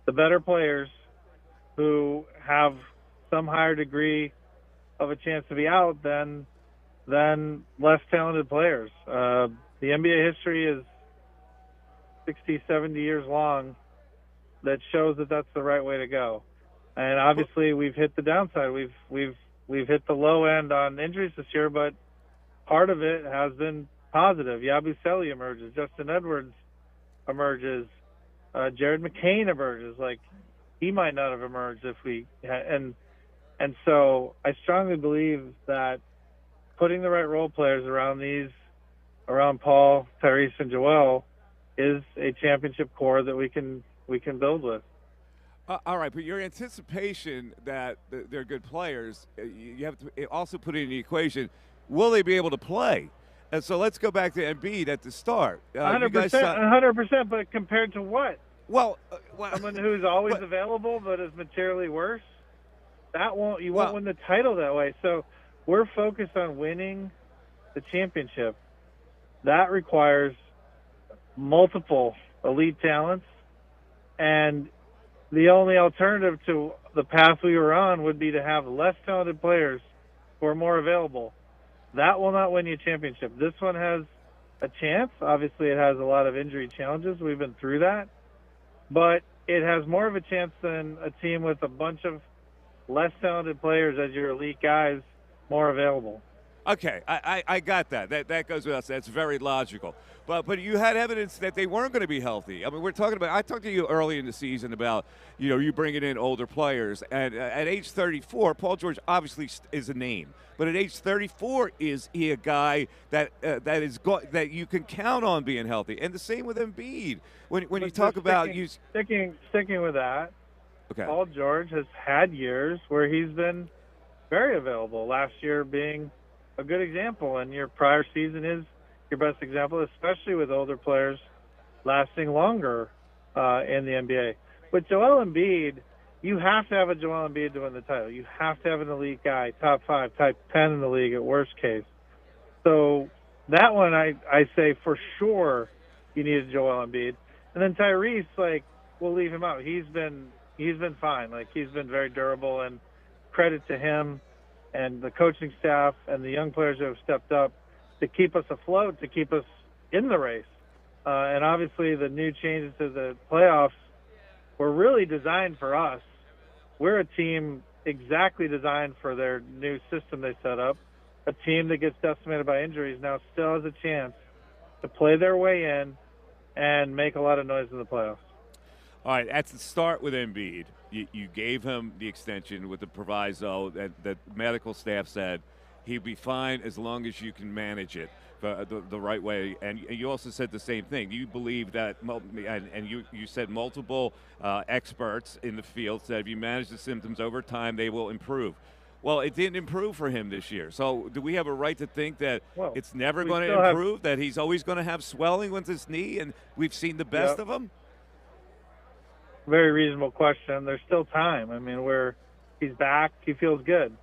the better players who have some higher degree of a chance to be out than less talented players. The NBA history is 60, 70 years long that shows that that's the right way to go. And obviously we've hit the downside. We've hit the low end on injuries this year, but part of it has been positive. Yabusele emerges, Justin Edwards emerges, Jared McCain emerges. Like, he might not have emerged if we had, and so I strongly believe that putting the right role players around Paul, Tyrese, and Joel is a championship core that we can build with. All right, but your anticipation that they're good players, you have to also put in the equation, will they be able to play? And so let's go back to Embiid at the start. 100%, but compared to what? Well, someone who's always available but is materially worse? you won't win the title that way. So we're focused on winning the championship. That requires multiple elite talents, and the only alternative to the path we were on would be to have less talented players who are more available. That will not win you a championship. This one has a chance. Obviously, it has a lot of injury challenges. We've been through that. But it has more of a chance than a team with a bunch of less talented players as your elite guys more available. Okay, I got that. That goes without saying. That's very logical. But you had evidence that they weren't going to be healthy. I mean, I talked to you early in the season about, you bringing in older players. And at age 34, Paul George obviously is a name. But at age 34, is he a guy that you can count on being healthy? And the same with Embiid. When you talk about sticking with that, okay. Paul George has had years where he's been very available. Last year being a good example, and your prior season is your best example, especially with older players lasting longer in the NBA. With Joel Embiid, you have to have a Joel Embiid to win the title. You have to have an elite guy, top 5, top 10 in the league at worst case. So that one, I say for sure you need a Joel Embiid. And then Tyrese, we'll leave him out. He's been fine. He's been very durable, and credit to him and the coaching staff and the young players who have stepped up to keep us afloat, to keep us in the race. And obviously the new changes to the playoffs were really designed for us. We're a team exactly designed for their new system they set up. A team that gets decimated by injuries now still has a chance to play their way in and make a lot of noise in the playoffs. All right, at the start with Embiid, you gave him the extension with the proviso that the medical staff said he'd be fine as long as you can manage it the right way. And you also said the same thing. You believe that, and you said multiple experts in the field said if you manage the symptoms over time, they will improve. Well, it didn't improve for him this year. So do we have a right to think that it's never going to improve, that he's always going to have swelling with his knee, and we've seen the best of him? Very reasonable question. There's still time. I mean, he's back. He feels good.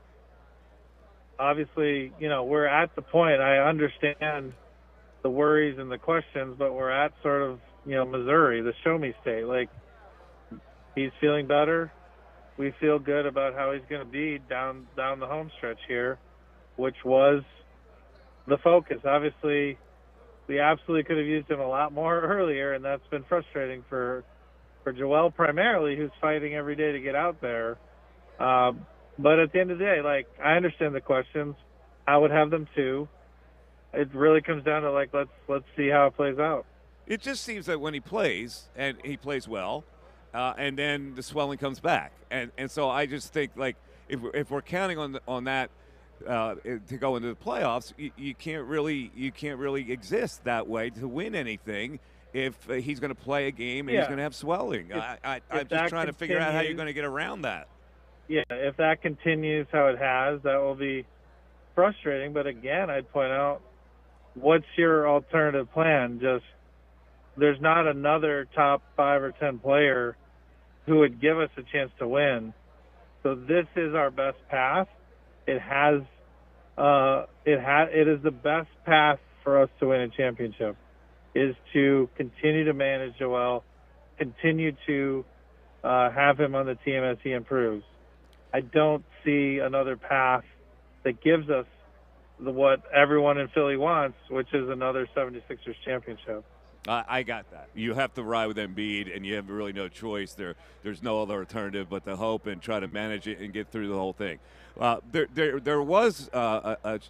Obviously, we're at the point. I understand the worries and the questions, but we're at sort of, Missouri, the show me state. He's feeling better. We feel good about how he's going to be down the home stretch here, which was the focus. Obviously, we absolutely could have used him a lot more earlier, and that's been frustrating for Joel primarily, who's fighting every day to get out there. But at the end of the day, I understand the questions. I would have them too. It really comes down to let's see how it plays out. It just seems that when he plays, and he plays well, and then the swelling comes back, and so I just think if we're counting on that to go into the playoffs, you can't really exist that way to win anything. If he's going to play a game and he's going to have swelling. I'm just trying to figure out how you're going to get around that. Yeah, if that continues how it has, that will be frustrating. But again, I'd point out, what's your alternative plan? There's not another top 5 or 10 player who would give us a chance to win. So this is our best path. It is the best path for us to win a championship, is to continue to manage Joel, continue to have him on the team as he improves. I don't see another path that gives us what everyone in Philly wants, which is another 76ers championship. I got that. You have to ride with Embiid, and you have really no choice. There's no other alternative but to hope and try to manage it and get through the whole thing. There was a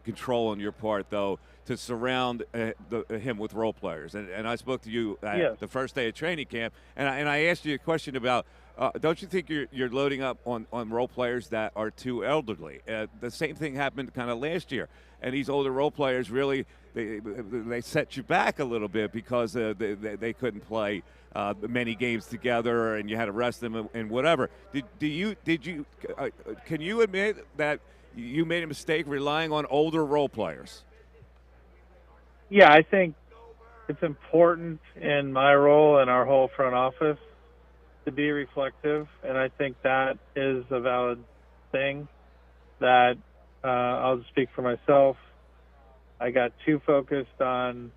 control on your part, though, to surround him with role players. And I spoke to you the first day of training camp, and I asked you a question about, don't you think you're loading up on role players that are too elderly? The same thing happened kind of last year. And these older role players really, they set you back a little bit because they couldn't play many games together, and you had to rest them and whatever. Can you admit that you made a mistake relying on older role players? Yeah, I think it's important in my role and our whole front office to be reflective, and I think that is a valid thing that I'll just speak for myself. I got too focused on,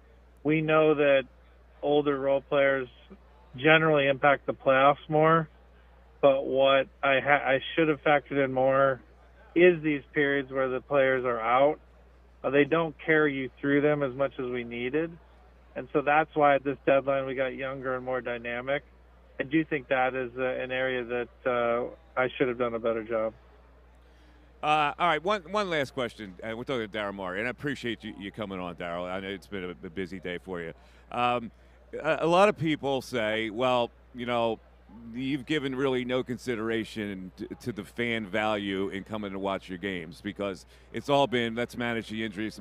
we know that older role players generally impact the playoffs more, but what I should have factored in more is these periods where the players are out. They don't carry you through them as much as we needed. And so that's why at this deadline we got younger and more dynamic. I do think that is an area that I should have done a better job. All right, one last question. We're talking to Daryl Morey, and I appreciate you coming on, Daryl. I know it's been a busy day for you. A lot of people say, well, you know, you've given really no consideration to the fan value in coming to watch your games because it's all been let's manage the injuries.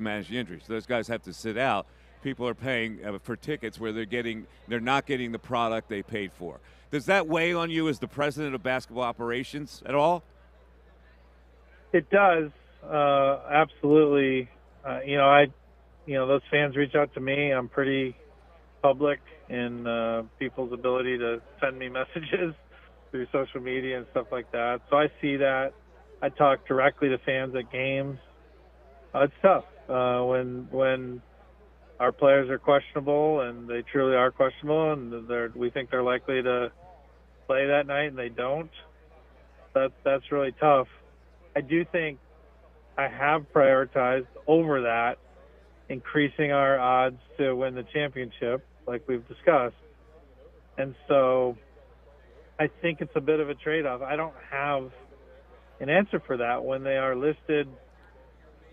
Those guys have to sit out. People are paying for tickets where they're not getting the product they paid for. Does that weigh on you as the president of basketball operations at all? It does, absolutely. Those fans reach out to me. I'm pretty public in people's ability to send me messages through social media and stuff like that. So I see that. I talk directly to fans at games. It's tough when our players are questionable, and they truly are questionable, and we think they're likely to play that night, and they don't. That's really tough. I do think I have prioritized over that increasing our odds to win the championship, like we've discussed. And so I think it's a bit of a trade-off. I don't have an answer for that when they are listed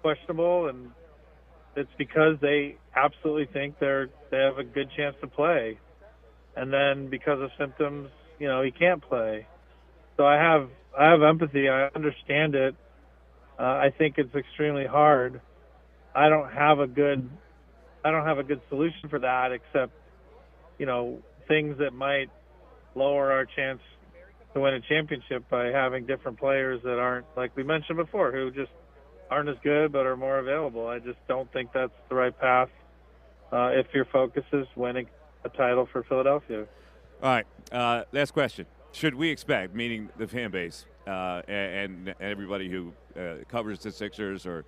questionable, and it's because they absolutely think they have a good chance to play. And then because of symptoms, he can't play. So I have empathy. I understand it. I think it's extremely hard. I don't have a good solution for that, except things that might lower our chance to win a championship by having different players that aren't, like we mentioned before, who just aren't as good but are more available. I just don't think that's the right path if your focus is winning a title for Philadelphia. All right, last question. Should we expect, meaning the fan base and everybody who covers the Sixers or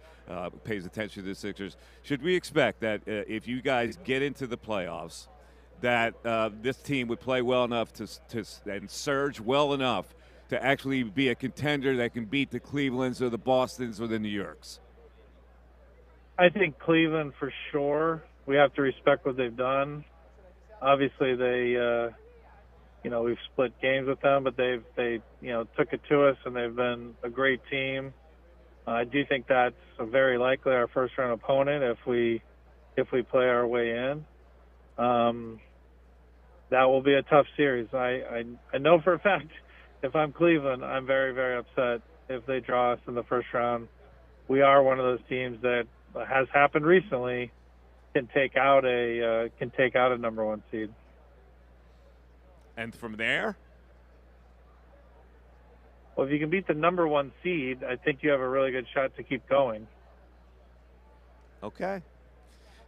pays attention to the Sixers, should we expect that if you guys get into the playoffs, that this team would play well enough and surge well enough to actually be a contender that can beat the Clevelands or the Bostons or the New Yorks? I think Cleveland for sure. We have to respect what they've done. Obviously, we've split games with them, but they took it to us, and they've been a great team. I do think that's very likely our first round opponent if we play our way in. That will be a tough series. I know for a fact if I'm Cleveland, I'm very, very upset if they draw us in the first round. We are one of those teams that has happened recently, can take out a number one seed. And from there? Well, if you can beat the number one seed, I think you have a really good shot to keep going. Okay.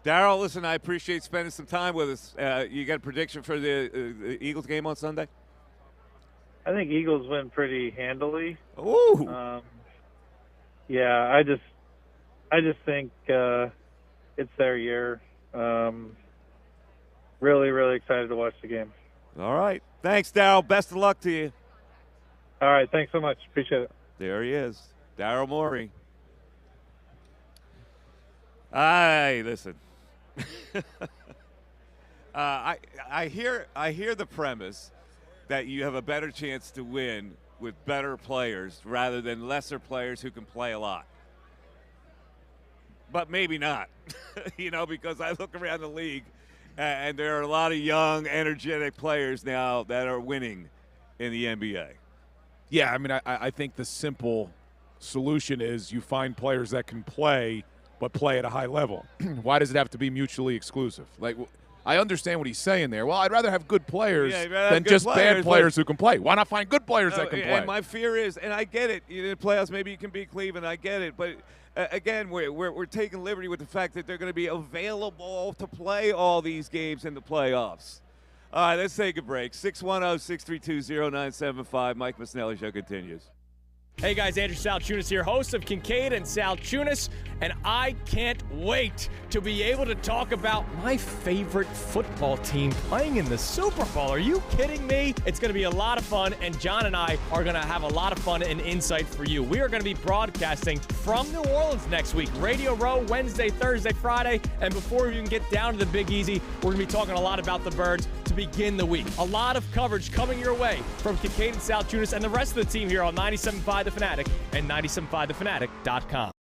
Daryl, listen, I appreciate spending some time with us. You got a prediction for the Eagles game on Sunday? I think Eagles win pretty handily. Ooh. Yeah, I just think it's their year. Really, really excited to watch the game. All right. Thanks, Daryl. Best of luck to you. All right. Thanks so much. Appreciate it. There he is, Daryl Morey. Listen. I hear the premise that you have a better chance to win with better players rather than lesser players who can play a lot. But maybe not, because I look around the league and there are a lot of young, energetic players now that are winning in the NBA. Yeah, I mean, I think the simple solution is you find players that can play but play at a high level. Why does it have to be mutually exclusive? Like, I understand what he's saying there. Well, I'd rather have good players than just bad players who can play. Why not find good players that can play? And my fear is, and I get it, in the playoffs maybe you can beat Cleveland, I get it, but again, we're taking liberty with the fact that they're going to be available to play all these games in the playoffs. All right, let's take a break. 610-632-0975. Mike Missanelli Show continues. Hey guys, Andrew Salciunas here, host of Kincade and Salciunas, and I can't wait to be able to talk about my favorite football team playing in the Super Bowl. Are you kidding me? It's going to be a lot of fun, and John and I are going to have a lot of fun and insight for you. We are going to be broadcasting from New Orleans next week. Radio Row, Wednesday, Thursday, Friday, and before we even get down to the Big Easy, we're going to be talking a lot about the Birds to begin the week. A lot of coverage coming your way from Kincade and Salciunas and the rest of the team here on 97.5 The Fanatic and 97.5thefanatic.com.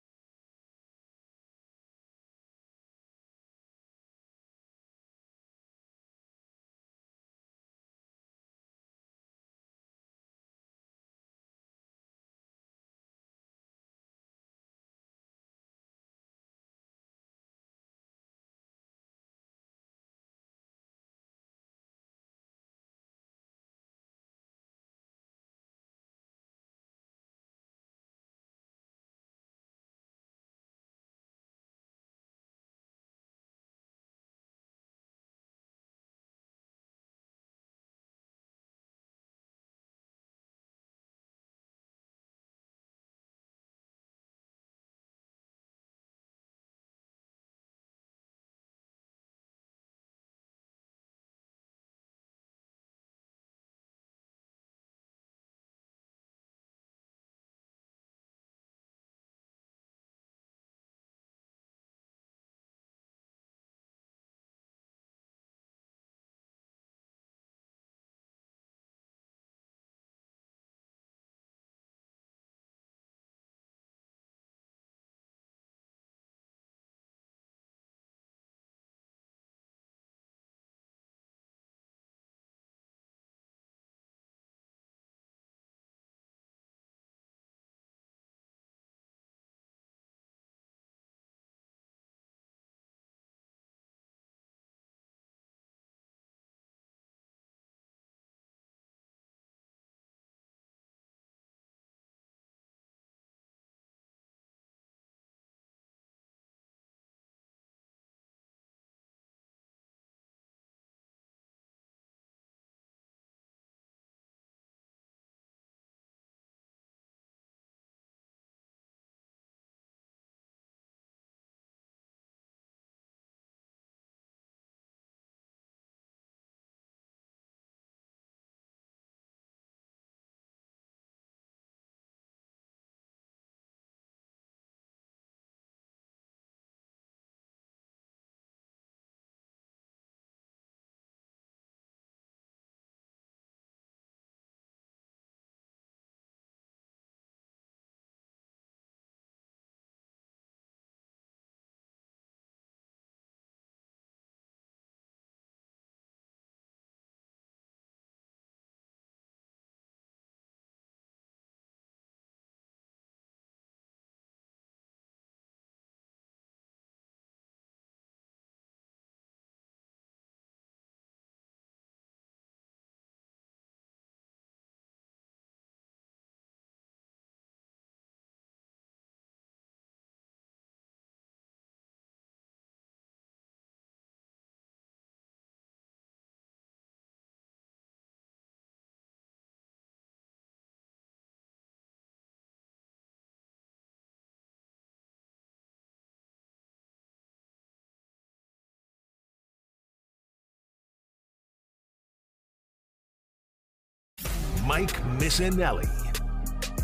Mike Missanelli.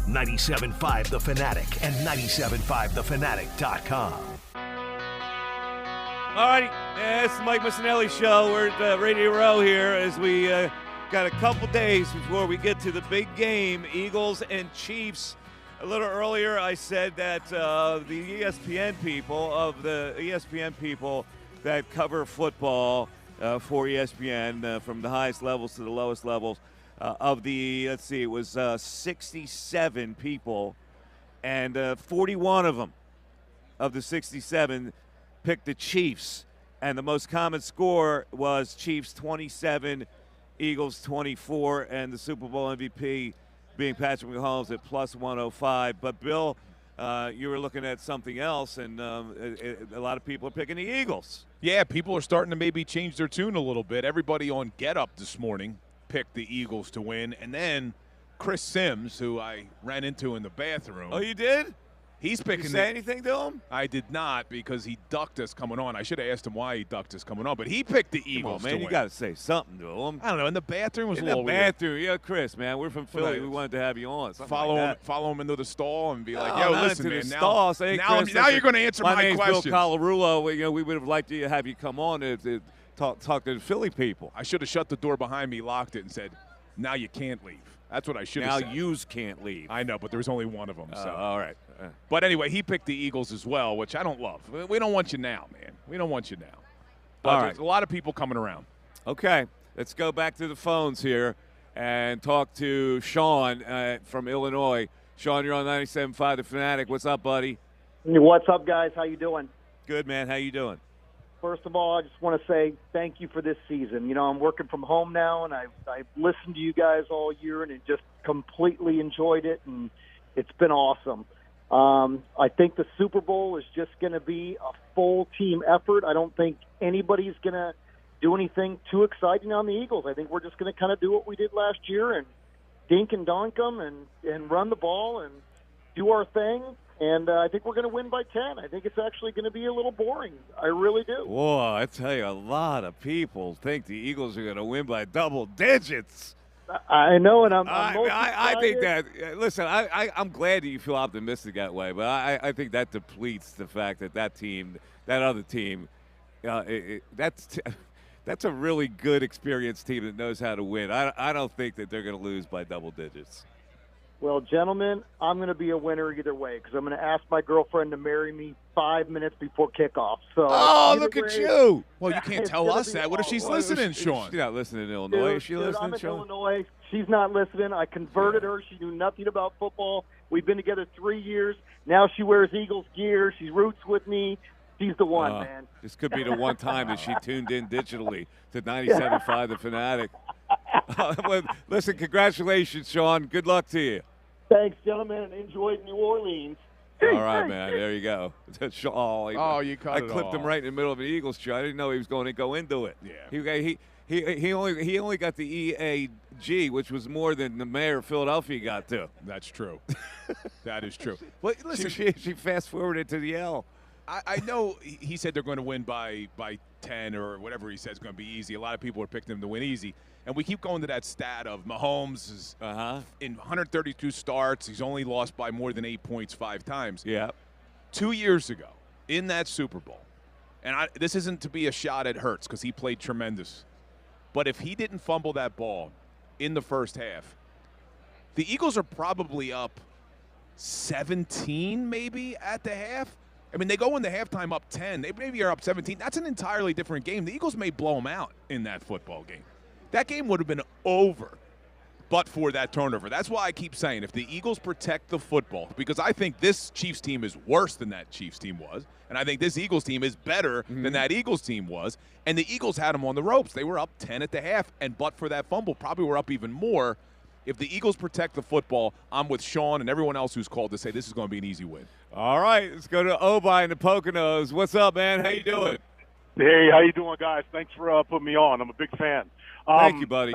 97.5 The Fanatic and 97.5thefanatic.com. All righty, it's the Mike Missanelli Show. We're at Radio Row here as we got a couple days before we get to the big game, Eagles and Chiefs. A little earlier I said that the ESPN people that cover football for ESPN from the highest levels to the lowest levels of the, let's see, it was 67 people, and 41 of them, of the 67, picked the Chiefs. And the most common score was Chiefs 27, Eagles 24, and the Super Bowl MVP being Patrick Mahomes at plus 105. But, Bill, you were looking at something else, and a lot of people are picking the Eagles. Yeah, people are starting to maybe change their tune a little bit. Everybody on Get Up this morning picked the Eagles to win. And then Chris Sims, who I ran into in the bathroom. Oh, you did? He's picking. Did you say anything to him? I did not, because he ducked us coming on. I should have asked him why he ducked us coming on, but he picked the Eagles. Come on, man, you got to say something to him. I don't know. In the bathroom was in a little the bathroom. Yeah, Chris, man, we're from Philly. Right. We wanted to have you on. Follow him into the stall and be like, "Yo, "Yo, listen, into man. the stall. Say, Now Chris, you're going to answer my name's questions." Bill Colarulo. We would have liked to have you come on to talk to the Philly people. I should have shut the door behind me, locked it, and said, "Now you can't leave." That's what I should have said. Now yous can't leave. I know, but there's only one of them. So. All right. But anyway, he picked the Eagles as well, which I don't love. We don't want you now, man. We don't want you now. But All right. there's a lot of people coming around. Okay. Let's go back to the phones here and talk to Sean from Illinois. Sean, you're on 97.5 The Fanatic. What's up, buddy? What's up, guys? How you doing? Good, man. How you doing? First of all, I just want to say thank you for this season. You know, I'm working from home now, and I've listened to you guys all year, and just completely enjoyed it, and it's been awesome. I think the Super Bowl is just going to be a full team effort. I don't think anybody's going to do anything too exciting on the Eagles. I think we're just going to kind of do what we did last year and dink and donk them and run the ball and do our thing. And I think we're going to win by 10. I think it's actually going to be a little boring. I really do. Whoa, I tell you, a lot of people think the Eagles are going to win by double digits. I know, and I think that. Listen, I'm glad that you feel optimistic that way, but I think that depletes the fact that that other team, that's a really good, experienced team that knows how to win. I don't think that they're going to lose by double digits. Well, gentlemen, I'm going to be a winner either way because I'm going to ask my girlfriend to marry me 5 minutes before kickoff. So, look at you! Well, you can't tell us that. What if she's listening, Sean? She's not listening in Illinois. Is she listening, I'm in Sean? Illinois. She's not listening. I converted her. She knew nothing about football. We've been together 3 years. Now she wears Eagles gear. She roots with me. She's the one, man. This could be the one time that she tuned in digitally to 97.5 The Fanatic. Well, listen, congratulations, Sean. Good luck to you. Thanks, gentlemen, and enjoy New Orleans. All right, man. There you go. You cut I it clipped him off. right in the middle of an Eagles show. I didn't know he was going to go into it. Yeah. He only got the EAG, which was more than the mayor of Philadelphia got to. That's true. That is true. Well, listen, she fast forwarded to the L. I know he said they're going to win by 10 or whatever he said is going to be easy. A lot of people are picking them to win easy. And we keep going to that stat of Mahomes is in 132 starts. He's only lost by more than 8 points 5 times. Yeah. 2 years ago in that Super Bowl, and this isn't to be a shot at Hurts because he played tremendous, but if he didn't fumble that ball in the first half, the Eagles are probably up 17 maybe at the half. I mean, they go into halftime up 10. They maybe are up 17. That's an entirely different game. The Eagles may blow them out in that football game. That game would have been over but for that turnover. That's why I keep saying if the Eagles protect the football, because I think this Chiefs team is worse than that Chiefs team was, and I think this Eagles team is better than that Eagles team was, and the Eagles had them on the ropes. They were up 10 at the half, and but for that fumble, probably were up even more. If the Eagles protect the football, I'm with Sean and everyone else who's called to say this is going to be an easy win. All right, let's go to Obi in the Poconos. What's up, man? How you doing? Hey, how you doing, guys? Thanks for putting me on. I'm a big fan. Thank you, buddy.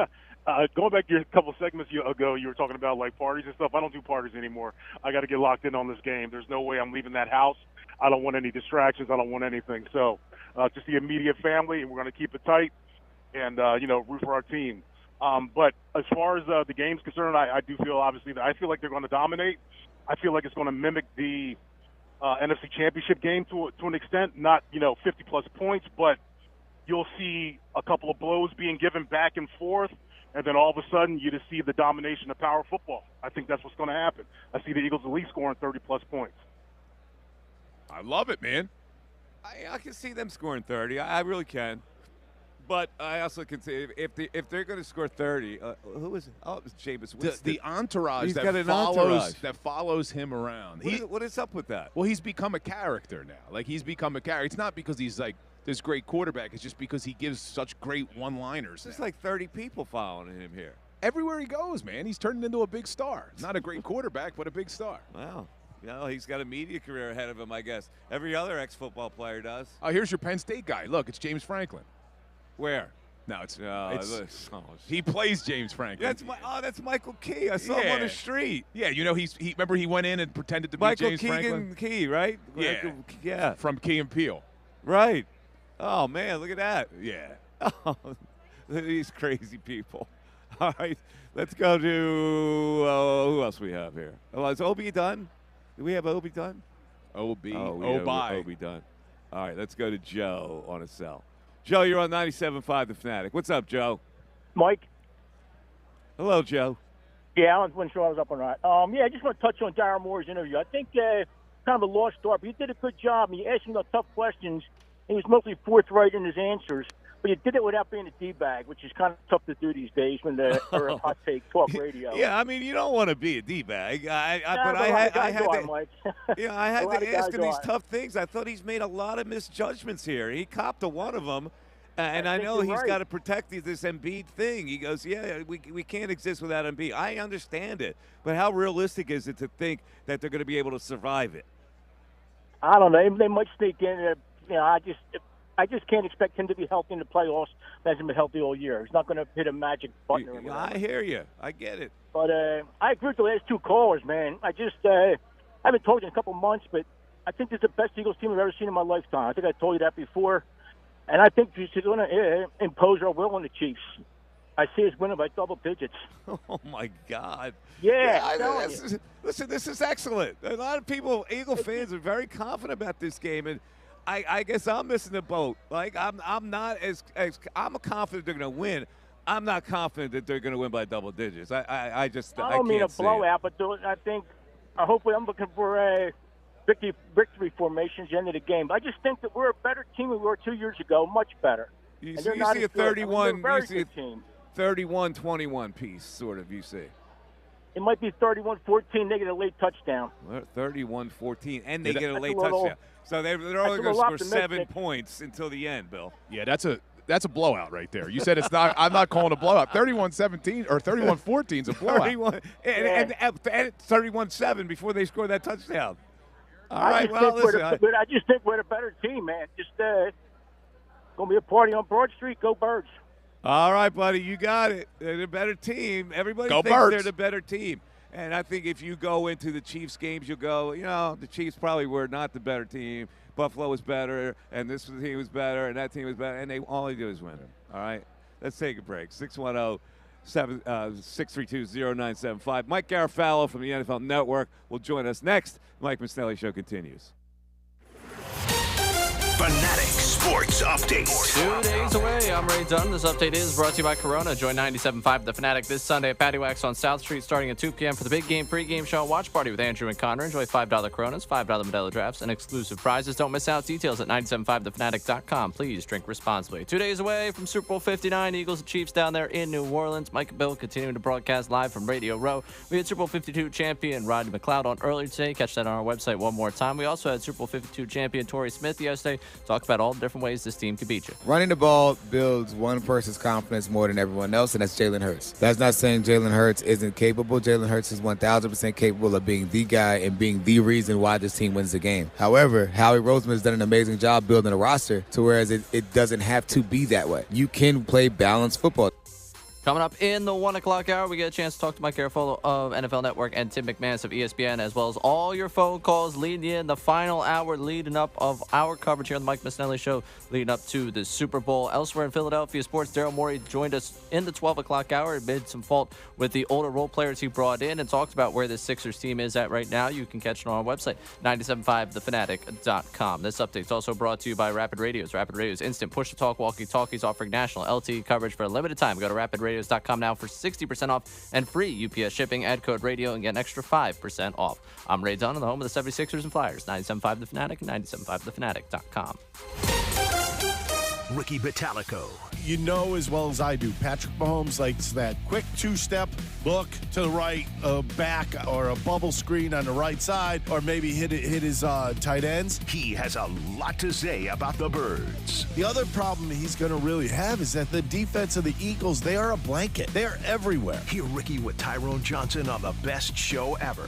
Going back to your couple segments ago, you were talking about like parties and stuff. I don't do parties anymore. I got to get locked in on this game. There's no way I'm leaving that house. I don't want any distractions. I don't want anything. So just the immediate family, and we're going to keep it tight and, root for our team. But as far as the game's concerned, I do feel, obviously, that I feel like they're going to dominate. I feel like it's going to mimic the NFC Championship game to an extent, not, 50-plus points, but you'll see a couple of blows being given back and forth, and then all of a sudden you just see the domination of power football. I think that's what's going to happen. I see the Eagles at least scoring 30-plus points. I love it, man. I can see them scoring 30. I really can. But I also can say if they're going to score 30, who is it? Oh, it was Jameis Winston. The entourage He's that got an that follows him around. What is up with that? Well, he's become a character now. Like, he's become a character. It's not because he's like this great quarterback. It's just because he gives such great one-liners. There's like 30 people following him here. Everywhere he goes, man, he's turned into a big star. Not a great quarterback, but a big star. Wow. He's got a media career ahead of him, I guess. Every other ex-football player does. Oh, here's your Penn State guy. Look, it's James Franklin. Where? No, it's oh, he plays James Franklin. That's Michael Key. I saw him on the street. Yeah, you know he remember he went in and pretended to be James Franklin. Michael Key, right? Yeah, yeah, from Key and Peele. Right. Oh man, look at that. Yeah. Oh, these crazy people. All right, let's go to who else we have here? Oh, is Obi done? Do we have Obi done? Obi. Obi done. All right, let's go to Joe on a cell. Joe, you're on 97.5 The Fanatic. What's up, Joe? Mike? Hello, Joe. Yeah, I wasn't sure I was up or not. I just want to touch on Daryl Morey's interview. I think kind of a lost start, but you did a good job. You asked him the tough questions. He was mostly forthright in his answers, but you did it without being a D-bag, which is kind of tough to do these days when they're a hot take talk radio. Yeah, I mean, you don't want to be a D-bag. I had to ask him these tough things. I thought he's made a lot of misjudgments here. He copped to one of them. And I know he's got to protect this Embiid thing. He goes, we can't exist without Embiid. I understand it. But how realistic is it to think that they're going to be able to survive it? I don't know. They might sneak in. I just can't expect him to be healthy in the playoffs. He hasn't been healthy all year. He's not going to hit a magic button or whatever. I hear you. I get it. But I agree with the last two callers, man. I haven't told you in a couple months, but I think this is the best Eagles team I've ever seen in my lifetime. I think I told you that before. And I think she's going to impose her will on the Chiefs. I see us winning by double digits. Oh, my God. Yeah. Listen, this is excellent. A lot of people, Eagle fans, are very confident about this game. And I guess I'm missing the boat. Like, I'm not as I'm confident they're going to win. I'm not confident that they're going to win by double digits. I don't mean a blowout, but I think hopefully I'm looking for a victory formations at the end of the game. I just think that we're a better team than we were 2 years ago, much better. You see a 31-21 piece, sort of, you see. It might be 31-14, they get a late touchdown. 31-14, and they get a late touchdown. So they're only going to score 7 points until the end, Bill. Yeah, that's a blowout right there. You said it's not. I'm not calling a blowout. 31-17 or 31-14 is a blowout. And 31-7 before they score that touchdown. All right, I just think we're a better team, man. Just going to be a party on Broad Street. Go Birds. All right, buddy, you got it. They're the better team. Everybody thinks they're the better team. And I think if you go into the Chiefs games, you'll go, the Chiefs probably were not the better team. Buffalo was better, and this team was better, and that team was better, and all they do is win. All right? Let's take a break. 610-632-0975. Mike Garafalo from the NFL Network will join us next. Mike Missanelli Show continues. Fanatic Sports Update. 2 days away. I'm Ray Dunn. This update is brought to you by Corona. Join 97.5 The Fanatic this Sunday at Patty Wax on South Street starting at 2 p.m. for the big game pregame show and watch party with Andrew and Connor. Enjoy $5 Coronas, $5 Modelo drafts, and exclusive prizes. Don't miss out. Details at 975thefanatic.com. Please drink responsibly. 2 days away from Super Bowl 59. Eagles and Chiefs down there in New Orleans. Mike and Bill continuing to broadcast live from Radio Row. We had Super Bowl 52 champion Rodney McLeod on earlier today. Catch that on our website one more time. We also had Super Bowl 52 champion Torrey Smith yesterday. Talk about all the different ways this team could beat you. Running the ball builds one person's confidence more than everyone else, and that's Jalen Hurts. That's not saying Jalen Hurts isn't capable. Jalen Hurts is 1,000% capable of being the guy and being the reason why this team wins the game. However, Howie Roseman has done an amazing job building a roster to whereas it doesn't have to be that way. You can play balanced football. Coming up in the 1 o'clock hour, we get a chance to talk to Mike Garafolo of NFL Network and Tim McManus of ESPN, as well as all your phone calls leading in the final hour leading up of our coverage here on the Mike Missanelli Show leading up to the Super Bowl. Elsewhere in Philadelphia sports, Daryl Morey joined us in the 12 o'clock hour, admitted some fault with the older role players he brought in, and talked about where the Sixers team is at right now. You can catch it on our website, 975thefanatic.com. This update is also brought to you by Rapid Radios. Rapid Radios instant push-to-talk walkie-talkies offering national LTE coverage for a limited time. Go to rapidradios.com now for 60% off and free UPS shipping. Add code radio and get an extra 5% off. I'm Ray Dunn, the home of the 76ers and Flyers. 97.5 The Fanatic and 97.5thefanatic.com. Ricky Batalico. You know as well as I do, Patrick Mahomes likes that quick two-step look to the right, back, or a bubble screen on the right side, or maybe hit his tight ends. He has a lot to say about the Birds. The other problem he's going to really have is that the defense of the Eagles, they are a blanket. They are everywhere. Hear Ricky with Tyrone Johnson on the best show ever.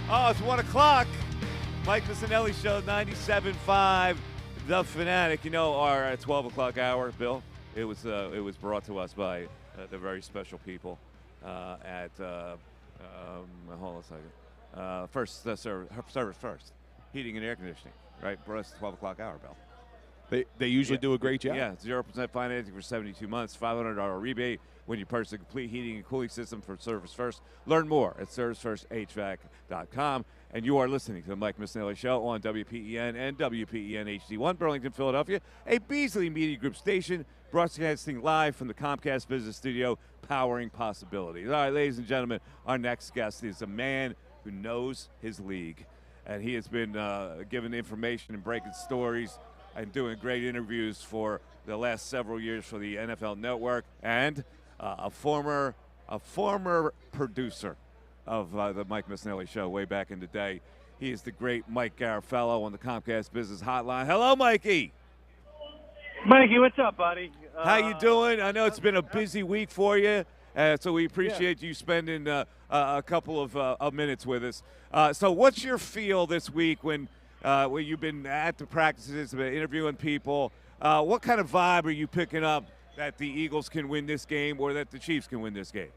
Oh, it's 1 o'clock. Mike Missanelli Show, 97.5, The Fanatic. You know, our 12 o'clock hour, Bill, it was brought to us by the very special people at, hold on a second, Service First, Heating and Air Conditioning, right? Brought us the 12 o'clock hour, Bill. They usually do a great job. Yeah, 0% financing for 72 months, $500 rebate when you purchase a complete heating and cooling system from Service First. Learn more at servicefirsthvac.com. And you are listening to the Mike Missanelli Show on WPEN and WPEN HD1, Burlington, Philadelphia, a Beasley Media Group station, broadcasting live from the Comcast Business Studio, powering possibilities. All right, ladies and gentlemen, our next guest is a man who knows his league, and he has been giving information and breaking stories and doing great interviews for the last several years for the NFL Network, and a former producer of the Mike Missanelli Show way back in the day. He is the great Mike Garofalo on the Comcast Business Hotline. Hello, Mikey. Mikey, what's up, buddy? How you doing? I know it's been a busy week for you, so we appreciate you spending a couple of minutes with us. So what's your feel this week when you've been at the practices, been interviewing people? What kind of vibe are you picking up that the Eagles can win this game or that the Chiefs can win this game?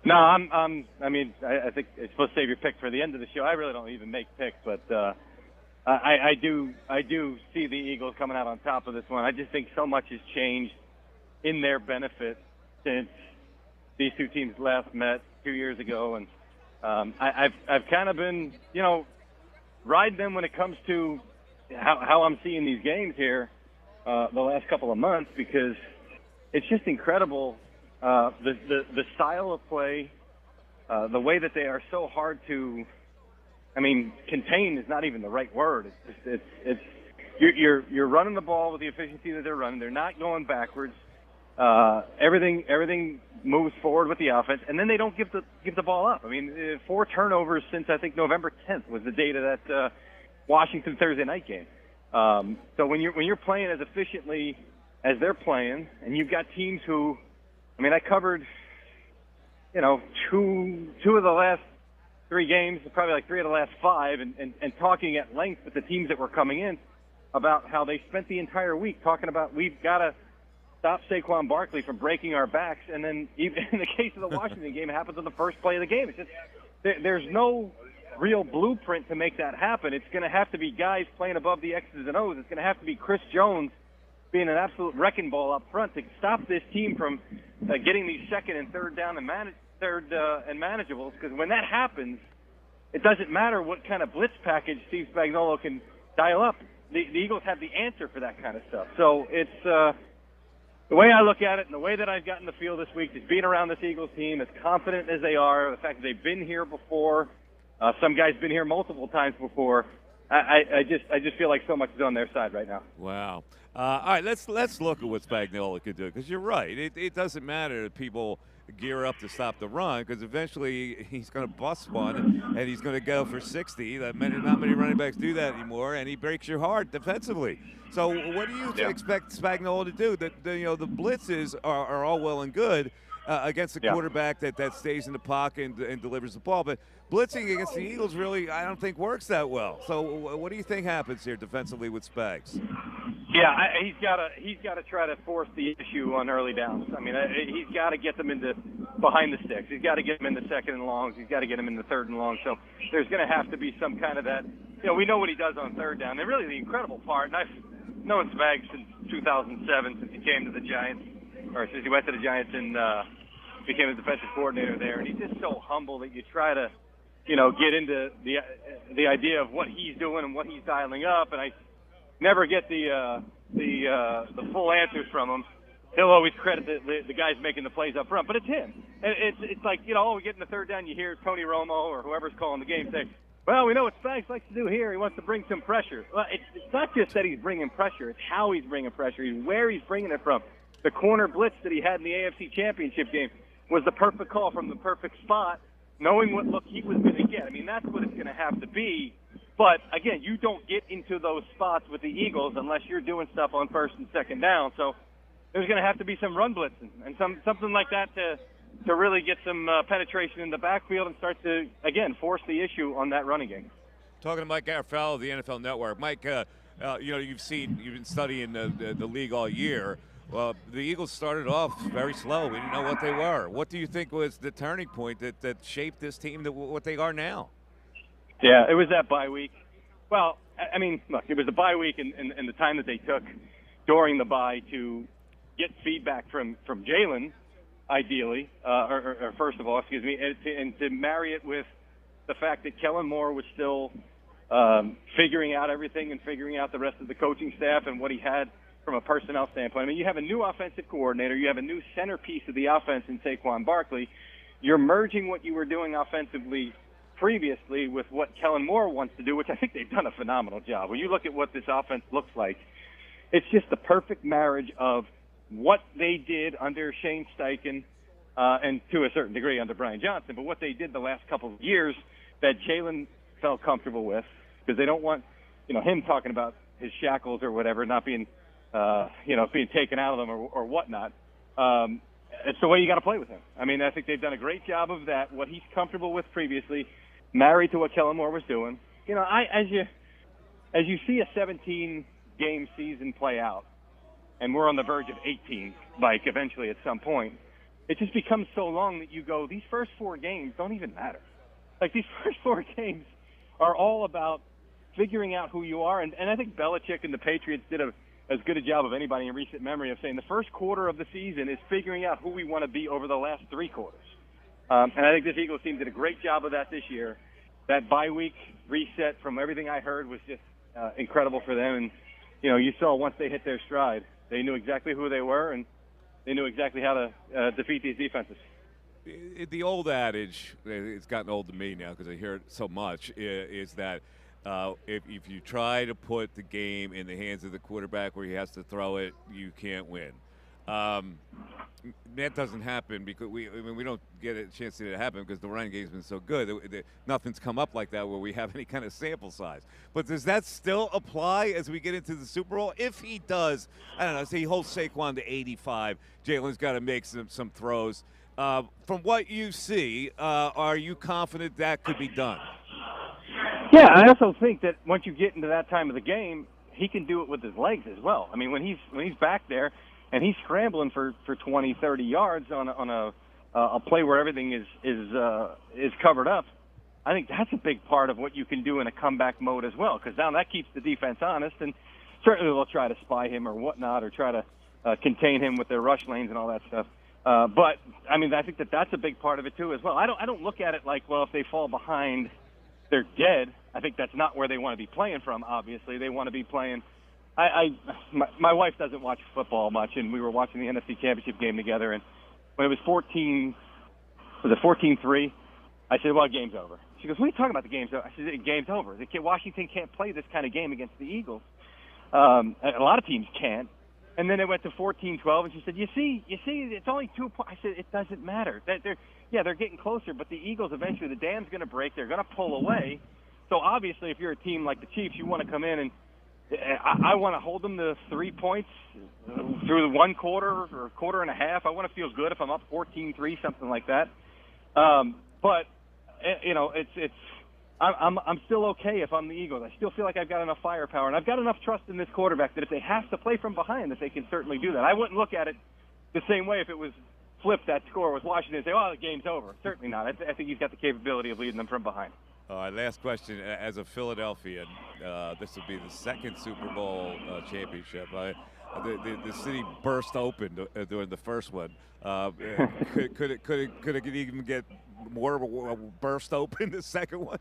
No, I think it's supposed to save your pick for the end of the show. I really don't even make picks, but I do see the Eagles coming out on top of this one. I just think so much has changed in their benefit since these two teams last met 2 years ago, and I've kind of been, riding them when it comes to how I'm seeing these games here the last couple of months, because it's just incredible. The style of play, the way that they are so hard to, contain is not even the right word. You're running the ball with the efficiency that they're running. They're not going backwards. Everything moves forward with the offense, and then they don't give the ball up. 4 turnovers since I think November 10th was the date of that Washington Thursday night game. So when you're playing as efficiently as they're playing, and you've got teams who, I covered, two of the last 3 games, probably like 3 of the last 5, and talking at length with the teams that were coming in about how they spent the entire week talking about, we've got to stop Saquon Barkley from breaking our backs. And then even in the case of the Washington game, it happens on the first play of the game. It's just, there's no real blueprint to make that happen. It's going to have to be guys playing above the X's and O's. It's going to have to be Chris Jones being an absolute wrecking ball up front to stop this team from getting these second and third down and manageables. Because when that happens, it doesn't matter what kind of blitz package Steve Spagnuolo can dial up. The Eagles have the answer for that kind of stuff. So it's the way I look at it and the way that I've gotten the feel this week is being around this Eagles team, as confident as they are, the fact that they've been here before. Some guys been here multiple times before. I just feel like so much is on their side right now. Wow. All right, let's look at what Spagnuolo could do, because you're right. It doesn't matter if people gear up to stop the run, because eventually he's going to bust one and he's going to go for 60. Not many running backs do that anymore, and he breaks your heart defensively. So what do you expect Spagnuolo to do? The blitzes are all well and good against a quarterback that stays in the pocket and delivers the ball, but blitzing against the Eagles really, I don't think, works that well. So what do you think happens here defensively with Spags? Yeah, he's got to try to force the issue on early downs. He's got to get them into behind the sticks. He's got to get them into second and longs. He's got to get them into third and long. So there's going to have to be some kind of that. We know what he does on third down. And really the incredible part, and I've known Spags since 2007, since he came to the Giants, or since he went to the Giants and became a defensive coordinator there. And he's just so humble that you try to, get into the idea of what he's doing and what he's dialing up. And I never get the full answers from him. He'll always credit the guys making the plays up front, but it's him. And it's like, we get in the third down, you hear Tony Romo or whoever's calling the game say, well, we know what Spags likes to do here. He wants to bring some pressure. Well, it's not just that he's bringing pressure. It's how he's bringing pressure. It's where he's bringing it from. The corner blitz that he had in the AFC Championship game was the perfect call from the perfect spot, knowing what look he was going to get. That's what it's going to have to be. But, again, you don't get into those spots with the Eagles unless you're doing stuff on first and second down. So there's going to have to be some run blitzing and something like that to really get some penetration in the backfield and start to, again, force the issue on that running game. Talking to Mike Garafalo of the NFL Network. Mike, you've been studying the league all year. Well, the Eagles started off very slow. We didn't know what they were. What do you think was the turning point that shaped this team to what they are now? Yeah, it was that bye week. Well, I mean, look, it was the bye week and the time that they took during the bye to get feedback from Jalen, ideally, or first of all, excuse me, and to marry it with the fact that Kellen Moore was still figuring out everything and figuring out the rest of the coaching staff and what he had from a personnel standpoint. I mean, you have a new offensive coordinator. You have a new centerpiece of the offense in Saquon Barkley. You're merging what you were doing offensively previously with what Kellen Moore wants to do, which I think they've done a phenomenal job. When you look at what this offense looks like, it's just the perfect marriage of what they did under Shane Steichen and to a certain degree under Brian Johnson, but what they did the last couple of years that Jalen felt comfortable with, because they don't want, him talking about his shackles or whatever not being, being taken out of them or whatnot. It's the way you got to play with him. I mean, I think they've done a great job of that, what he's comfortable with previously, married to what Kellen Moore was doing. As you see a 17-game season play out, and we're on the verge of 18, like eventually at some point, it just becomes so long that you go, these first 4 games don't even matter. Like, these first 4 games are all about figuring out who you are. And I think Belichick and the Patriots did as good a job of anybody in recent memory of saying the first quarter of the season is figuring out who we want to be over the last 3 quarters. And I think this Eagles team did a great job of that this year. That bye week reset, from everything I heard, was just incredible for them. And, you saw once they hit their stride, they knew exactly who they were, and they knew exactly how to defeat these defenses. The old adage, it's gotten old to me now because I hear it so much, is that if you try to put the game in the hands of the quarterback where he has to throw it, you can't win. That doesn't happen because we don't get a chance to see it happen because the running game's been so good. Nothing's come up like that where we have any kind of sample size. But does that still apply as we get into the Super Bowl? If he does, I don't know, say he holds Saquon to 85, Jalen's got to make some throws. From what you see, are you confident that could be done? Yeah, I also think that once you get into that time of the game, he can do it with his legs as well. I mean, when he's back there and he's scrambling for 20, 30 yards on a play where everything is covered up, I think that's a big part of what you can do in a comeback mode as well, because now that keeps the defense honest, and certainly they'll try to spy him or whatnot or try to contain him with their rush lanes and all that stuff. But I mean, I think that's a big part of it too as well. I don't look at it like, well, if they fall behind, they're dead. I think that's not where they want to be playing from. Obviously, they want to be playing. My wife doesn't watch football much, and we were watching the NFC Championship game together. And when it was 14-3, I said, "Well, game's over." She goes, "What are you talking about? The game's over?" I said, "Game's over. Washington can't play this kind of game against the Eagles. A lot of teams can't." And then it went to 14-12, and she said, "You see, it's only 2 points." I said, "It doesn't matter. They're getting closer, but the Eagles eventually, the dam's going to break. They're going to pull away. So obviously, if you're a team like the Chiefs, you want to come in and I want to hold them to 3 points through the 1 quarter or quarter and a half. I want to feel good if I'm up 14-3, something like that. But I'm still okay if I'm the Eagles. I still feel like I've got enough firepower, and I've got enough trust in this quarterback that if they have to play from behind, that they can certainly do that. I wouldn't look at it the same way if it was flipped that score with Washington and say, "Oh, the game's over." Certainly not. I think he's got the capability of leading them from behind. All right, last question. As a Philadelphian, this would be the second Super Bowl championship. The city burst open during the first one. Could it even get more burst open the second one?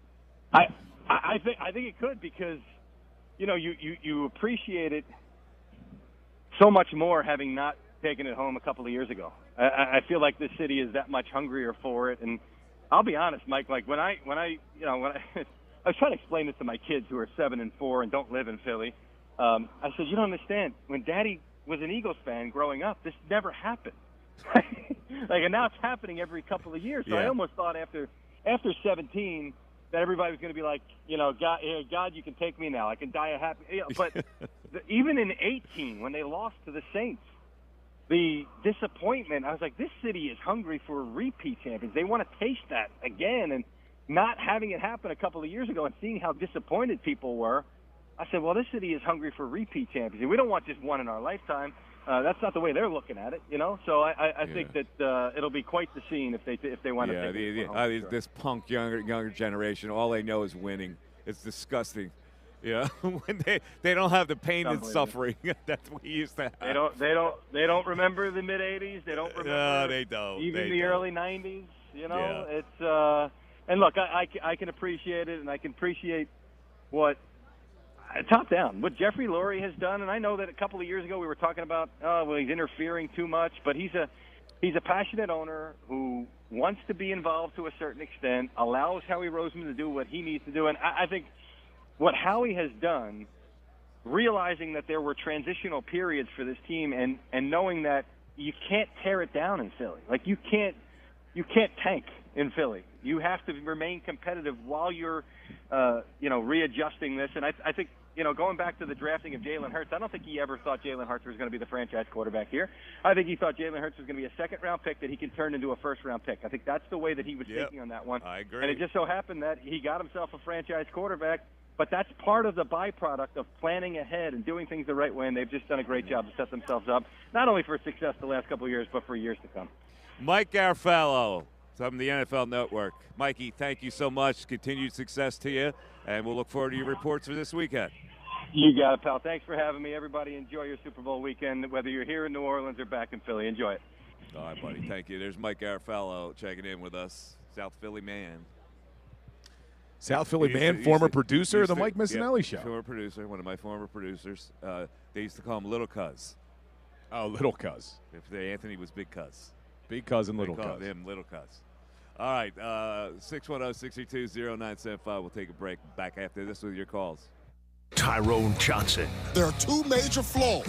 I think it could, because you appreciate it so much more having not taken it home a couple of years ago. I feel like this city is that much hungrier for it, and I'll be honest, Mike. Like when I I was trying to explain this to my kids who are 7 and 4 and don't live in Philly. I said, you don't understand. When Daddy was an Eagles fan growing up, this never happened. And now it's happening every couple of years. So I almost thought after 17 that everybody was going to be like, God, you can take me now. I can die a happy. But even in 18, when they lost to the Saints, the disappointment, I was like, this city is hungry for repeat champions. They want to taste that again. And not having it happen a couple of years ago and seeing how disappointed people were, I said, well, this city is hungry for repeat champions. We don't want just one in our lifetime. That's not the way they're looking at it, you know. So I think that it'll be quite the scene if they want to take it home. This punk younger generation, all they know is winning. It's disgusting. Yeah, when they don't have the pain and suffering that we used to have. They don't remember the mid '80s. They don't remember. No, they don't. Even the early '90s. You know, Yeah. it's and look, I can appreciate it, and I can appreciate what top down what Jeffrey Lurie has done. And I know that a couple of years ago we were talking about, well, he's interfering too much, but he's a passionate owner who wants to be involved to a certain extent, allows Howie Roseman to do what he needs to do, and I think. What Howie has done, realizing that there were transitional periods for this team and knowing that you can't tear it down in Philly. Like, you can't tank in Philly. You have to remain competitive while you're, readjusting this. And I think, going back to the drafting of Jalen Hurts, I don't think he ever thought Jalen Hurts was going to be the franchise quarterback here. I think he thought Jalen Hurts was going to be a second-round pick that he can turn into a first-round pick. I think that's the way that he was thinking on that one. I agree. And it just so happened that he got himself a franchise quarterback. But that's part of the byproduct of planning ahead and doing things the right way, and they've just done a great job to set themselves up, not only for success the last couple of years, but for years to come. Mike Garafalo from the NFL Network. Mikey, thank you so much. Continued success to you, and we'll look forward to your reports for this weekend. You got it, pal. Thanks for having me. Everybody enjoy your Super Bowl weekend, whether you're here in New Orleans or back in Philly. Enjoy it. All right, buddy. Thank you. There's Mike Garafalo checking in with us, South Philly man. South Philly man, former producer of the Mike Missanelli Show. Former producer, one of my former producers. They used to call him Little Cuz. Oh, Little Cuz. If Anthony was Big Cuz. Big Cuz and Little Cuz. They called him Little Cuz. All right, 610-632-0975. We'll take a break. Back after this with your calls. Tyrone Johnson. There are two major flaws.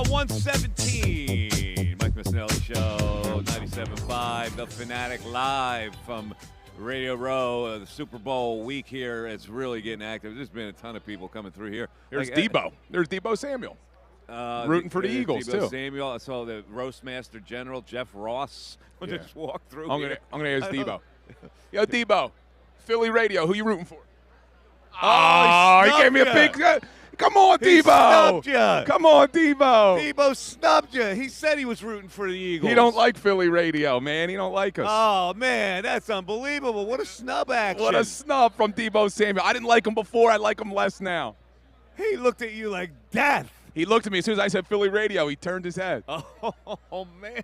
117. Mike Missanelli Show, 97.5. The Fanatic live from Radio Row. The Super Bowl week here. It's really getting active. There's been a ton of people coming through here. There's Debo. There's Debo Samuel. Rooting for the Eagles, Debo too. Samuel. I saw the Roastmaster General, Jeff Ross, just walk through I'm here. gonna ask Debo. Yo, Debo, Philly Radio, who you rooting for? Oh, he gave me a big. Come on, He Debo. snubbed ya. Come on, Debo. Debo snubbed you. He said he was rooting for the Eagles. He don't like Philly Radio, man. He don't like us. Oh, man, that's unbelievable. What a snub action. What a snub from Debo Samuel. I didn't like him before. I like him less now. He looked at you like death. He looked at me as soon as I said Philly Radio. He turned his head. Oh man.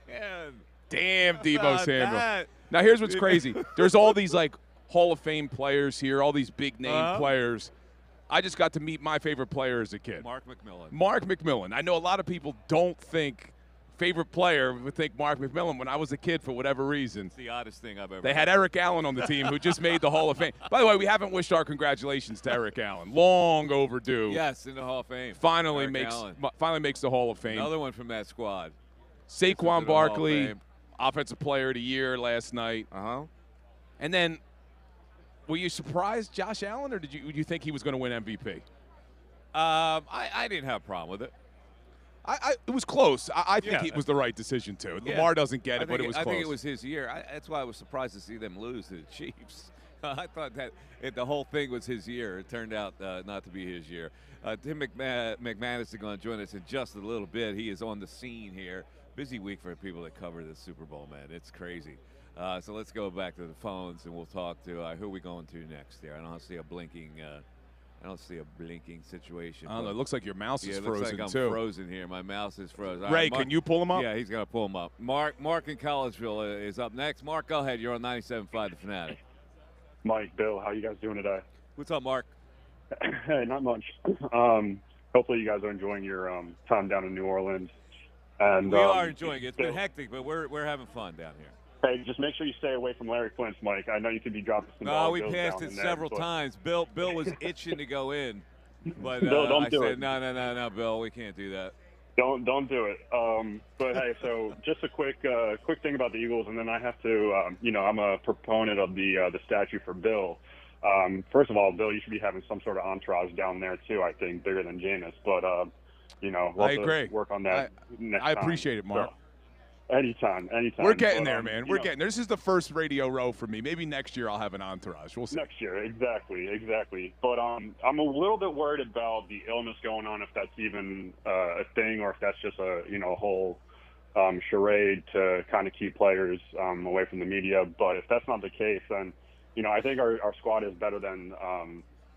Damn, Debo about Samuel. that? Now, here's what's crazy. There's all these, like, Hall of Fame players here, all these big-name players. I just got to meet my favorite player as a kid. Mark McMillan. Mark McMillan. I know a lot of people don't think favorite player would think Mark McMillan when I was a kid for whatever reason. It's the oddest thing I've ever They heard. had Eric Allen on the team who just made the Hall of Fame. By the way, we haven't wished our congratulations to Eric Allen. Long overdue. Yes, in the Hall of Fame. Finally Eric makes Allen. the Hall of Fame. Another one from that squad. Saquon Hall of Barkley, Fame. Offensive Player of the Year last night. And then, were you surprised, Josh Allen, or did you think he was going to win MVP? I didn't have a problem with it. It was close. I think it was the right decision, too. Yeah. Lamar doesn't get it, but it was close. I think it was his year. That's why I was surprised to see them lose to the Chiefs. I thought that the whole thing was his year. It turned out not to be his year. Tim McManus is going to join us in just a little bit. He is on the scene here. Busy week for people that cover the Super Bowl, man. It's crazy. So let's go back to the phones, and we'll talk to who are we going to next there. I don't see a blinking situation. I don't know. It looks like your mouse is it looks frozen, like I'm too. frozen here. My mouse is frozen. All Ray, right, Mark, can you pull him up? Yeah, he's going to pull him up. Mark in Collegeville is up next. Mark, go ahead. You're on 97.5 The Fanatic. Mike, Bill, how you guys doing today? What's up, Mark? Hey, not much. Hopefully you guys are enjoying your time down in New Orleans. And we are enjoying it. It's been hectic, but we're having fun down here. Hey, just make sure you stay away from Larry Quince, Mike. I know you could be dropping some No, we bills passed down it in there, several but- times. Bill was itching to go in, but Bill, don't I do said, it. no, Bill, we can't do that. Don't do it. But hey, so just a quick thing about the Eagles, and then I have to, I'm a proponent of the statue for Bill. First of all, Bill, you should be having some sort of entourage down there too. I think bigger than Jameis, but we'll I have agree. to work on that next I time. appreciate it, Mark. So, anytime. We're getting But, there, man. We're getting there. This is the first Radio Row for me. Maybe next year I'll have an entourage. We'll see. Next year, exactly. But I'm a little bit worried about the illness going on, if that's even a thing, or if that's just a whole charade to kind of keep players away from the media. But if that's not the case, then I think our squad is better than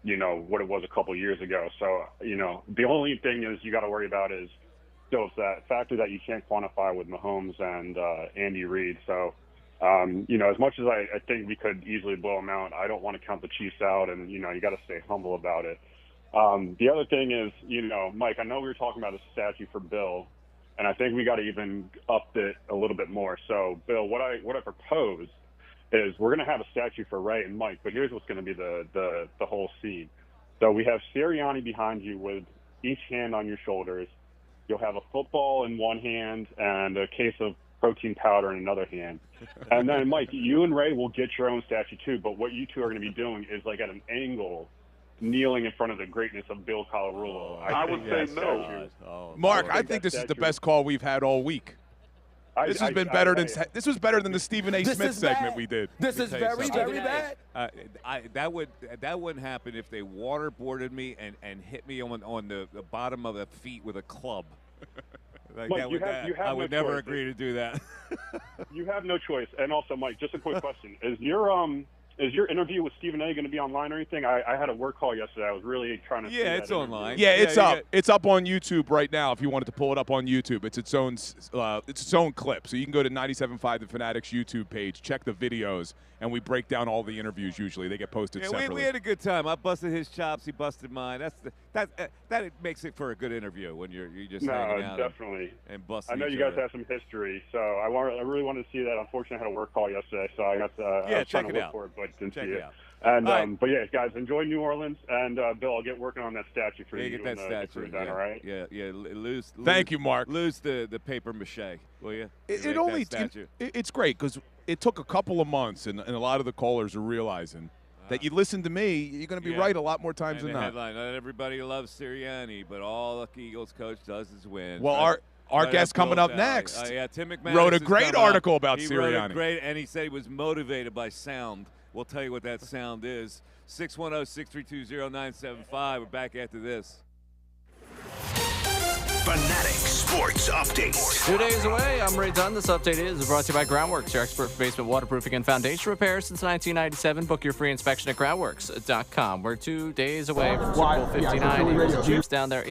what it was a couple years ago. So the only thing is you got to worry about is still that factor that you can't quantify with Mahomes and Andy Reid. So, as much as I think we could easily blow them out, I don't want to count the Chiefs out, and, you got to stay humble about it. The other thing is, Mike, I know we were talking about a statue for Bill, and I think we got to even up it a little bit more. So, Bill, what I propose is we're going to have a statue for Ray and Mike, but here's what's going to be the whole scene. So we have Sirianni behind you with each hand on your shoulders. You'll have a football in one hand and a case of protein powder in another hand. And then, Mike, you and Ray will get your own statue too, but what you two are going to be doing is like at an angle, kneeling in front of the greatness of Bill Colarulo. I would say no. Mark, I think this is the best call we've had all week. This has been better than this was better than the Stephen A. Smith segment we did. This is very, very bad. That wouldn't happen if they waterboarded me and hit me on the bottom of the feet with a club. Like Mike, I would no never choice. agree to do that. You have no choice. And also, Mike, just a quick question: Is your interview with Stephen A. going to be online or anything? I had a work call yesterday. I was really trying to. see that it's interview. online. Yeah, it's up. It's up on YouTube right now. If you wanted to pull it up on YouTube, it's its own clip. So you can go to 97.5 The Fanatic's YouTube page, check the videos, and we break down all the interviews. Usually, they get posted separately. We had a good time. I busted his chops. He busted mine. That makes it for a good interview when you're just hanging out. Definitely. And busting. I know each you guys other. have some history, so I really wanted to see that. Unfortunately, I had a work call yesterday, so I got to. I was check trying to it look out. for it, but didn't Check see it it. out. And All right. but yeah, guys, enjoy New Orleans, and Bill, I'll get working on that statue for Yeah, you. get that and, statue. crew down, Yeah, all right? yeah. Lose. Thank you, Mark. Lose the paper mache, will you? It only it's great because it took a couple of months, and a lot of the callers are realizing that you listen to me, you're going to be right a lot lot more times than the not. Headline: Not everybody loves Sirianni, but all the Eagles coach does is win. Well, our guest coming up next yeah, Tim McManus wrote a is great coming article up. about he Sirianni. Wrote a great, and he said he was motivated by sound. We'll tell you what that sound is. 610-632-0975. We're back after this. Fanatic Sports Update. 2 days away. I'm Ray Dunn. This update is brought to you by Groundworks, your expert for basement waterproofing and foundation repair since 1997. Book your free inspection at groundworks.com. We're 2 days away from Super Bowl 59. Eagles and Chiefs down there.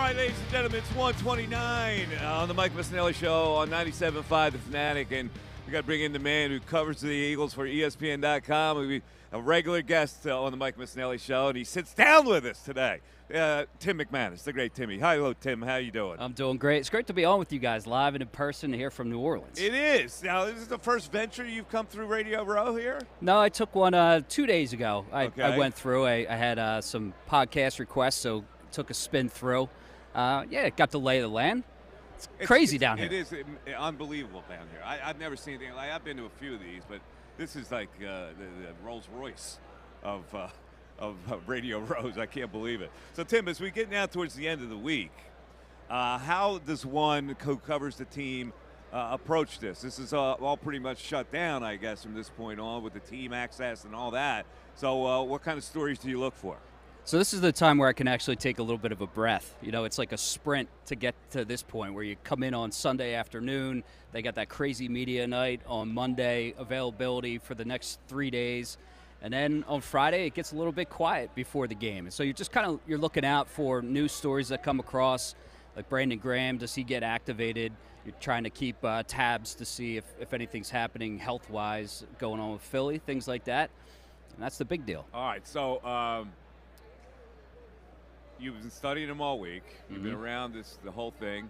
right, ladies and gentlemen, it's 129 on the Mike Missanelli Show on 97.5 The Fanatic, and we got to bring in the man who covers the Eagles for ESPN.com. We'll be a regular guest on the Mike Missanelli Show, and he sits down with us today. Tim McManus, the great Timmy. Hi, hello, Tim. How you doing? I'm doing great. It's great to be on with you guys live and in person here from New Orleans. It is. Now, this is the first venture you've come through Radio Row here? No, I took one 2 days ago. I went through. I had some podcast requests, so took a spin through. Got the lay of the land. It's crazy down here. It is unbelievable down here. I've never seen anything like. I've been to a few of these, but this is like the Rolls Royce of Radio Rows. I can't believe it. So, Tim, as we get now towards the end of the week, how does one who covers the team approach this? This is all pretty much shut down, I guess, from this point on with the team access and all that. So, what kind of stories do you look for? So this is the time where I can actually take a little bit of a breath. You know, it's like a sprint to get to this point where you come in on Sunday afternoon. They got that crazy media night on Monday, availability for the next 3 days. And then on Friday, it gets a little bit quiet before the game. And so you're just you're looking out for news stories that come across, like Brandon Graham, does he get activated? You're trying to keep tabs to see if anything's happening health-wise going on with Philly, things like that. And that's the big deal. All right, so you've been studying them all week. You've been around the whole thing.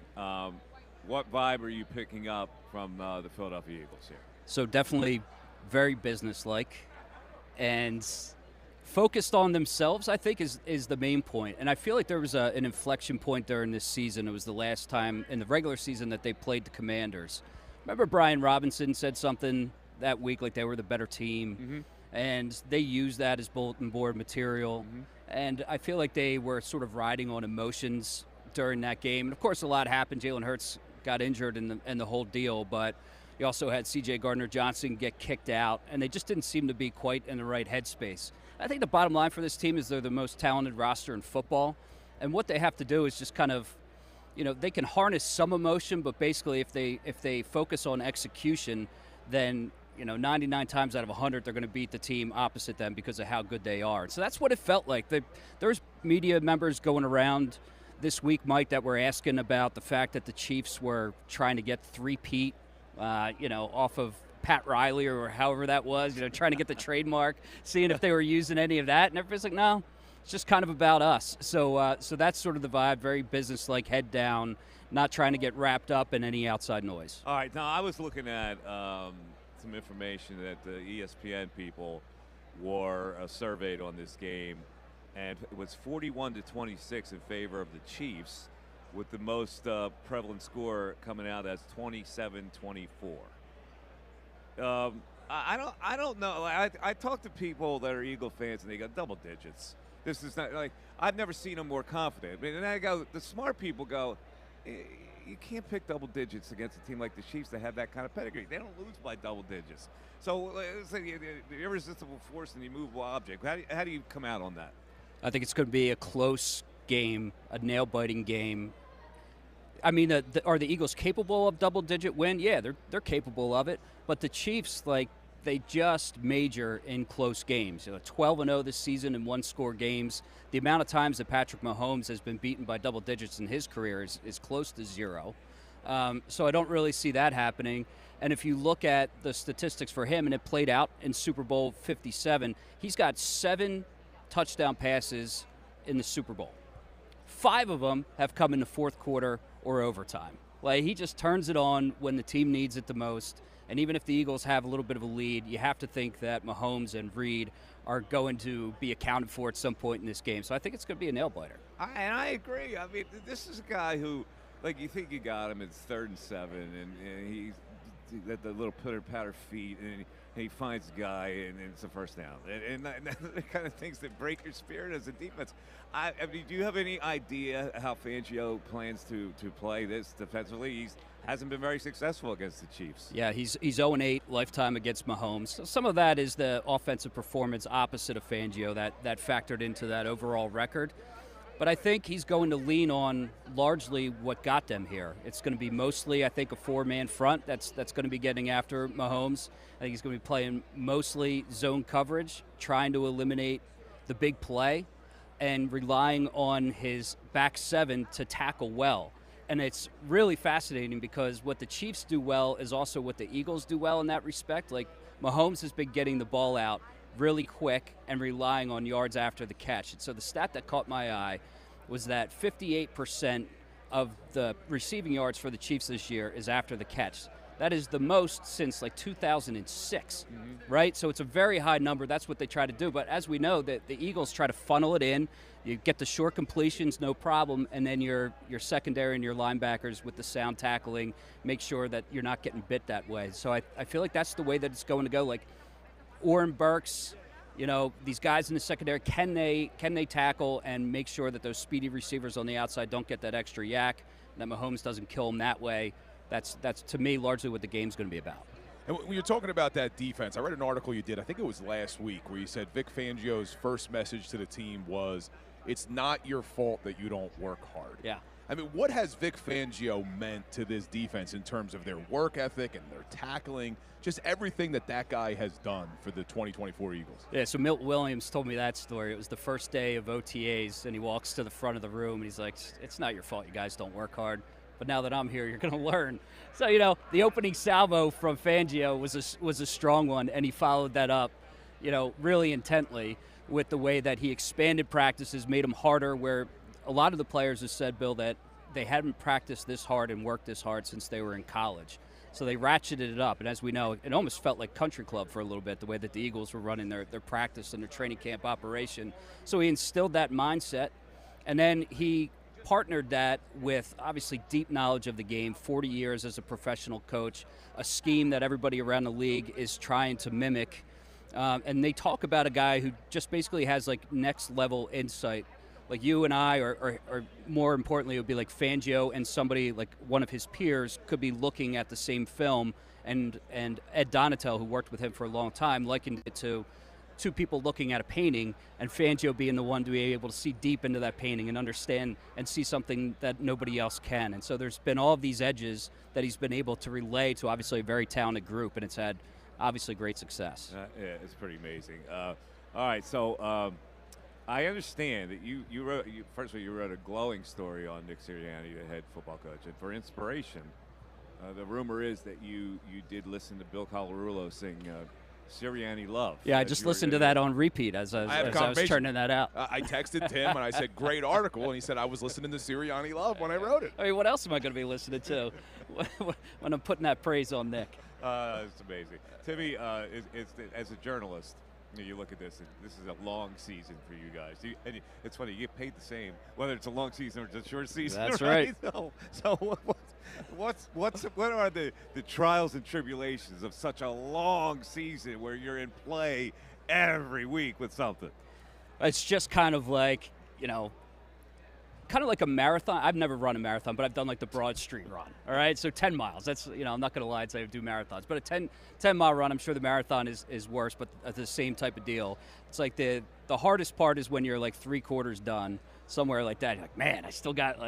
What vibe are you picking up from the Philadelphia Eagles here? So definitely very businesslike and focused on themselves, I think, is the main point. And I feel like there was an inflection point during this season. It was the last time in the regular season that they played the Commanders. Remember Brian Robinson said something that week like they were the better team, and they used that as bulletin board material. And I feel like they were sort of riding on emotions during that game. And, of course, a lot happened. Jalen Hurts got injured in the whole deal. But you also had C.J. Gardner-Johnson get kicked out. And they just didn't seem to be quite in the right headspace. I think the bottom line for this team is they're the most talented roster in football. And what they have to do is just kind of, they can harness some emotion. But basically if they focus on execution, then 99 times out of 100, they're going to beat the team opposite them because of how good they are. So that's what it felt like. There's media members going around this week, Mike, that were asking about the fact that the Chiefs were trying to get three-peat, off of Pat Riley or however that was, trying to get the trademark, seeing if they were using any of that. And everybody's like, no, it's just kind of about us. So that's sort of the vibe, very business-like, head down, not trying to get wrapped up in any outside noise. All right, now I was looking at some information that the ESPN people were surveyed on this game, and it was 41-26 in favor of the Chiefs, with the most prevalent score coming out as 27-24. I don't know. I talk to people that are Eagle fans, and they go double digits. This is not like I've never seen them more confident. And I go, the smart people go, you can't pick double digits against a team like the Chiefs that have that kind of pedigree. They don't lose by double digits. So it's like the irresistible force in the immovable object. How do you come out on that? I think it's going to be a close game, a nail-biting game. I mean, are the Eagles capable of double-digit win? Yeah, they're capable of it. But the Chiefs, they just major in close games. 12-0 this season in one-score games. The amount of times that Patrick Mahomes has been beaten by double digits in his career is close to zero. So I don't really see that happening. And if you look at the statistics for him, and it played out in Super Bowl 57, he's got 7 touchdown passes in the Super Bowl. 5 of them have come in the fourth quarter or overtime. He just turns it on when the team needs it the most. And even if the Eagles have a little bit of a lead, you have to think that Mahomes and Reed are going to be accounted for at some point in this game. So I think it's going to be a nail-biter. And I agree. I mean, this is a guy who, you think you got him, it's 3rd and 7, and he's got the little pitter-patter feet, and he finds a guy, and it's a first down. And the kind of things that break your spirit as a defense. I mean, do you have any idea how Fangio plans to play this defensively? He hasn't been very successful against the Chiefs. Yeah, he's 0-8 lifetime against Mahomes. So some of that is the offensive performance opposite of Fangio that factored into that overall record. But I think he's going to lean on largely what got them here. It's going to be mostly, I think, a 4-man front that's going to be getting after Mahomes. I think he's going to be playing mostly zone coverage, trying to eliminate the big play. and relying on his back seven to tackle well. And it's really fascinating because what the Chiefs do well is also what the Eagles do well in that respect. Like, Mahomes has been getting the ball out really quick and relying on yards after the catch. And so the stat that caught my eye was that 58% of the receiving yards for the Chiefs this year is after the catch. That is the most since like 2006, right? So it's a very high number. That's what they try to do. But as we know, the Eagles try to funnel it in. You get the short completions, no problem, and then your secondary and your linebackers with the sound tackling make sure that you're not getting bit that way. So I feel like that's the way that it's going to go. Like Oren Burks, these guys in the secondary, can they tackle and make sure that those speedy receivers on the outside don't get that extra yak, that Mahomes doesn't kill them that way? That's to me largely what the game's going to be about. And when you're talking about that defense, I read an article you did, I think it was last week, where you said Vic Fangio's first message to the team was, it's not your fault that you don't work hard. Yeah. I mean, what has Vic Fangio meant to this defense in terms of their work ethic and their tackling, just everything that guy has done for the 2024 Eagles? Yeah, so Milt Williams told me that story. It was the first day of OTAs, and he walks to the front of the room, and he's like, it's not your fault you guys don't work hard. But now that I'm here, you're going to learn. So, the opening salvo from Fangio was a strong one, and he followed that up, really intently with the way that he expanded practices, made them harder, where a lot of the players have said, Bill, that they hadn't practiced this hard and worked this hard since they were in college. So they ratcheted it up. And as we know, it almost felt like country club for a little bit, the way that the Eagles were running their practice and their training camp operation. So he instilled that mindset, and then he partnered that with obviously deep knowledge of the game, 40 years as a professional coach, a scheme that everybody around the league is trying to mimic. And they talk about a guy who just basically has like next level insight. Like you and I, or more importantly, it would be like Fangio and somebody like one of his peers could be looking at the same film, and Ed Donatel, who worked with him for a long time, likened it to two people looking at a painting, and Fangio being the one to be able to see deep into that painting and understand and see something that nobody else can. And so there's been all of these edges that he's been able to relay to obviously a very talented group, and it's had obviously great success. Yeah, it's pretty amazing. All right, so I understand that you wrote, first of all, you wrote a glowing story on Nick Sirianni, the head football coach, and for inspiration, the rumor is that you did listen to Bill Colarulo sing Sirianni Love. Yeah, I just listened to that on repeat as I was turning that out. I texted Tim and I said, great article, and he said, I was listening to Sirianni Love when I wrote it. I mean, what else am I going to be listening to when I'm putting that praise on Nick? It's amazing. Timmy, as a journalist, you look at this, and this is a long season for you guys. It's funny, you get paid the same, whether it's a long season or just a short season. That's right. So what are the trials and tribulations of such a long season where you're in play every week with something? It's just kind of like, kind of like a marathon. I've never run a marathon, but I've done like the Broad Street run. All right, so 10 miles. That's, I'm not going to lie and say I do marathons, but a 10-mile run, I'm sure the marathon is worse, but the same type of deal. It's like the hardest part is when you're like 3/4 done, somewhere like that. You're like, man, I still got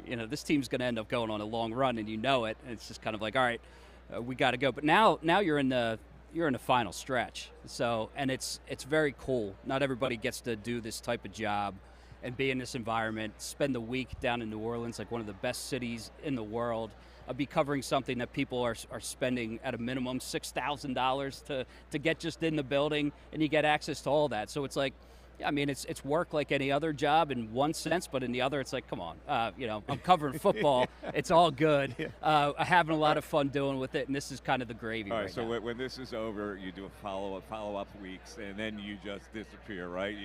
this team's going to end up going on a long run, and you know it. And it's just kind of like, all right, we got to go. But now you're in the final stretch. So, and it's very cool. Not everybody gets to do this type of job and be in this environment, spend the week down in New Orleans, like one of the best cities in the world. I'll be covering something that people are spending at a minimum $6,000 to get just in the building, and you get access to all that. So it's like, yeah, I mean, it's work like any other job in one sense, but in the other, it's like, come on, I'm covering football. It's all good. Having a lot of fun doing with it, and this is kind of the gravy. All right, right so now. when this is over, you do a follow-up weeks, and then you just disappear, right?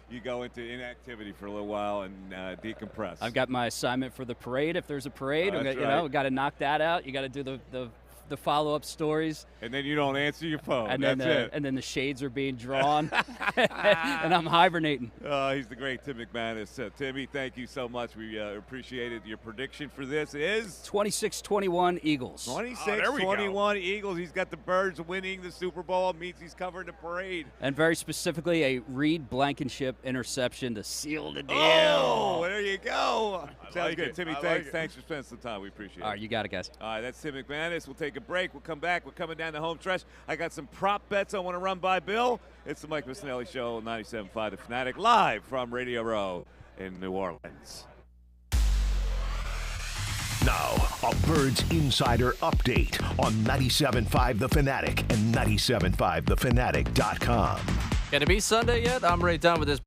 You go into inactivity for a little while and decompress. I've got my assignment for the parade. If there's a parade, we got to knock that out. You got to do the follow-up stories. And then you don't answer your phone. And That's it. And then the shades are being drawn, and I'm hibernating. He's the great Tim McManus. Timmy, thank you so much. We appreciated your prediction for this is 26-21 Eagles. 26-21 Eagles. He's got the Birds winning the Super Bowl. Means he's covering the parade. And very specifically, a Reed Blankenship interception to seal the deal. Oh, there you go. Sounds like good. it. Timmy, thanks for spending some time. We appreciate it. All right, you got it, guys. All right, that's Tim McManus. We'll take a a break. We'll come back. We're coming down the home stretch. I got some prop bets I want to run by Bill. It's the Mike Missanelli Show, 97.5 The Fanatic, live from Radio Row in New Orleans. Now, a Birds Insider update on 97.5 The Fanatic and 97.5thefanatic.com. Can it be Sunday yet? I'm Ray Dunn with this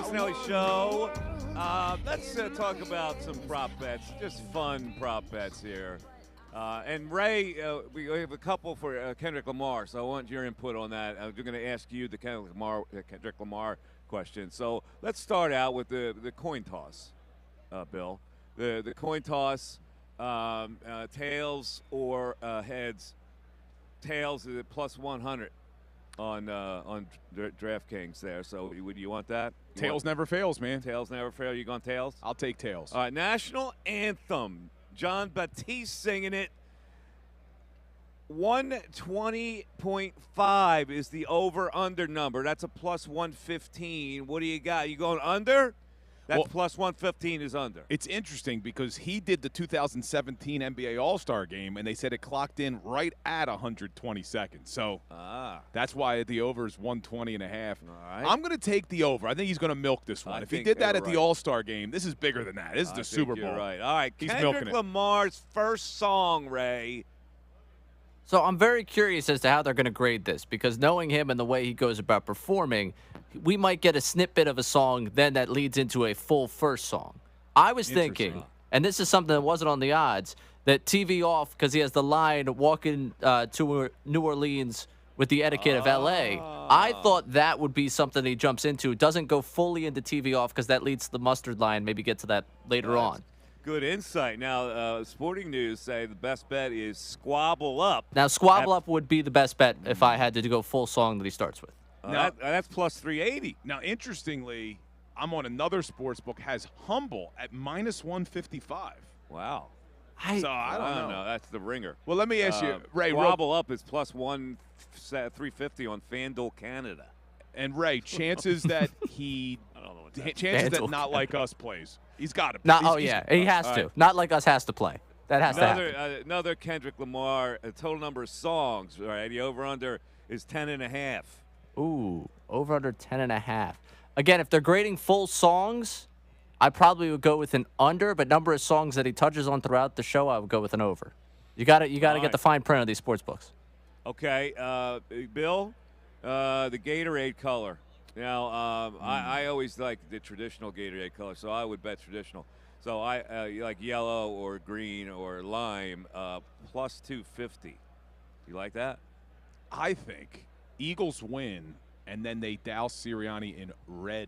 Missanelli Show. Let's talk about some prop bets, just fun prop bets here. And Ray, we have a couple for Kendrick Lamar, so I want your input on that. I'm going to ask you the Kendrick Lamar question. So let's start out with the coin toss, Bill. The coin toss, tails or heads. Tails is at plus 100 on DraftKings there. So would you want that? Tails never fails, man. Tails never fail. You going tails? I'll take tails. All right, national anthem. John Batiste singing it. 120.5 is the over-under number. That's a plus 115. What do you got? You going under? That's plus 115 is under. It's interesting because he did the 2017 NBA All-Star game, and they said it clocked in right at 120 seconds. So that's why the over is 120 and a half. All right. I'm going to take the over. I think he's going to milk this one. If he did that at the All-Star game, this is bigger than that. This is the Super Bowl. You're right. All right, he's Kendrick Lamar's first song, Ray. So I'm very curious as to how they're going to grade this, because knowing him and the way he goes about performing, we might get a snippet of a song then that leads into a full first song. I was thinking, and this is something that wasn't on the odds, that TV off because he has the line walking to New Orleans with the etiquette of L.A. I thought that would be something he jumps into. It doesn't go fully into TV off because that leads to the mustard line. Maybe get to that later on. Good insight. Now, Sporting News say the best bet is Squabble Up. Now, Squabble Up would be the best bet if I had to go full song that he starts with. That's plus 380. Now, interestingly, I'm on another sports book, has Humble at minus 155. Wow. I don't know. That's the ringer. Well, let me ask you, Ray. Squabble Up is plus 350 on FanDuel Canada. And Ray, chances that Not Like Us plays. He's got to. He has to. Right. Not Like Us has to play. That has to happen. Another Kendrick Lamar. A total number of songs. Right. The over under is 10.5. Ooh, over under 10.5. Again, if they're grading full songs, I probably would go with an under. But number of songs that he touches on throughout the show, I would go with an over. You got to get the fine print of these sports books. Okay, Bill, the Gatorade color. Now, I always like the traditional Gatorade color, so I would bet traditional. So I like yellow or green or lime, plus 250. You like that? I think Eagles win, and then they douse Sirianni in red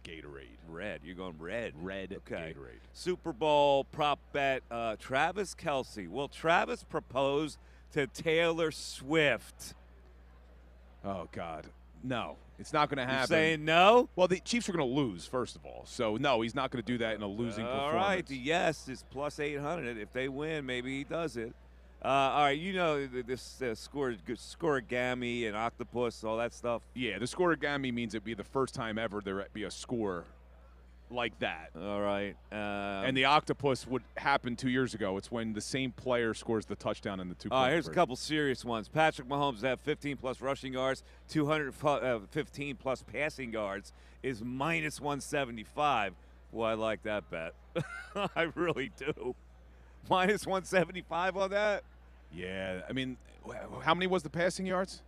Gatorade. Red. You're going red. Red Gatorade. Super Bowl prop bet, Travis Kelce. Will Travis propose to Taylor Swift? Oh, God. No, it's not going to happen. You're saying no? Well, the Chiefs are going to lose, first of all. So, no, he's not going to do that in a losing performance. All right, the yes is plus 800. If they win, maybe he does it. All right, you know this scoregami and octopus, all that stuff. Yeah, the scoregami means it'd be the first time ever there be a score like that. All right. And the octopus would happen 2 years ago. It's when the same player scores the touchdown in the two. All right, here's a couple serious ones. Patrick Mahomes to have 15-plus rushing yards, 215-plus passing yards is minus 175. Well, I like that bet. I really do. Minus 175 on that? Yeah, I mean, how many was the passing yards?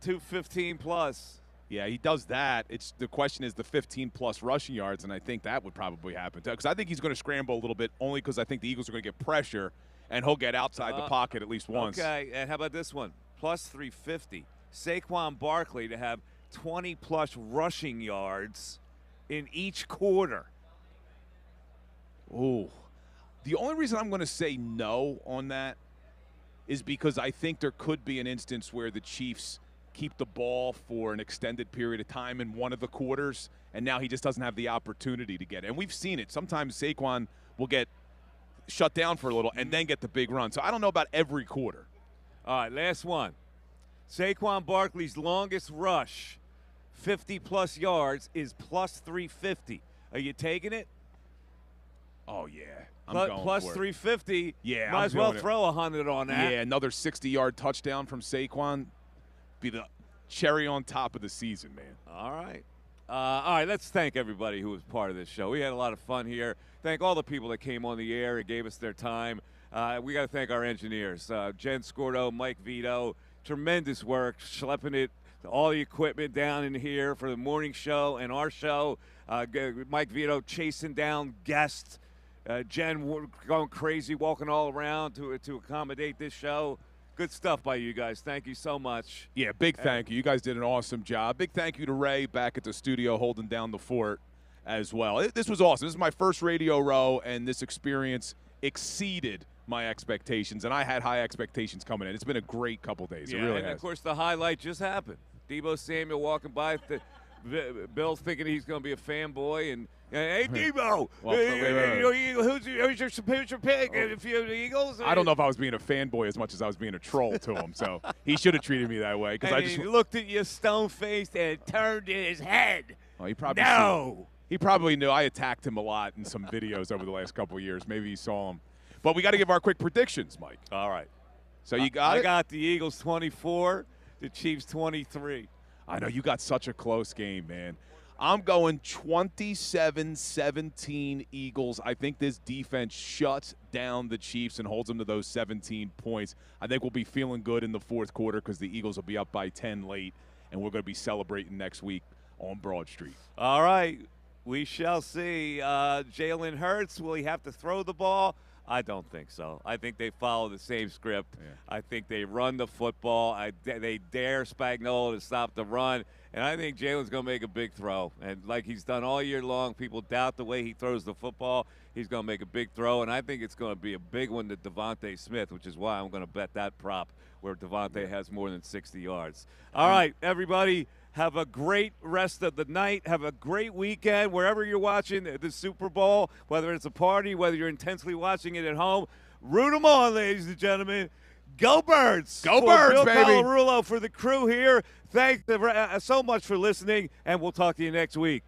215-plus. Yeah, he does that. The question is the 15-plus rushing yards, and I think that would probably happen too. Because I think he's going to scramble a little bit, only because I think the Eagles are going to get pressure, and he'll get outside the pocket at least once. Okay, and how about this one? Plus 350. Saquon Barkley to have 20-plus rushing yards in each quarter. Ooh. The only reason I'm going to say no on that is because I think there could be an instance where the Chiefs keep the ball for an extended period of time in one of the quarters, and now he just doesn't have the opportunity to get it. And we've seen it. Sometimes Saquon will get shut down for a little and then get the big run. So I don't know about every quarter. All right, last one. Saquon Barkley's longest rush, 50-plus yards, is plus 350. Are you taking it? Oh, yeah. Plus 350. Yeah, might as well throw 100 on that. Yeah, another 60-yard touchdown from Saquon. Be the cherry on top of the season, man. All right. Let's thank everybody who was part of this show. We had a lot of fun here. Thank all the people that came on the air and gave us their time. We got to thank our engineers, Jen Scordo, Mike Vito. Tremendous work, schlepping it all the equipment down in here for the morning show and our show. Mike Vito chasing down guests. Jen going crazy, walking all around to accommodate this show. Good stuff by you guys. Thank you so much. Yeah, big thank you. You guys did an awesome job. Big thank you to Ray back at the studio holding down the fort as well. This was awesome. This is my first radio row, and this experience exceeded my expectations, and I had high expectations coming in. It's been a great couple days. Yeah, it really and has. Of course, the highlight just happened. Debo Samuel walking by. Bill's thinking he's going to be a fanboy, and hey, Debo, who's your pick? If you're the Eagles, I don't know if I was being a fanboy as much as I was being a troll to him. So he should have treated me that way because he looked at you stone-faced and turned his head. Oh, he probably he probably knew. I attacked him a lot in some videos over the last couple of years. Maybe he saw him. But we got to give our quick predictions, Mike. All right. So you got it? I got the Eagles 24, the Chiefs 23. I know you got such a close game, man. I'm going 27-17 Eagles. I think this defense shuts down the Chiefs and holds them to those 17 points. I think we'll be feeling good in the fourth quarter because the Eagles will be up by 10 late, and we're going to be celebrating next week on Broad Street. All right. We shall see. Jalen Hurts, will he have to throw the ball? I don't think so. I think they follow the same script. Yeah. I think they run the football. They dare Spagnuolo to stop the run. And I think Jalen's going to make a big throw. And like he's done all year long, people doubt the way he throws the football. He's going to make a big throw. And I think it's going to be a big one to Devontae Smith, which is why I'm going to bet that prop where Devontae has more than 60 yards. All right, everybody. Have a great rest of the night. Have a great weekend wherever you're watching the Super Bowl, whether it's a party, whether you're intensely watching it at home. Root them on, ladies and gentlemen. Go Birds. Go Birds, Bill baby. Colarulo for the crew here. Thanks so much for listening, and we'll talk to you next week.